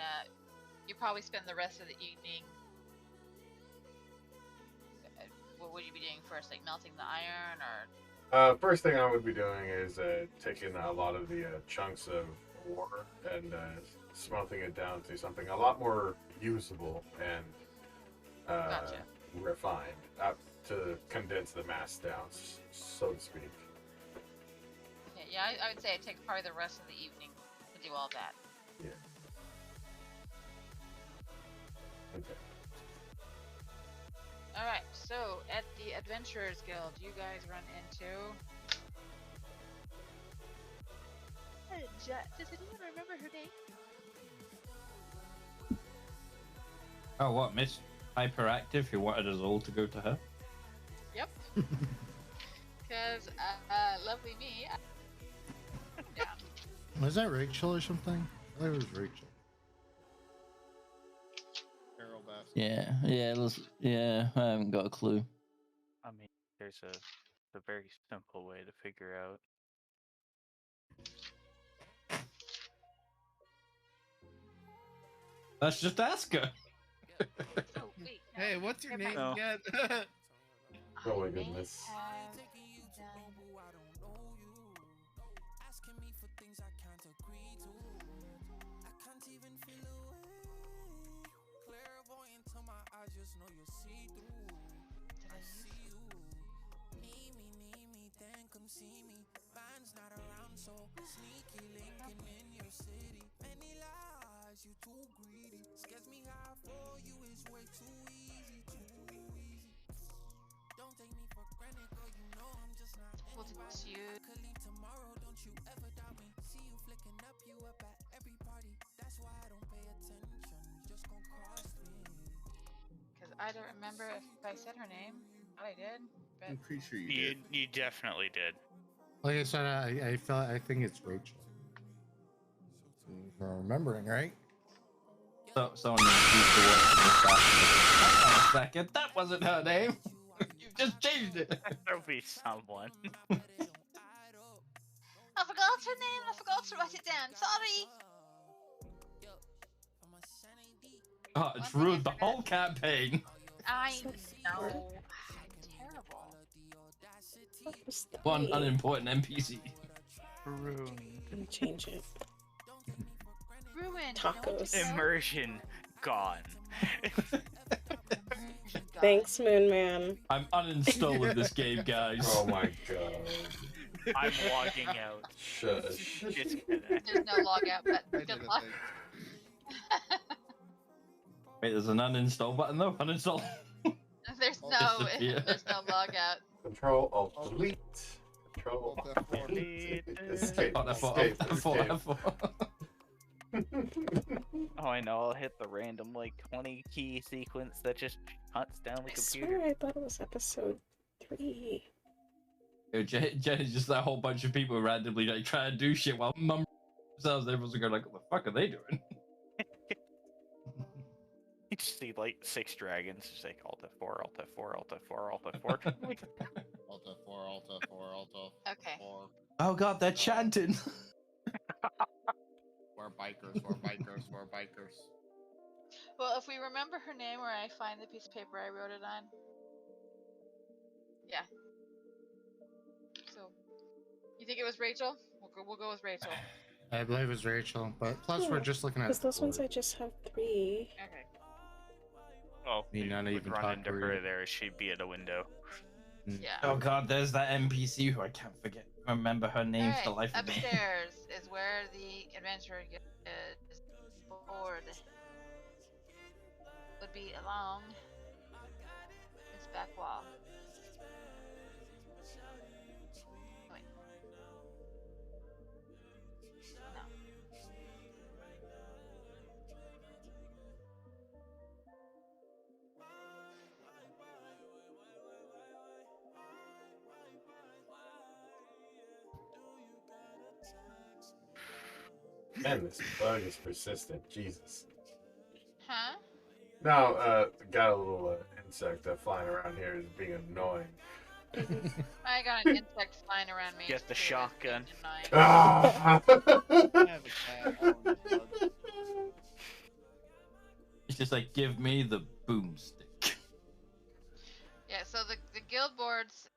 you probably spend the rest of the evening. What would you be doing first, like melting the iron, or? First thing I would be doing is taking a lot of the chunks of ore and smelting it down to something a lot more usable and Gotcha. refined, to condense the mass down, so to speak. Okay, yeah, I would say it takes probably the rest of the evening to do all that. Yeah. Okay. Alright, so at the Adventurers Guild, you guys run into... Does anyone remember her name? Oh, what, Miss Hyperactive, who wanted us all to go to her? Yep. Because, lovely me... Yeah. Was that Rachel or something? I thought it was Rachel. Carol Bass. Yeah, I haven't got a clue. I mean, there's a very simple way to figure out. Let's just ask her. Oh, wait, no. Hey, what's your name No. again? Oh my goodness. Because I don't remember if I said her name. I did, but... I'm pretty sure you did. You definitely did. Like I said, I think it's Rachel. If I'm remembering right. So, someone used to work in the staff. Hang on a second, that wasn't her name. You just changed it. There'll be someone. I forgot her name. I forgot to write it down. Sorry. Oh, it's ruined the whole campaign. I know. Terrible. What was the One name? unimportant NPC. Ruined. Let me change it. Ruined. Tacos. Immersion gone. Thanks, Moon Man. I'm uninstalling this game, guys. Oh my god. I'm logging out. Shush. Just kidding. There's no log out I button. did Good a luck. thing. Wait, there's an uninstall button though. Uninstall. There's Disappear. there's no log out. Control Alt Delete. Control Alt Alt F4. Delete. Escape. On Escape. Escape. Oh, I know. I'll hit the random like 20 key sequence that just hunts down the I computer. swear I thought it was episode 3. Jen is just that whole bunch of people randomly like trying to do shit while mum themselves. Everyone's going like, "What the fuck are they doing?" You just see like 6 dragons, just like Alt F4, Alt F4, Alt F4, Alt F4. Like, Alt F4, Alt F4, Alt F4. Okay. Oh god, they're chanting. We're bikers, we're bikers, we're bikers. Well, if we remember her name, where I find the piece of paper I wrote it on. Yeah. So, you think it was Rachel? We'll go with Rachel. I believe it was Rachel, but plus we're just looking at. Because those ones I just have 3. Okay. oh, Me not would even run talk into to her her. there. She'd be at a window. Yeah. Oh god, there's that NPC who I can't remember her name for the life of me. Upstairs is where the adventure is board. Would be along this back wall. Wait. No. Man, this bug is persistent. Jesus. Huh? No, got a little insect flying around here is being annoying. I got an insect flying around me. Get the too. shotgun. It's annoying. Ah! I have a cat. I don't want this bug. It's just like, give me the boomstick. Yeah, so the guild boards.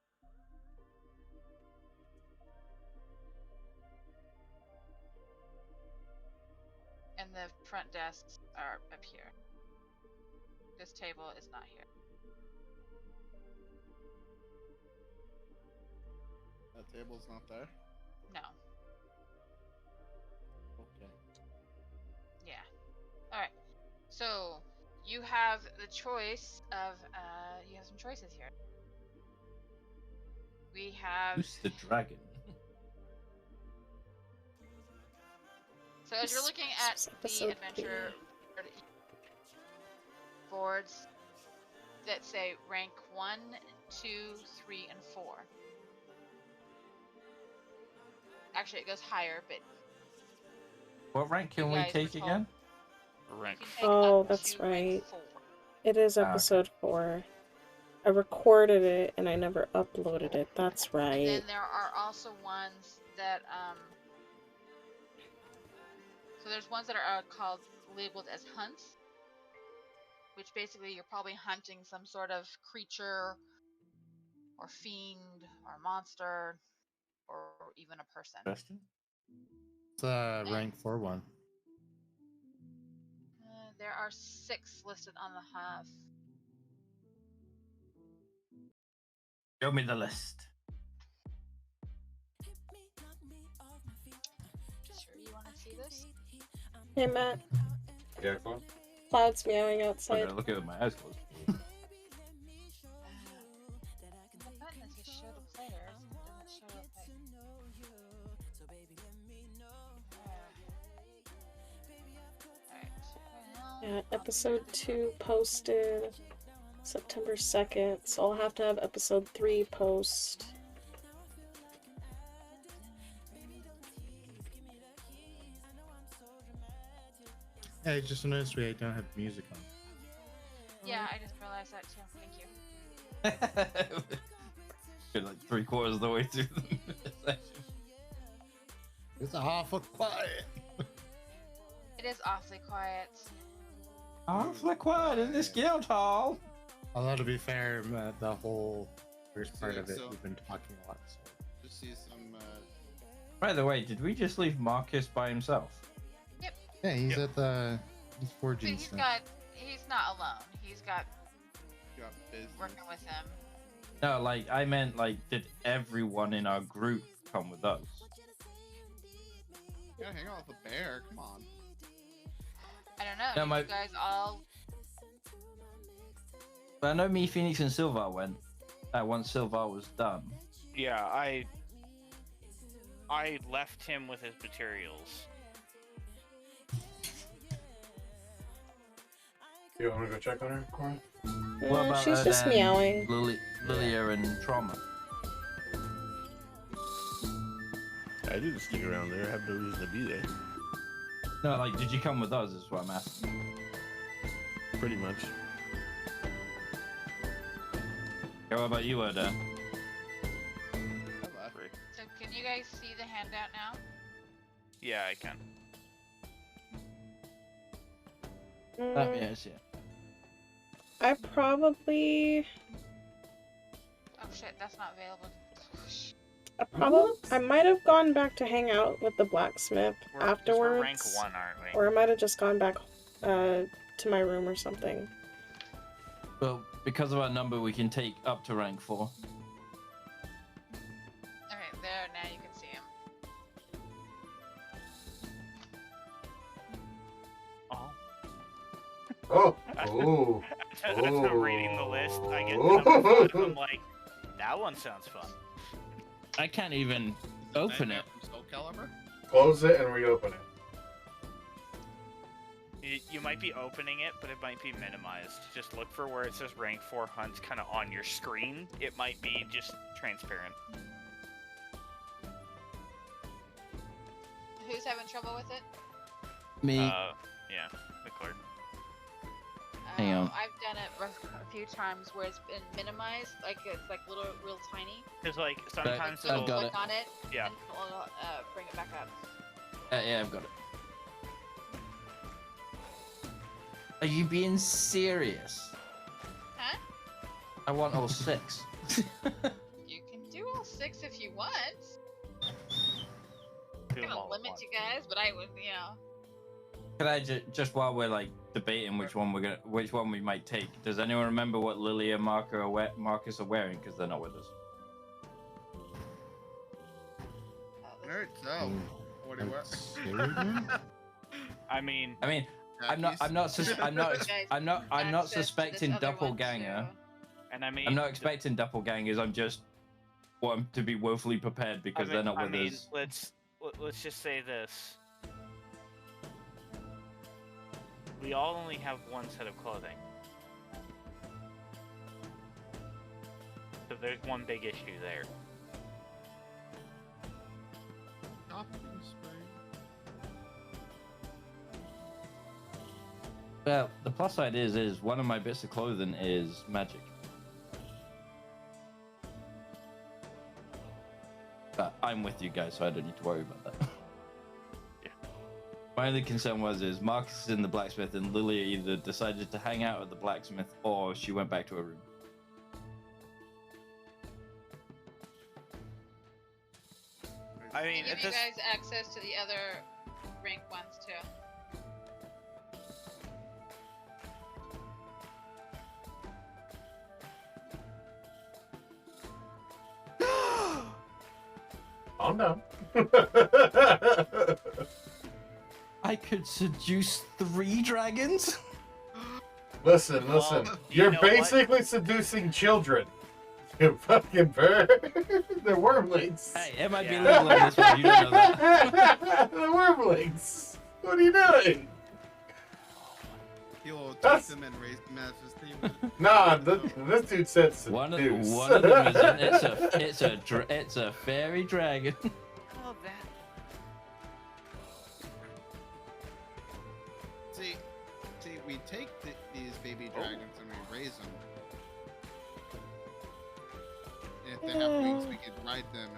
And the front desks are up here. This table is not here. That table's not there? No. Okay. Yeah. Alright. So, you have the choice of, you have some choices here. We have... Who's the dragon? So as you're looking at the adventure boards that say rank 1, 2, 3, and 4. Actually, it goes higher, but... What rank can we take again? Rank. Oh, that's right. It is episode 4. I recorded it and I never uploaded it. That's And right. then there are also ones that, so there's ones that are called, labeled as hunts, which basically you're probably hunting some sort of creature, or fiend, or monster, or even a person. Question? It's rank 4-1. There are 6 listed on the half. Show me the list. Sure you want to see this? Hey, Matt. Yeah, cool. Cloud's meowing I'm outside. gonna look at it with my eyes closed. The button that says show the players doesn't show up like... Yeah, episode 2 posted September 2nd, so I'll have to have episode 3 post. Yeah, I just noticed we don't have music on. Yeah, I just realized that too. Thank you. You're like 3/4 of the way through the session. It's awful quiet. It is awfully quiet. Awfully quiet in this guild hall. Although to be fair, the whole first part of it, So- we've been talking a lot. So. Just see some. By the way, did we just leave Marcus by himself? Yep. Yeah, he's at the. He's But forging he's stuff. not alone. He's got Got business. working with him. No, like I meant like did everyone in our group come with us? You gotta hang out with a bear. Come on. I don't know. No, Did my- you guys all... But I know me, Phoenix, and Silvar went. Once Silvar was done. Yeah, I left him with his materials. You want to go check on her, Corin? What about she's just then meowing. Lilia and Trauma? I didn't stick around there. I have no reason to be there. No, like, did you come with us? Is what I'm asking. Pretty much. Okay, what about you, Oda? So can you guys see the handout now? Yeah, I can. Yes, yeah. I probably. Oh shit, that's not available. I might have gone back to hang out with the blacksmith afterwards. We're rank 1, aren't we? Or I might have just gone back to my room or something. Well, because of our number, we can take up to rank 4. Okay, there, now you can see him. Oh. As I'm reading the list, I get to number 5, I'm like, that one sounds fun. I can't even open it. Soul Calibur? Close it and reopen it. You might be opening it, but it might be minimized. Just look for where it says rank 4 hunt kind of on your screen. It might be just transparent. Who's having trouble with it? Me. Yeah, the clerk. Hang on. I've done it a few times where it's been minimized, like it's like little, real tiny. Because like sometimes So it'll click on it. Yeah. And it'll, bring it back up. Yeah, I've got it. Are you being serious? Huh? I want all 6. You can do all 6 if you want. do I'm them all gonna at limit once. you guys, but I would, you know. Can I just while we're like debating which one we might take? Does anyone remember what Lilia, Marcus are wearing? Because they're not with us. Alright, so what do you want? I mean, I'm not suspecting doppelganger. And I mean, I'm not expecting doppelgangers. I'm just want them to be woefully prepared because they're not with us. Let's just say this. We all only have one set of clothing. So there's one big issue there. Well, the plus side is one of my bits of clothing is magic. But I'm with you guys, so I don't need to worry about that. Yeah. My only concern is Marcus is in the blacksmith and Lilia either decided to hang out at the blacksmith or she went back to her room. I mean, give you guys access to the other rank ones too. Calm down. I could seduce 3 dragons? Listen. You're know basically seducing children. You fucking bird. They're wormlings. Hey, it might be legal in this one, you don't know that. They're wormlings. What are you doing? He'll take them and raise them as his team. Nah, this dude said seduce. One of them is it's a fairy dragon. Oh, that. See, we take these baby dragons and we raise them. And if they have wings, we can ride them.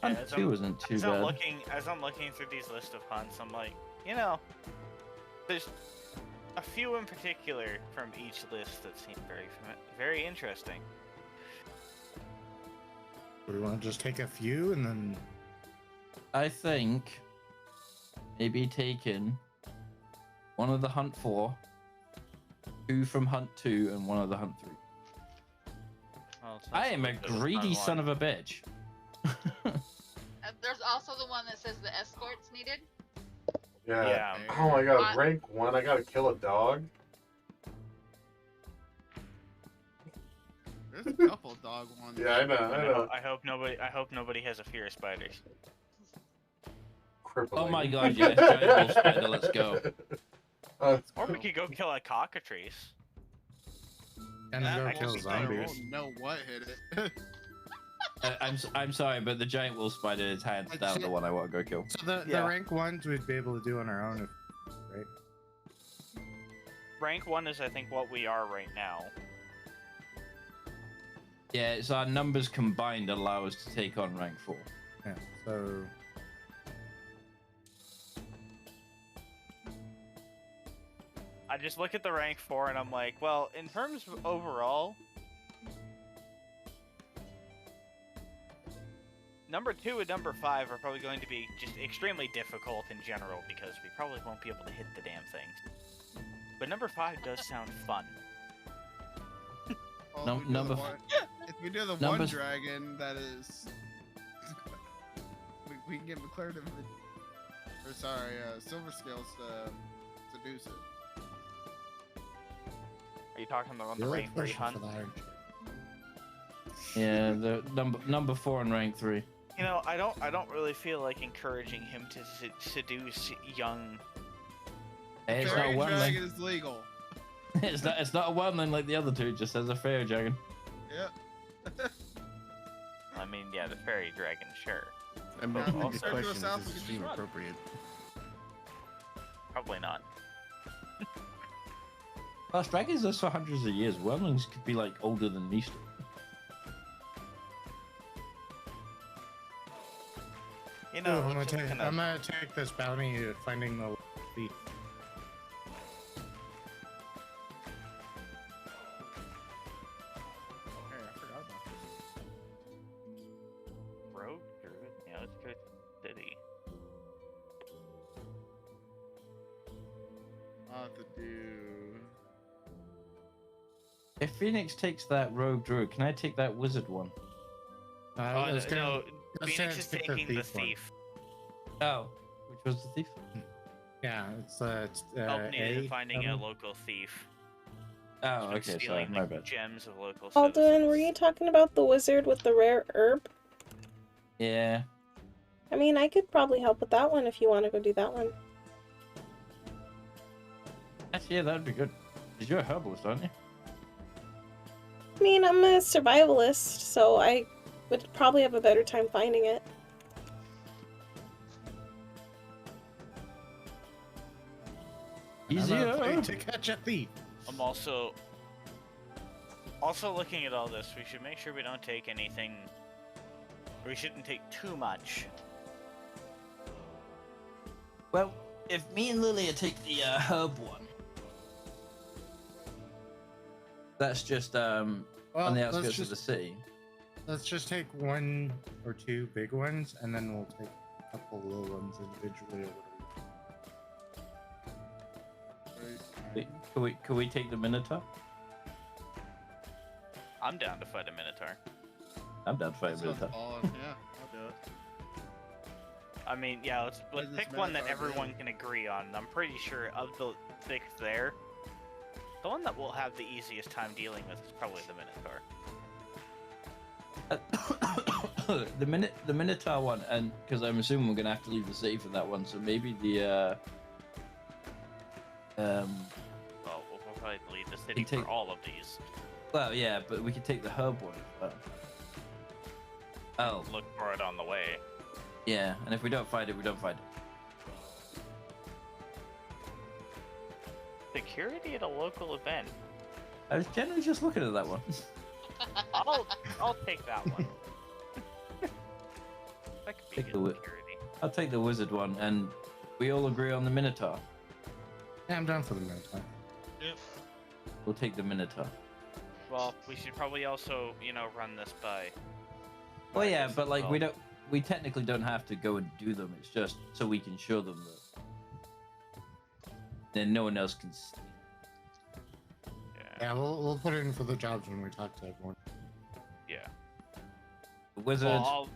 And Hunt 2 isn't too as bad. As I'm looking through these list of hunts, I'm like, there's a few in particular from each list that seem very interesting. Do we want to just take a few and then? I think maybe taking one of the Hunt 4, 2 from Hunt 2, and one of the Hunt 3. Well, I am a greedy son of a bitch. There's also the one that says the escorts needed. Yeah. Oh my god, rank 1, I gotta kill a dog. There's a couple dog ones. Yeah, I know. I know. I hope nobody has a fear of spiders. Crippling. Oh my god, yes, giant wolf spider, let's go. Or we could go kill a cockatrice. And That go wolf kill spider zombies. won't know what hit it. I'm sorry, but the giant wolf spider is hands down the one I want to go kill. So the rank ones we'd be able to do on our own, right? Rank 1 is, I think, what we are right now. Yeah, it's our numbers combined allow us to take on rank 4. Yeah, so... I just look at the rank 4 and I'm like, well, in terms of overall, number 2 and number 5 are probably going to be just extremely difficult in general because we probably won't be able to hit the damn things. But number 5 does sound fun. Well, Number if we do the number- one dragon, that is, we can get McClure to, or sorry, Silver Scales to seduce it. Are you talking about the You're rank 3 pushing hunt? for that, aren't you? Yeah, the number 4 in rank 3. You know, I don't really feel like encouraging him to seduce young. Hey, it's not Fairy a dragon wyrmling. is legal. It's not a wyrmling like the other two. It just says a fairy dragon. Yep. I mean, yeah, the fairy dragon, sure. I'm Yeah, making I'll the start to question: south is this with stream the front. appropriate? Probably not. Well, dragons live for hundreds of years. Wyrmlings could be like older than me still. You Ooh, know, I'm it's gonna just kinda- take this bounty at finding the thief. Hey, I forgot about this. Rogue Druid? Yeah, let's go to the city. I'll have to do. If Phoenix takes that rogue druid, can I take that wizard one? No, let's Phoenix is take the taking the thief one. thief. Oh, which was the thief? Yeah, it's Help needed in A, finding a local thief. Oh, Who's okay, sorry, stealing my the bad. gems of local Alduin, citizens. were you talking about the wizard with the rare herb? Yeah. I mean, I could probably help with that one if you want to go do that one. Actually, yeah, that'd be good. Because you're a herbalist, aren't you? I mean, I'm a survivalist, so I would probably have a better time finding it. Easier. To catch a thief. I'm also looking at all this. We should make sure we don't take anything. We shouldn't take too much. Well, if me and Lilia take the herb one, that's just on the let's outskirts of just- the city. Let's just take one or two big ones, and then we'll take a couple little ones individually. Or whatever. Can we take the Minotaur? I'm down to fight a Minotaur. I'm down to fight a Minotaur. Yeah, I'll do it. I mean, yeah, let's What does pick one that Minotaur do? everyone can agree on. I'm pretty sure of the six there, the one that we'll have the easiest time dealing with is probably the Minotaur. The Minotaur one, and because I'm assuming we're gonna have to leave the city for that one, so maybe the Well, we'll probably leave the city take- for all of these. well, yeah, but we could take the herb one. Oh, Look for it on the way. yeah, and if we don't find it, we don't find it. Security at a local event. I was generally just looking at that one. I'll take that one. That could be Take good the security. I'll take the wizard one, and we all agree on the Minotaur. Yeah, I'm down for the Minotaur. Yep. We'll take the Minotaur. Well, we should probably also, run this by. Well, yeah, Marcus but as like well. we technically don't have to go and do them. It's just so we can show them that. Then no one else can see. Yeah, we'll put it in for the jobs when we talk to everyone. Yeah. The wizard. Well,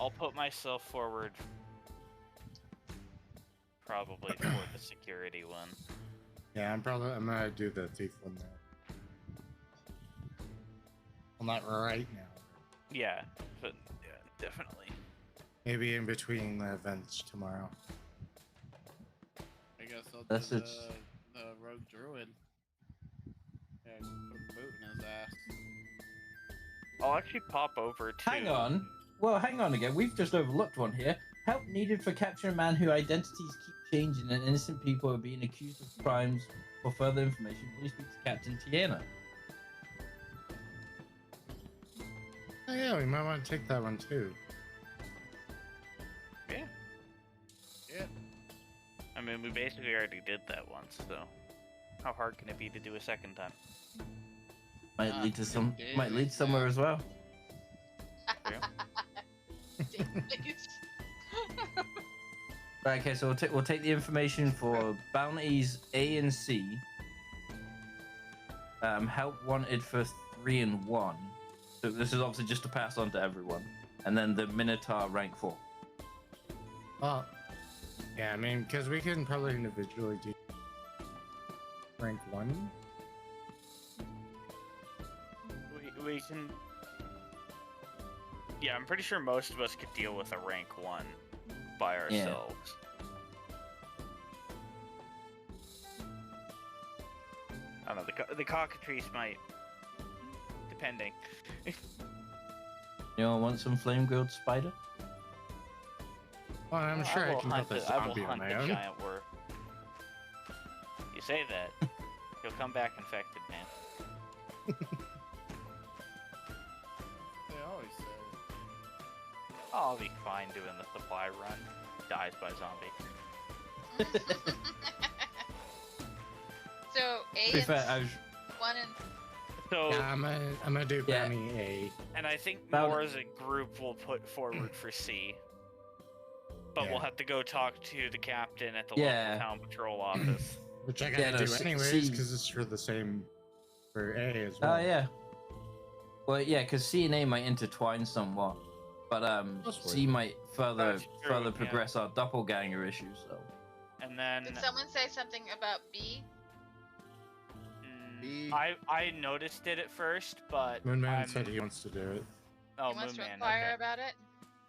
I'll put myself forward. Probably for the security one. Yeah, I'm gonna do the thief one there. Well, not right now. Yeah, but yeah, definitely. Maybe in between the events tomorrow. I guess I'll That's do it. the rogue druid. And put a boot in his ass. I'll actually pop over to. Hang on. Well, hang on again. We've just overlooked one here. Help needed for capturing a man whose identities keep changing and innocent people are being accused of crimes. For further information, please speak to Captain Tiana. Oh yeah, we might want to take that one too. Yeah. Yeah. I mean, we basically already did that once, so how hard can it be to do a second time? Might lead to some. days, Might lead somewhere as well. Right. Okay. So we'll take the information for bounties A and C. Help wanted for 3 and 1. So this is obviously just to pass on to everyone, and then the Minotaur rank 4. Well, yeah, I mean, because we can probably individually do rank 1. We can. Yeah, I'm pretty sure most of us could deal with a rank 1 by ourselves. I don't know, the cockatrice might, depending. You want some flame grilled spider? Well, I'm sure I can put the zombie on my own. Giant worm. You say that, he'll come back infected, man. They always say. I'll be fine doing the supply run. Dies by zombie. So A To be and fair, I was, 1 and So Yeah, I'm gonna do bounty A. and I think Bounty- more as a group will put forward for C. But Yeah. we'll have to go talk to the captain at the Yeah. local town patrol office. Which I gotta Yeah, no, do C- anyways, C- because it's for the same for A as well. oh yeah. Well, yeah, because C and A might intertwine somewhat, but C might further That's true, yeah. progress our doppelganger issue. So And then did someone say something about B? B. I noticed it at first, but Moonman said he wants to do it. Oh, He wants to Moonman, inquire okay. about it?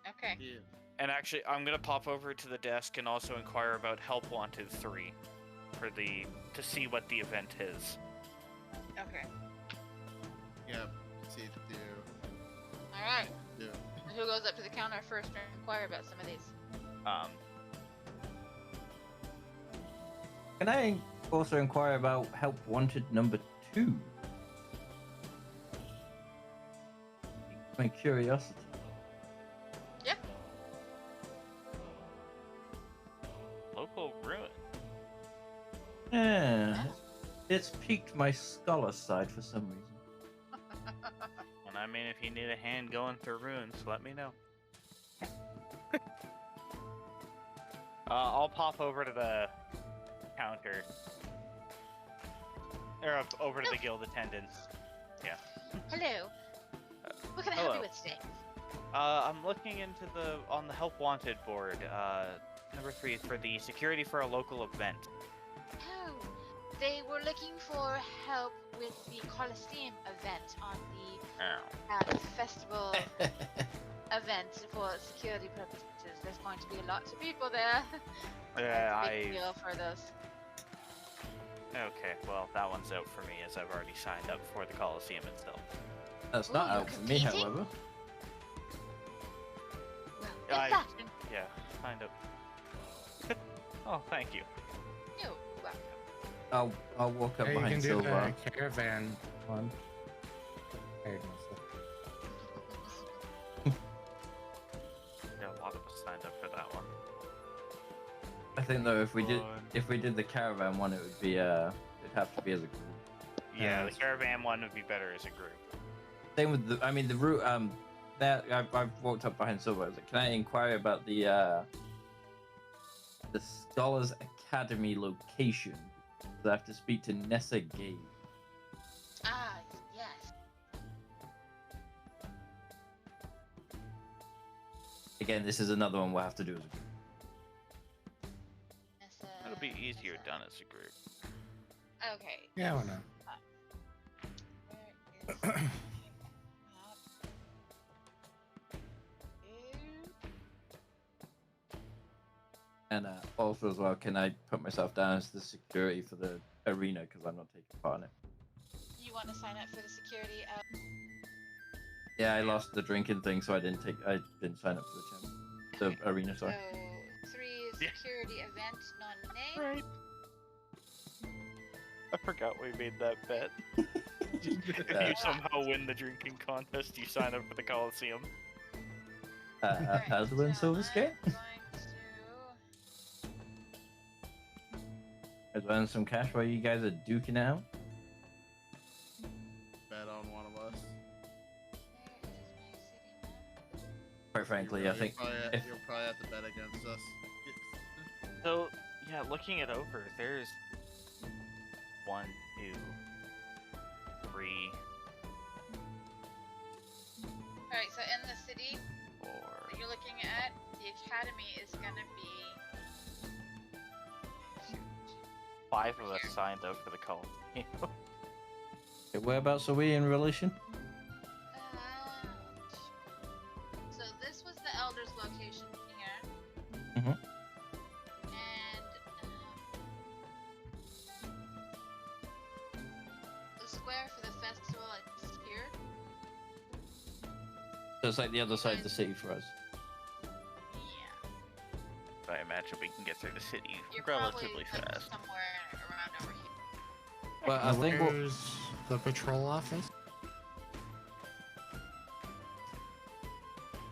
Okay. Yeah. And actually, I'm gonna pop over to the desk and also inquire about Help Wanted 3 to see what the event is. Okay. Yep. See if do. Alright. Do. Who goes up to the counter first and inquire about some of these? can I also inquire about help wanted number 2? My curiosity. Yep. Local ruin. Yeah, it's piqued my scholar side for some reason. And I mean, if you need a hand going through ruins, let me know. I'll pop over to the counter. Or over to the guild attendants. Yeah. Hello. What can I help hello. you with today? I'm looking into on the Help Wanted board, number 3 for the security for a local event. Oh, they were looking for help with the Coliseum event on the festival event for security purposes. There's going to be lots of people there. Yeah, It's a big deal for those. Okay, well, that one's out for me as I've already signed up for the Coliseum itself. That's not Ooh, out for me, competing? however. Well, good I- luck. Yeah, signed up. Oh, thank you. You're welcome. I'll walk up Hey, you can behind do Silver. the caravan one. Hey, Yeah, a lot of us signed up for that one. I think though, if we did the caravan one, it would be it'd have to be as a group. Yeah, the caravan one would be better as a group. Same with the route. That I've walked up behind Silver. I was like, can I inquire about the Scholars Academy location? I have to speak to Nessa Gay. Ah, yes. Again, this is another one we'll have to do as a group. It'll be easier done as a group. Okay. Yeah, why not? Where is... And also as well, can I put myself down as the security for the arena because I'm not taking part in it? You want to sign up for the security of... Yeah, I lost the drinking thing, so I didn't sign up for the arena. Sorry. So 3 security event non-name. Right. I forgot we made that bet. If you somehow win the drinking contest, you sign up for the Coliseum. How's the win silver scale? I was earning some cash while you guys are duking out. Bet on one of us. Quite frankly, I think You'll probably have to bet against us. So, yeah, looking it over, there's 1, 2, 3, Alright, so in the city 4. that you're looking at, the academy is gonna be... 5 of us signed up for the Coliseum. Okay, whereabouts are we in relation? So this was the Elder's location here. Mm-hmm. And the square for the festival is here. So it's like the other side of the city for us. I imagine we can get through the city You're relatively probably, like, fast. somewhere around over here. Well, I think Where's the patrol office? I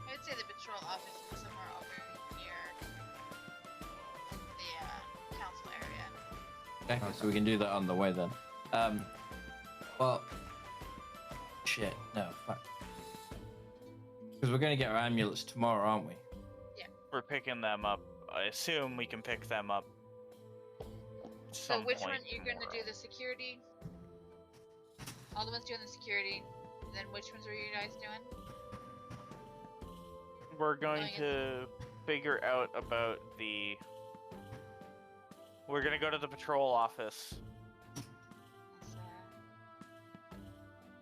would say the patrol office is somewhere over near the council area. Okay, so we can do that on the way then. Well, shit, no, fuck. Because we're gonna get our amulets tomorrow, aren't we? Yeah. We're picking them up. I assume we can pick them up. So which one you're gonna do the security? All the ones doing the security. And then which ones are you guys doing? We're going to figure out about the... We're gonna go to the patrol office.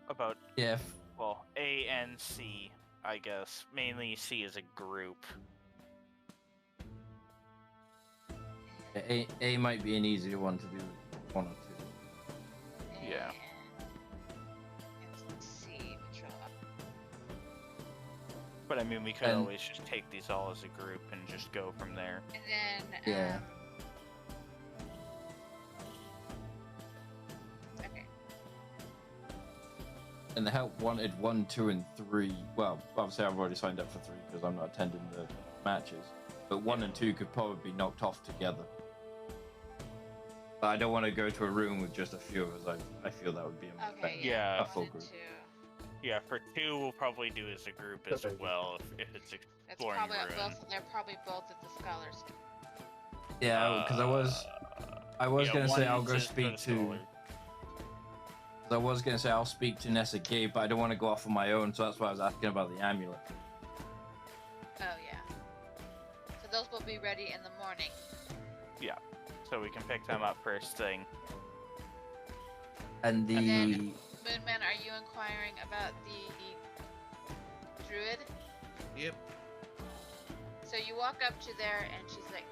About... Yeah. Well, A and C, I guess. Mainly C as a group. A might be an easier one to do 1 or 2. Yeah. But I mean, we could always just take these all as a group and just go from there. And then, yeah. Okay. And the help wanted 1, 2, and 3. Well, obviously I've already signed up for 3 because I'm not attending the matches. But 1 and 2 could probably be knocked off together. But I don't want to go to a room with just a few of us. I feel that would be a full group. Yeah, for 2 we'll probably do as a group as well if it's exploring That's probably room. they're probably both at the scholars. Yeah, because I was gonna say I'll go speak to. I was gonna say I'll speak to Nessa Gabe, but I don't want to go off on my own, so that's why I was asking about the amulet. Oh yeah. So those will be ready in the morning. Yeah, so we can pick them up first thing. And the. And then, Moonman, are you inquiring about the druid? Yep. So you walk up to there and she's like,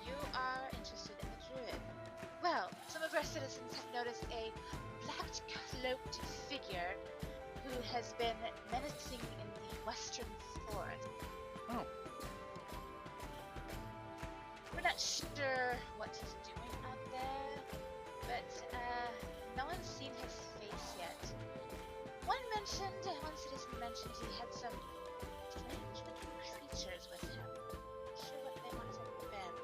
you are interested in the druid. Well, some of our citizens have noticed a black-cloaked figure who has been menacing in the western forest. Oh. We're not sure what he's doing out there, but no one's seen his face yet. One citizen mentioned he had some strange little creatures with him. Not sure what they might have been.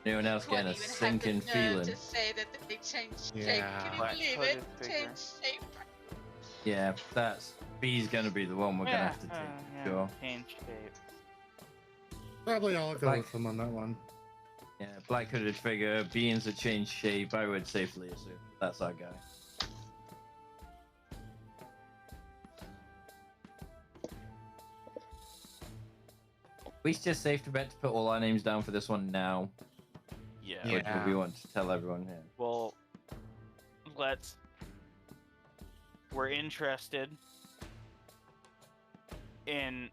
Anyone else getting a sinking feeling? To say that they changed shape. Yeah. Can you believe it? Changed shape. Yeah, that's B's gonna be the one we're gonna have to take. Sure. Change shape. Probably I'll go with them on that one. Yeah, black hooded figure, beings that change shape. I would safely assume that's our guy. We just safe to bet to put all our names down for this one now. Yeah. Or do we want to tell everyone here? Well, we're interested in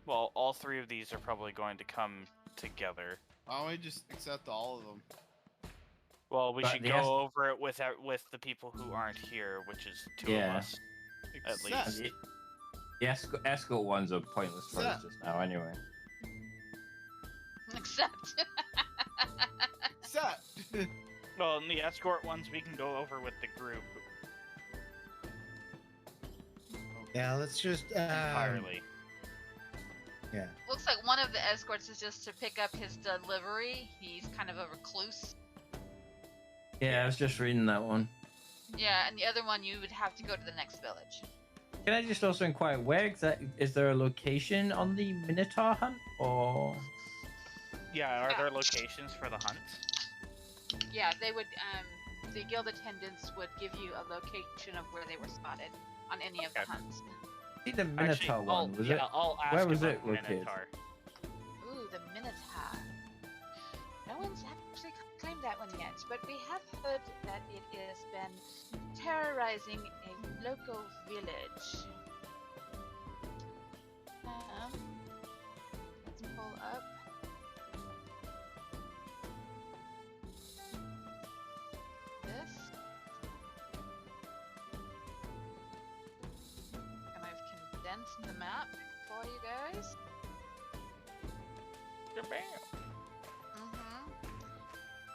Well, all three of these are probably going to come together. Why don't we just accept all of them? Well, we But should the go over it with the people who aren't here, which is two of us, at Except- least. The escort ones are pointless for us just now, anyway. Except. Except. Well, in the escort ones, we can go over with the group Yeah, let's just entirely. Yeah. Looks like one of the escorts is just to pick up his delivery. He's kind of a recluse. Yeah, I was just reading that one. Yeah, and the other one you would have to go to the next village. Can I just also inquire, where exactly is there a location on the Minotaur hunt, or? Yeah, are there locations for the hunts? Yeah, they would. The guild attendants would give you a location of where they were spotted on any of the hunts. See the Minotaur Actually, one, was it? I'll ask Where was about it the located? Minotaur. Ooh, the Minotaur. No one's actually claimed that one yet, but we have heard that it has been terrorizing a local village. Let's pull up. This. And I've condensed the map for you guys.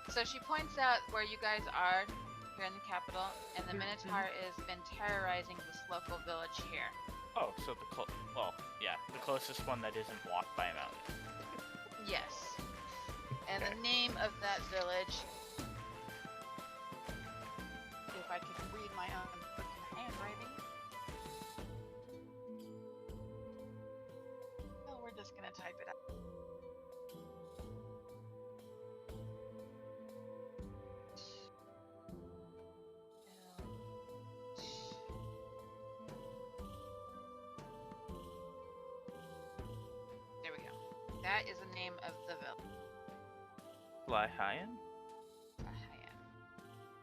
So she points out where you guys are here in the capital, and the Minotaur has been terrorizing this local village here. Oh, so the closest one that isn't blocked by a mountain. Yes. And the name of that village, if I could read my own freaking handwriting. Oh, we're just gonna type it out. There we go. That is the name of the village. Lahayan,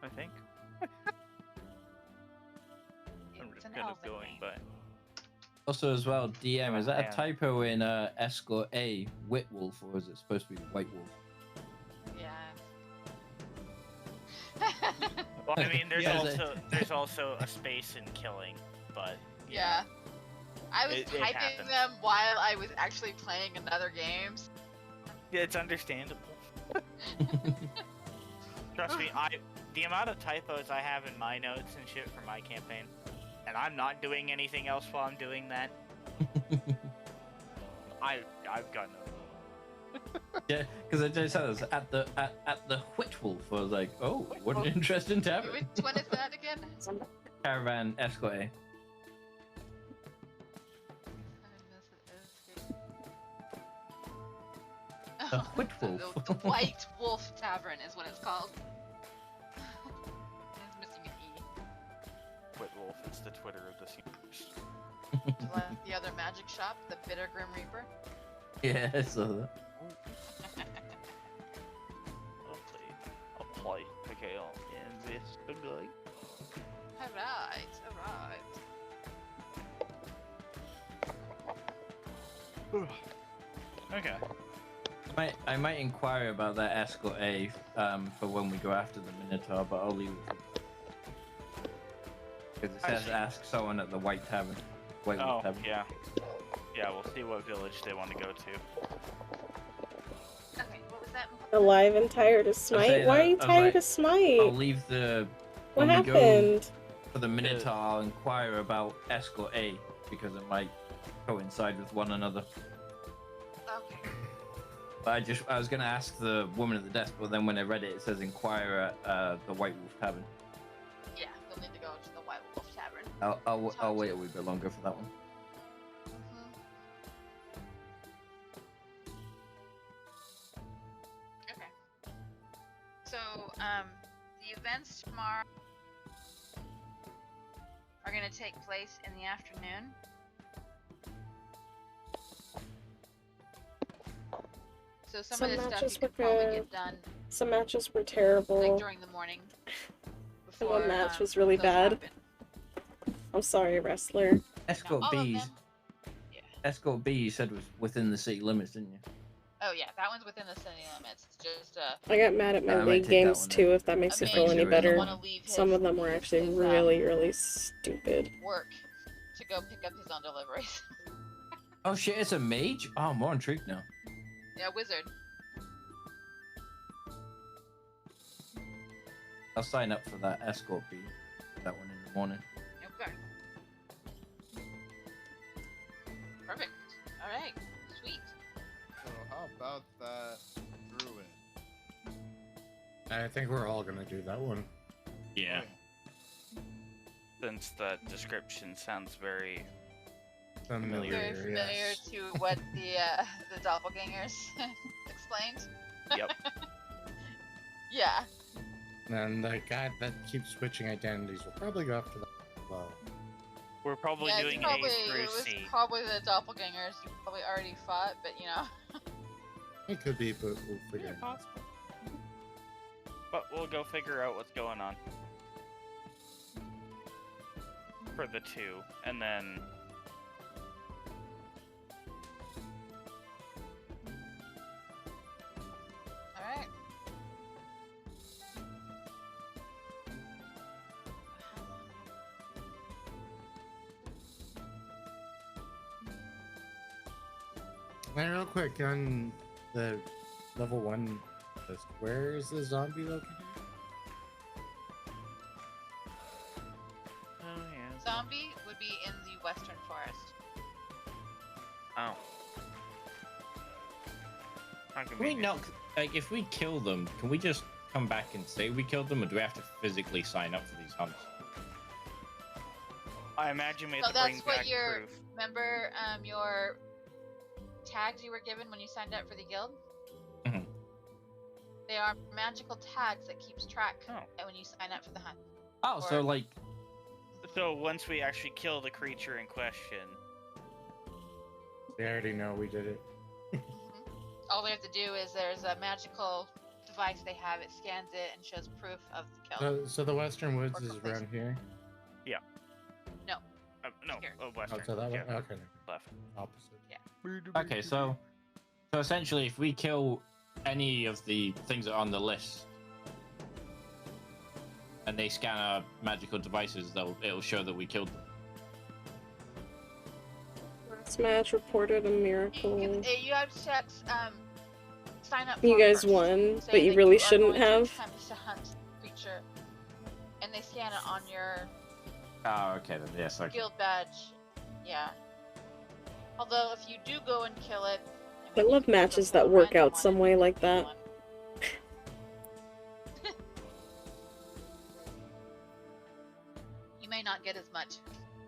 I think. I'm It's just an kind of elven going name. by. Also, as well, DM, is that Yeah. a typo in escort A, White Wolf, or is it supposed to be White Wolf? Yeah. Well, I mean, there's Yeah, there's also a space in killing, but Yeah. I was It typing happens. them while I was actually playing another games. yeah, it's understandable. Trust me, the amount of typos I have in my notes and shit for my campaign, and I'm not doing anything else while I'm doing that. I've got no. Yeah, because I just said this at the White Wolf. I was like, oh, what an interesting tavern. Which one is that again? Caravan escort A. The White Wolf. The White Wolf Tavern is what it's called. It's missing an E. White Wolf is the Twitter of this universe. Like the other magic shop, the Bitter Grim Reaper. Yeah, I saw that. I'll play PKL investigate. Alright. Okay. I might inquire about that escort A for when we go after the Minotaur, but I'll leave it. Because it says ask someone at the White Tavern. White Wolf Tavern. Yeah. Yeah, we'll see what village they want to go to. Okay, what was that? Alive and tired of Smite? Why are you tired of Smite? I'll leave the. What when we go happened? For the Minotaur, I'll inquire about escort A because it might coincide with one another. Okay. But I was gonna ask the woman at the desk, but then when I read it, it says inquire at the White Wolf Tavern. Yeah, you'll need to go to the White Wolf Tavern. I'll wait a wee bit longer for that one. Okay. So, the events tomorrow are going to take place in the afternoon. So some of this stuff you could probably get done Some matches were terrible. like during the morning. And one match was really bad. I'm sorry, wrestler. Escort all of B's. them- Escort B you said was within the city limits, didn't you? Oh yeah, that one's within the city limits. It's just I got mad at my I might league take that games one too, then. if that makes a you feel mage any who doesn't better. want to leave Some of them were actually really stupid. work to go pick up his own deliveries. Oh shit, it's a mage? Oh, I'm more intrigued now. Yeah, wizard. I'll sign up for that Escort B. That one in the morning. Okay. Perfect. All right. Sweet. So how about that druid? I think we're all gonna do that one. Yeah. Since the description sounds very familiar. Very familiar to what the doppelgangers explained. Yep. Yeah. And the guy that keeps switching identities will probably go after that as well. We're probably Yeah, doing it A through was C. probably the doppelgangers you probably already fought, but you know. It could be, but we'll figure it out. Possible. But we'll go figure out what's going on. For the two, and then... Alright. And real quick, on the level 1 list, where is the zombie located? Oh, yeah. Zombie would be in the western forest. Oh. Can we not, like, if we kill them, can we just come back and say we killed them, or do we have to physically sign up for these hunts? I imagine we have So to bring that's what back your proof. remember your tags you were given when you signed up for the guild? Mhm. They are magical tags that keeps track Oh. when you sign up for the hunt. Oh, so Or- like, So once we actually kill the creature in question... They already know we did it. All we have to do is there's a magical device they have. It scans it and shows proof of the kill. So the Western Woods Or is complete. around here? Yeah. No. No, Here. western. Oh, so that way? Yeah. Okay. Left. Opposite. Yeah. okay, so essentially, if we kill any of the things that are on the list, and they scan our magical devices, it'll show that we killed them. Last match reported a miracle. You have to check, sign up. You form guys first. won, Say but you that really are shouldn't going to have. attempt to hunt the creature, and they scan it on your Oh, okay, then yes, okay. guild badge. Yeah. Although if you do go and kill it, I love matches that work out some way like that. you may not get as much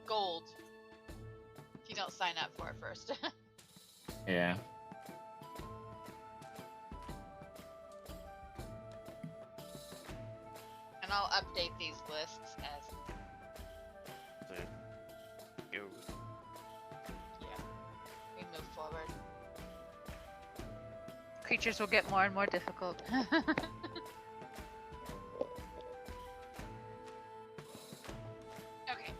gold if you don't sign up for it first. Yeah. And I'll update these lists as Go. we move forward. Creatures will get more and more difficult. Okay.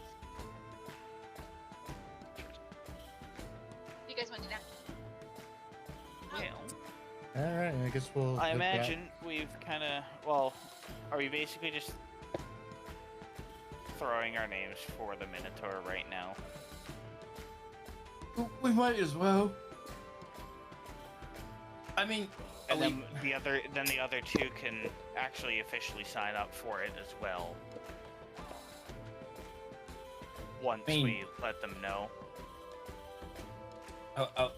You guys want to do that? Alright, I guess we'll... I look back. imagine we've kind of... Well, are we basically just throwing our names for the Minotaur right now? We might as well. I mean, And then the other two can actually officially sign up for it as well. Once we let them know.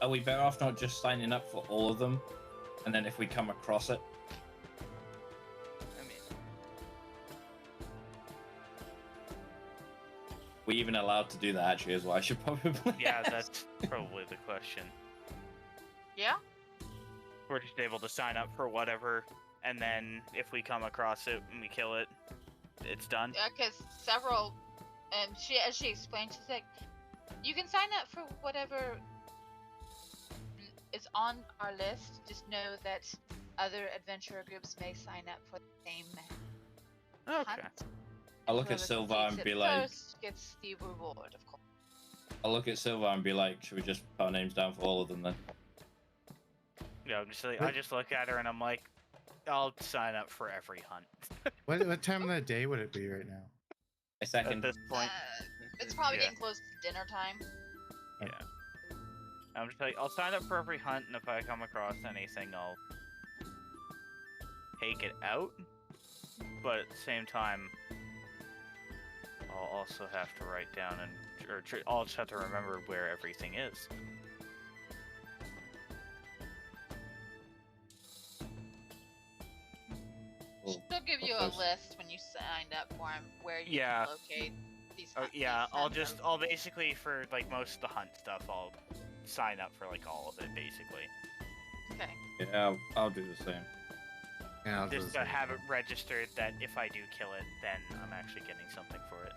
Are we better off not just signing up for all of them, and then if we come across it? We even allowed to do that actually as well. I should probably. Yeah, that's probably the question. Yeah? We're just able to sign up for whatever, and then if we come across it and we kill it, it's done. Yeah, because several, as she explained, she's like, you can sign up for whatever is on our list. Just know that other adventurer groups may sign up for the same Okay. hunt. I'll look at Whoever Silva completes and it be like, first gets the reward, of course. I'll look at Silver and be like, should we just put our names down for all of them then? Yeah, I'm just like, I just look at her and I'm like, I'll sign up for every hunt. What time of the day would it be right now? A second. At this point, It's probably Yeah. getting close to dinner time. yeah. I'm just like, I'll sign up for every hunt, and if I come across anything, I'll take it out. But at the same time, I'll also have to write down I'll just have to remember where everything is. She'll give you a list when you signed up for him where you Yeah. can locate these. Yeah, these I'll basically, for like most of the hunt stuff, I'll sign up for like all of it, basically. Okay. Yeah, I'll do the same. Yeah, I'll do Just the to same have thing. it registered that if I do kill it, then I'm actually getting something for it.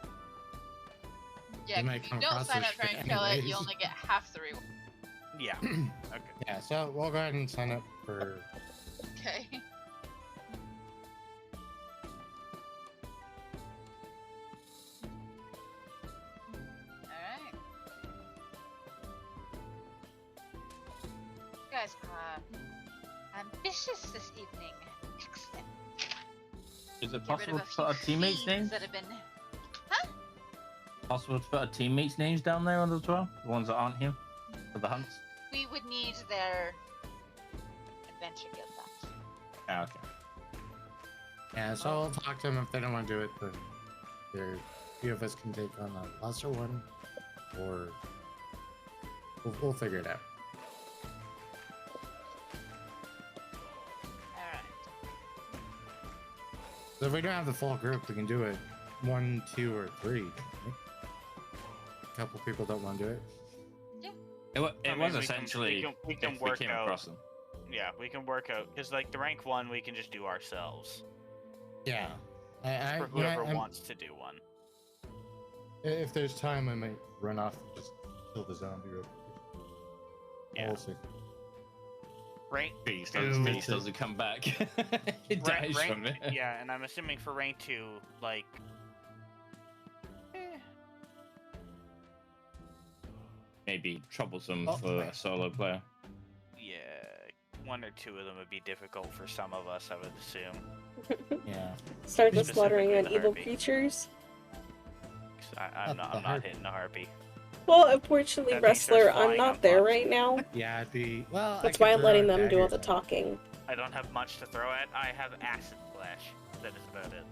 Yeah, You might if come you don't across sign this up for it shit and kill it, you anyways. only get half the reward. Yeah. Okay. Yeah, so we'll go ahead and sign up for. Okay. Alright. You guys ambitious this evening. Excellent. Is it Get rid possible of to a put our few teammates' thieves names? that have been. Possible to put our teammates' names down there as well? The ones that aren't here for the hunts? We would need their adventure guild badge. Ah, okay. Yeah, so I'll talk to them if they don't want to do it, but there, a few of us can take on a lesser one, or we'll figure it out. Alright. So if we don't have the full group, we can do it 1, 2, or 3. Right? A couple people don't want to do it. It I was mean, we can- essentially we can if we work came out. across them. Yeah, we can work out because like the rank 1 we can just do ourselves. Yeah. For whoever wants to do one. If there's time, I might run off and just kill the zombie real quick. Yeah. We'll see. Rank Beast 2. doesn't come back. It dies rank, from it. Yeah, and I'm assuming for rank 2, like. Maybe troublesome Oh, for a solo player. Yeah, 1 or 2 of them would be difficult for some of us, I would assume. Yeah. Start the Specifically slaughtering at the evil harpy. creatures. 'Cause I'm not hitting the harpy. Well, unfortunately, That thing starts Wrestler, I'm flying not up there on right now. Yeah, it'd be. Well, I That's could why I'm throw letting them do all daggers the at it. talking. I don't have much to throw at. I have acid flash. That is about it.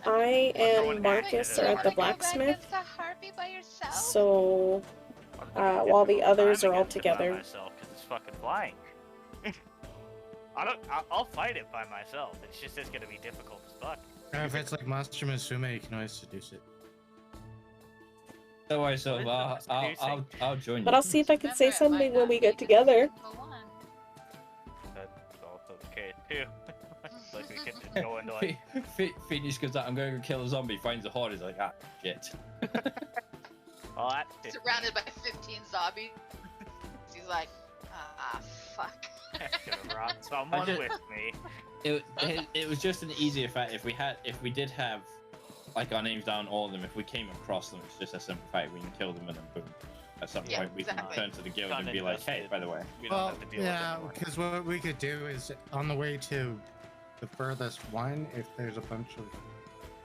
I throwing and Marcus acid are at at the it. blacksmith, The harpy by yourself? so I'm having a while the difficult others time are all against it by together. myself 'cause it's fucking flying. I'll fight it by myself. It's just it's gonna be difficult as fuck. Or if it's like Monster Musume, you can always seduce it. Don't worry, Silver. What is the I'll join you. But I'll see if I can say Remember, it might something when not we be get just a together. single one. That's also the case too. Like we could just go into like. Phoenix goes out, I'm going to kill a zombie, finds a horde, he's like, ah, shit. Oh, that Surrounded by 15 zombies. He's like, ah, fuck. could have brought someone just- with me. It was just an easier fact. If we did have like our names down, all of them, if we came across them, it's just a simple fact. We can kill them and then boom. At some Yeah, point, we exactly. can turn to the guild Not and be like, hey, invested. by the way. We don't Well, have to deal yeah, with it because what we could do is on the way to the furthest one, if there's a bunch of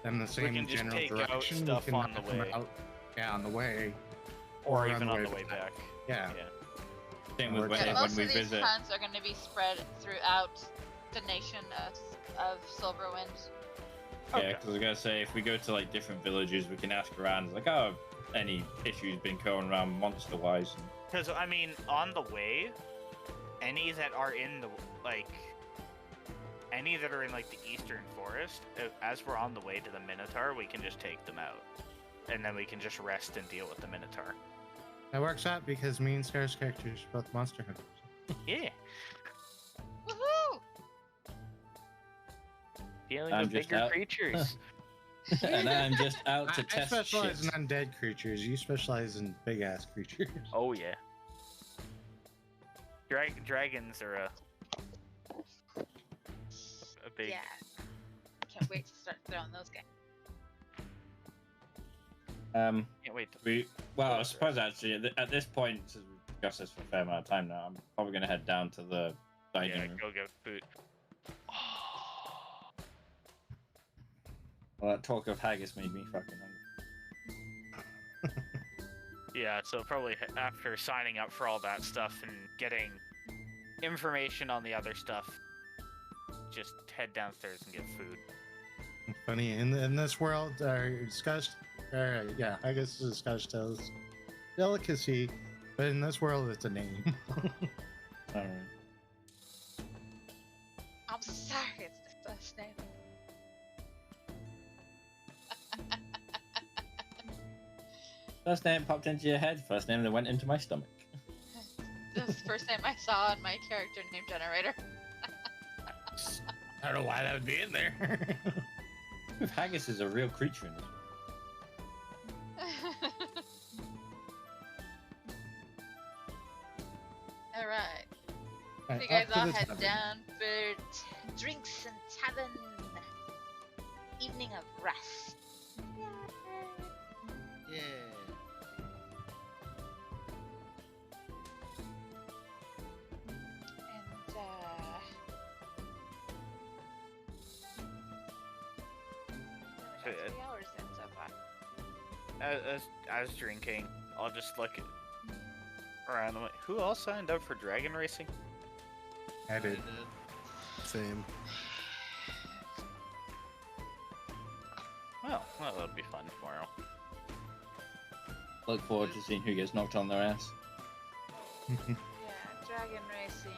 them the same can just general take out direction, we stuff can on the knock them way. out. Yeah, on the way. or even on the way back. Yeah. Same with Yeah, Yeah, when most we of these visit. hunts are going to be spread throughout the nation of Silverwind. Yeah, because I was gonna say if we go to like different villages, we can ask around. It's like, oh, any issues been going around monster-wise? Because I mean, on the way, any that are in the any that are in like the eastern forest, as we're on the way to the Minotaur, we can just take them out, and then we can just rest and deal with the Minotaur. That works out because me and Scar's characters are both monster hunters. Yeah, Woohoo! dealing I'm with just bigger out. creatures. And I'm just out to I test specialize shit. in undead creatures. You specialize in big ass creatures. Oh yeah. Dragons are a big. Yeah. Can't wait to start throwing those guys. Can't wait to. Well, I suppose actually at this point, since we've discussed this for a fair amount of time now, I'm probably going to head down to the dining room. Go get food. Well, that talk of haggis made me fucking hungry. Yeah, so probably after signing up for all that stuff and getting information on the other stuff, just head downstairs and get food. Funny, in this world, Scotch, yeah, I guess it's Scotch tail's delicacy, but in this world, it's a name. Alright. I'm sorry, it's the first name. First name popped into your head, first name that went into my stomach. This is the first name I saw on my character name generator. I don't know why that would be in there. If haggis is a real creature in this world. Alright. Right, So you guys off to all the head tavern. down for drinks and tavern. Evening of rest. Yeah. And So, 3 hours in so far. As drinking, I'll just look around. Who else signed up for dragon racing? I did. Same. Well, that'll be fun tomorrow. Look forward to seeing who gets knocked on their ass. Yeah, dragon racing.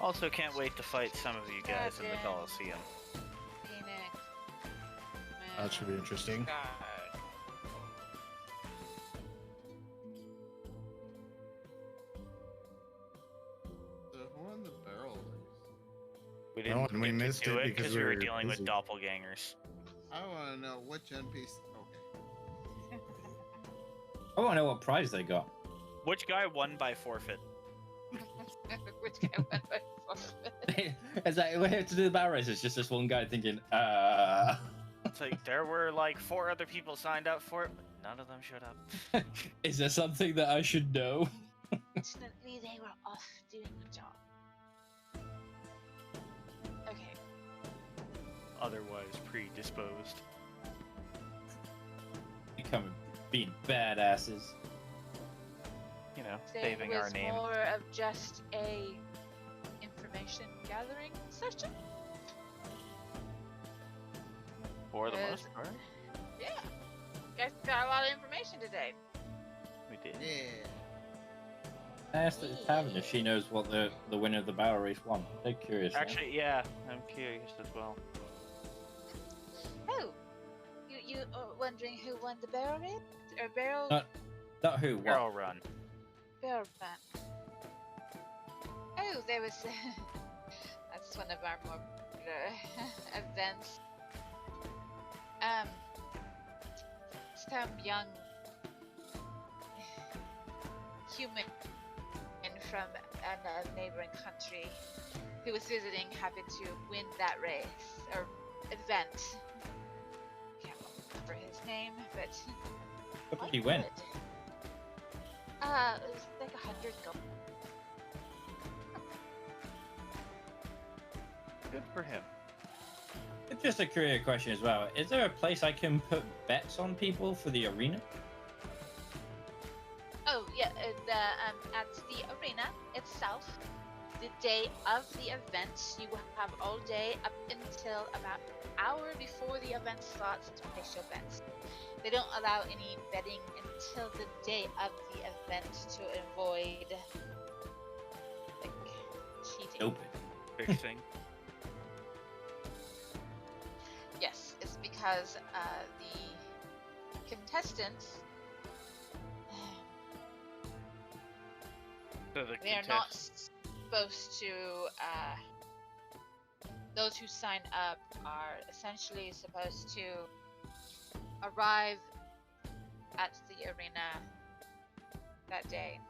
Also, can't wait to fight some of you guys in the Dragon. Coliseum. Phoenix. That should be interesting. God. So who won the barrel race? We No, didn't and we get to missed do it it because because we we were were dealing with busy. doppelgangers. I want to know which NPC. Okay. I want to know what prize they got. Which guy won by forfeit? Which guy went by forfeit? It's like we have to do the battle race. It's just this one guy thinking, It's like there were like 4 other people signed up for it, but none of them showed up. is there something that I should know? Fortunately, they were off doing the job. Okay. Otherwise predisposed. Becoming being badasses. You know, Say saving it our was name. more of just a information gathering session. For the Yes. most part, Yeah. You guys got a lot of information today. we did. Yeah. I asked at the tavern if she knows what the winner of the battle race won. They're curious. now. Actually, yeah, I'm curious as well. Oh, you are wondering who won the barrel race or barrel Not who, what? Barrel run. barrel run? Oh, there was. That's one of our more popular events. Some young human from a neighboring country who was visiting happened to win that race or event. Can't remember his name, but What quite did he win? good. It was like 100 gold. Good for him. Just a career question as well. Is there a place I can put bets on people for the arena? Oh yeah, at the arena itself, the day of the event, you will have all day up until about an hour before the event starts to place your bets. They don't allow any betting until the day of the event to avoid like cheating. Nope. Fixing. Yes, it's because the contestants So the they are not supposed to. Those who sign up are essentially supposed to arrive at the arena that day,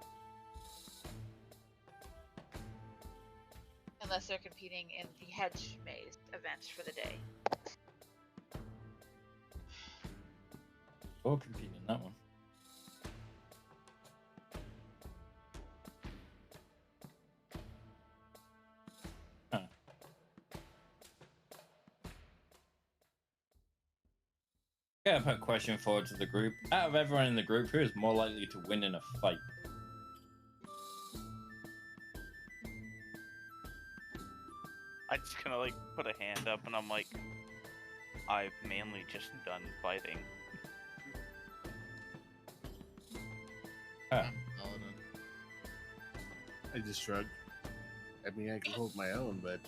unless they're competing in the hedge maze event for the day. We'll compete in that one. Huh. Yeah, I've put a question forward to the group. Out of everyone in the group, who is more likely to win in a fight? I just kind of like put a hand up and I'm like, I've mainly just done fighting. Huh. I just shrugged. I mean, I can hold my own, but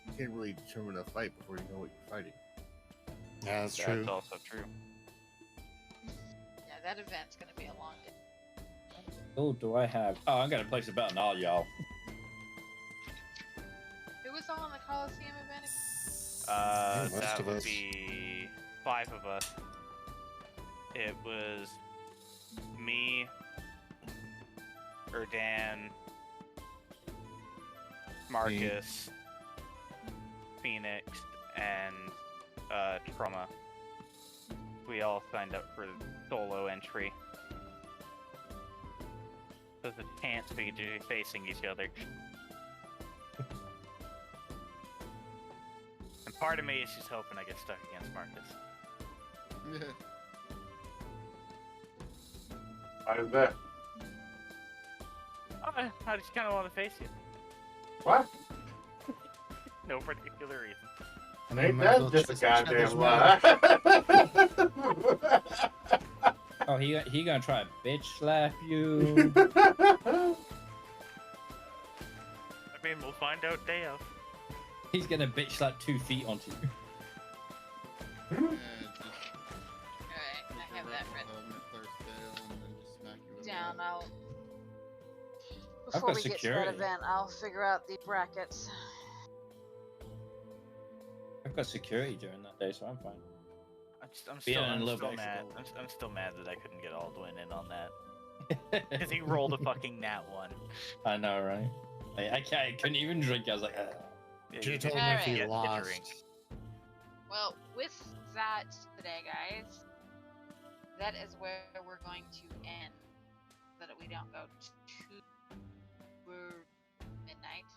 you can't really determine a fight before you know what you're fighting. Yeah, that's true. That's also true. Yeah, that event's gonna be a long day. Oh, do I have? Oh, I'm gonna place a bet on all y'all. Who was all on the Coliseum event? most That of would us. be 5 of us. It was me, Erdan, Marcus, Phoenix, and Trauma. We all signed up for solo entry. There's a chance we could be facing each other. And part of me is just hoping I get stuck against Marcus. Why is that? Oh, I just kind of want to face you. What? No particular reason. And ain't might as that well just a kiss each other's goddamn lie? Oh, he gonna try to bitch slap you. I mean, we'll find out day of. He's gonna bitch slap 2 feet onto you. Alright, I have that written down. Before we get to that event, I'll figure out the brackets. I've got security during that day, so I'm fine. I'm still mad. I'm still mad that I couldn't get Aldwin in on that. Because he rolled a fucking nat 1. I know, right? I couldn't even drink. I was like, You told me if you lost. Well, with that today, guys, that is where we're going to end. So that we don't go to midnight.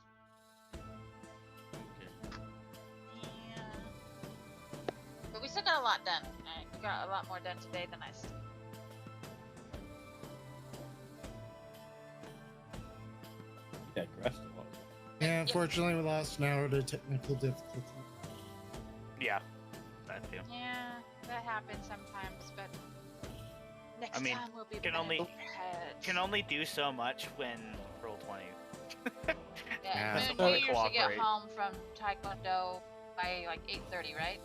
Yeah. But we still got a lot done. I got a lot more done today than I said. you digressed a lot. Yeah, unfortunately, we lost an hour to technical difficulty. Yeah, that too. Yeah, that happens sometimes, but next I mean, time we'll be can only do so much when roll 20. Yeah, Has to we fully usually get cooperate. home from Taekwondo by like 8:30, right?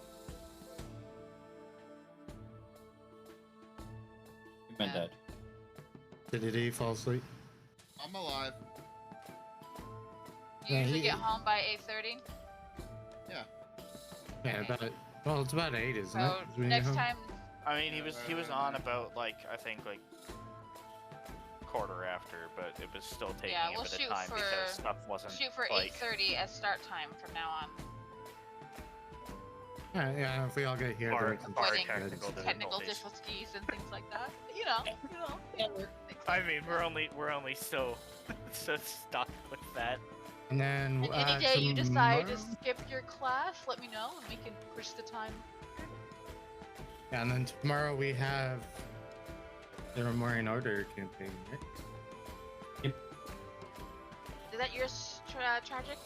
My dad. Did he fall asleep? I'm alive. You Yeah, usually he- get home by 8:30. Yeah. Yeah, about it. Well, it's about 8, isn't So it? When you get next home? time, I mean, he was on about like I think like quarter after, but it was still taking yeah, a we'll bit shoot of time for because stuff wasn't like 8:30 as start time from now on. Alright, yeah, if we all get here, then we can Avoiding technical technical difficulties. difficulties and things like that. You know. I mean, we're only so stuck with that. And then Any day you decide to tomorrow- skip your class, let me know and we can push the time. Yeah, and then tomorrow we have the Memorial Order campaign, right? Is that yours, Tragic?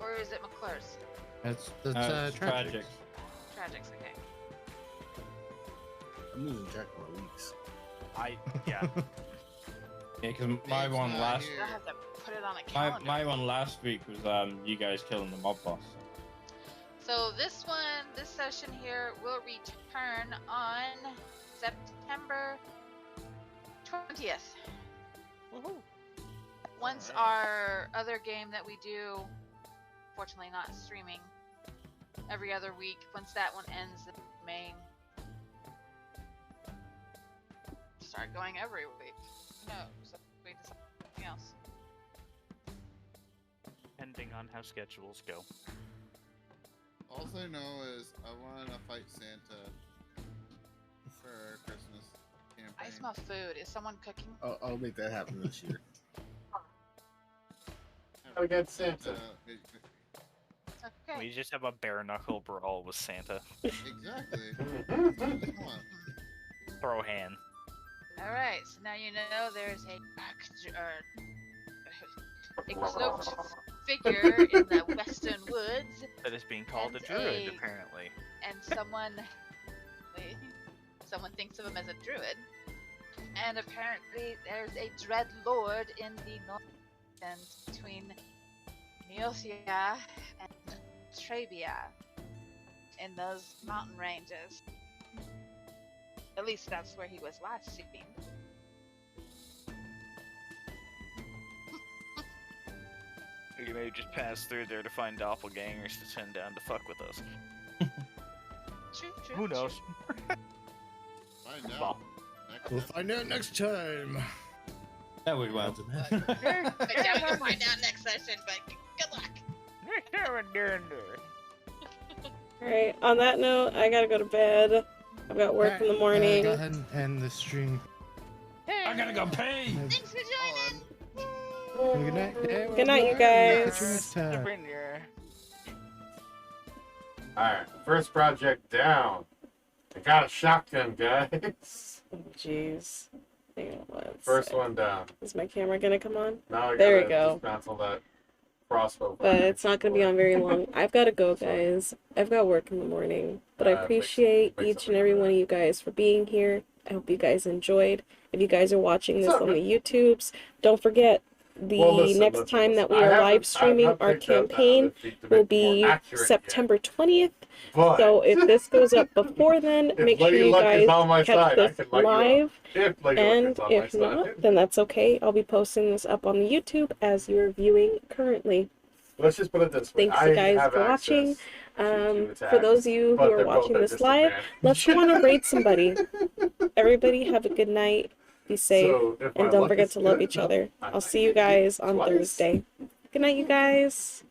Or is it McClure's? That's It's tragic. Tragic's, okay. I'm losing track of my weeks. Yeah. Yeah, because my Dave's one not last here. I have to put it on a calendar. my one last week was you guys killing the mob boss. So this session here will return on September 20th. Woohoo! Once our other game that we do, fortunately not streaming, every other week, once that one ends in May, start going every week. No, so we decide something else. Depending on how schedules go. All I know is I want to fight Santa for our Christmas campaign. I smell food. Is someone cooking? I'll make that happen this year. How get Santa? Okay. We just have a bare knuckle brawl with Santa. Exactly. Come on. Throw hand. Alright, so now you know there's a cloaked figure in the western woods. That is being called a druid, apparently. And someone thinks of him as a druid. And apparently there's a dread lord in the north and between Neothia and Trabia in those mountain ranges. At least that's where he was last seen. You may just pass through there to find doppelgangers to send down to fuck with us. True, Who knows? Find Well, We'll find out next time. Yeah, we will. I doubt we'll find out next session, but good luck. Alright, on that note, I gotta go to bed. I've got work in the morning. Go ahead and end the stream. I gotta go pay. Thanks for joining. Good night. Yeah, Good night, you catch you guys. next time. Alright, first project down. I got a shotgun, guys. Oh, jeez. Hang on one First sec. one down. Is my camera gonna come on? Now I There gotta we go. dismantle that crossbow. But it's not gonna be on very long. I've gotta go, guys. I've got work in the morning. But I appreciate each and every one of you guys for being here. I hope you guys enjoyed. If you guys are watching this on the YouTubes, don't forget the next time that we are live streaming our campaign will be September 20th. So if this goes up before then, make sure you guys catch this live. And if not, then that's okay. I'll be posting this up on the YouTube as you're viewing currently. Let's just put it this way. Thanks, you guys, for watching. For those of you who are watching this live, let's go on and raid somebody. Everybody have a good night. Be safe. And don't forget to love each other. I'll see you guys on Thursday. Good night, you guys.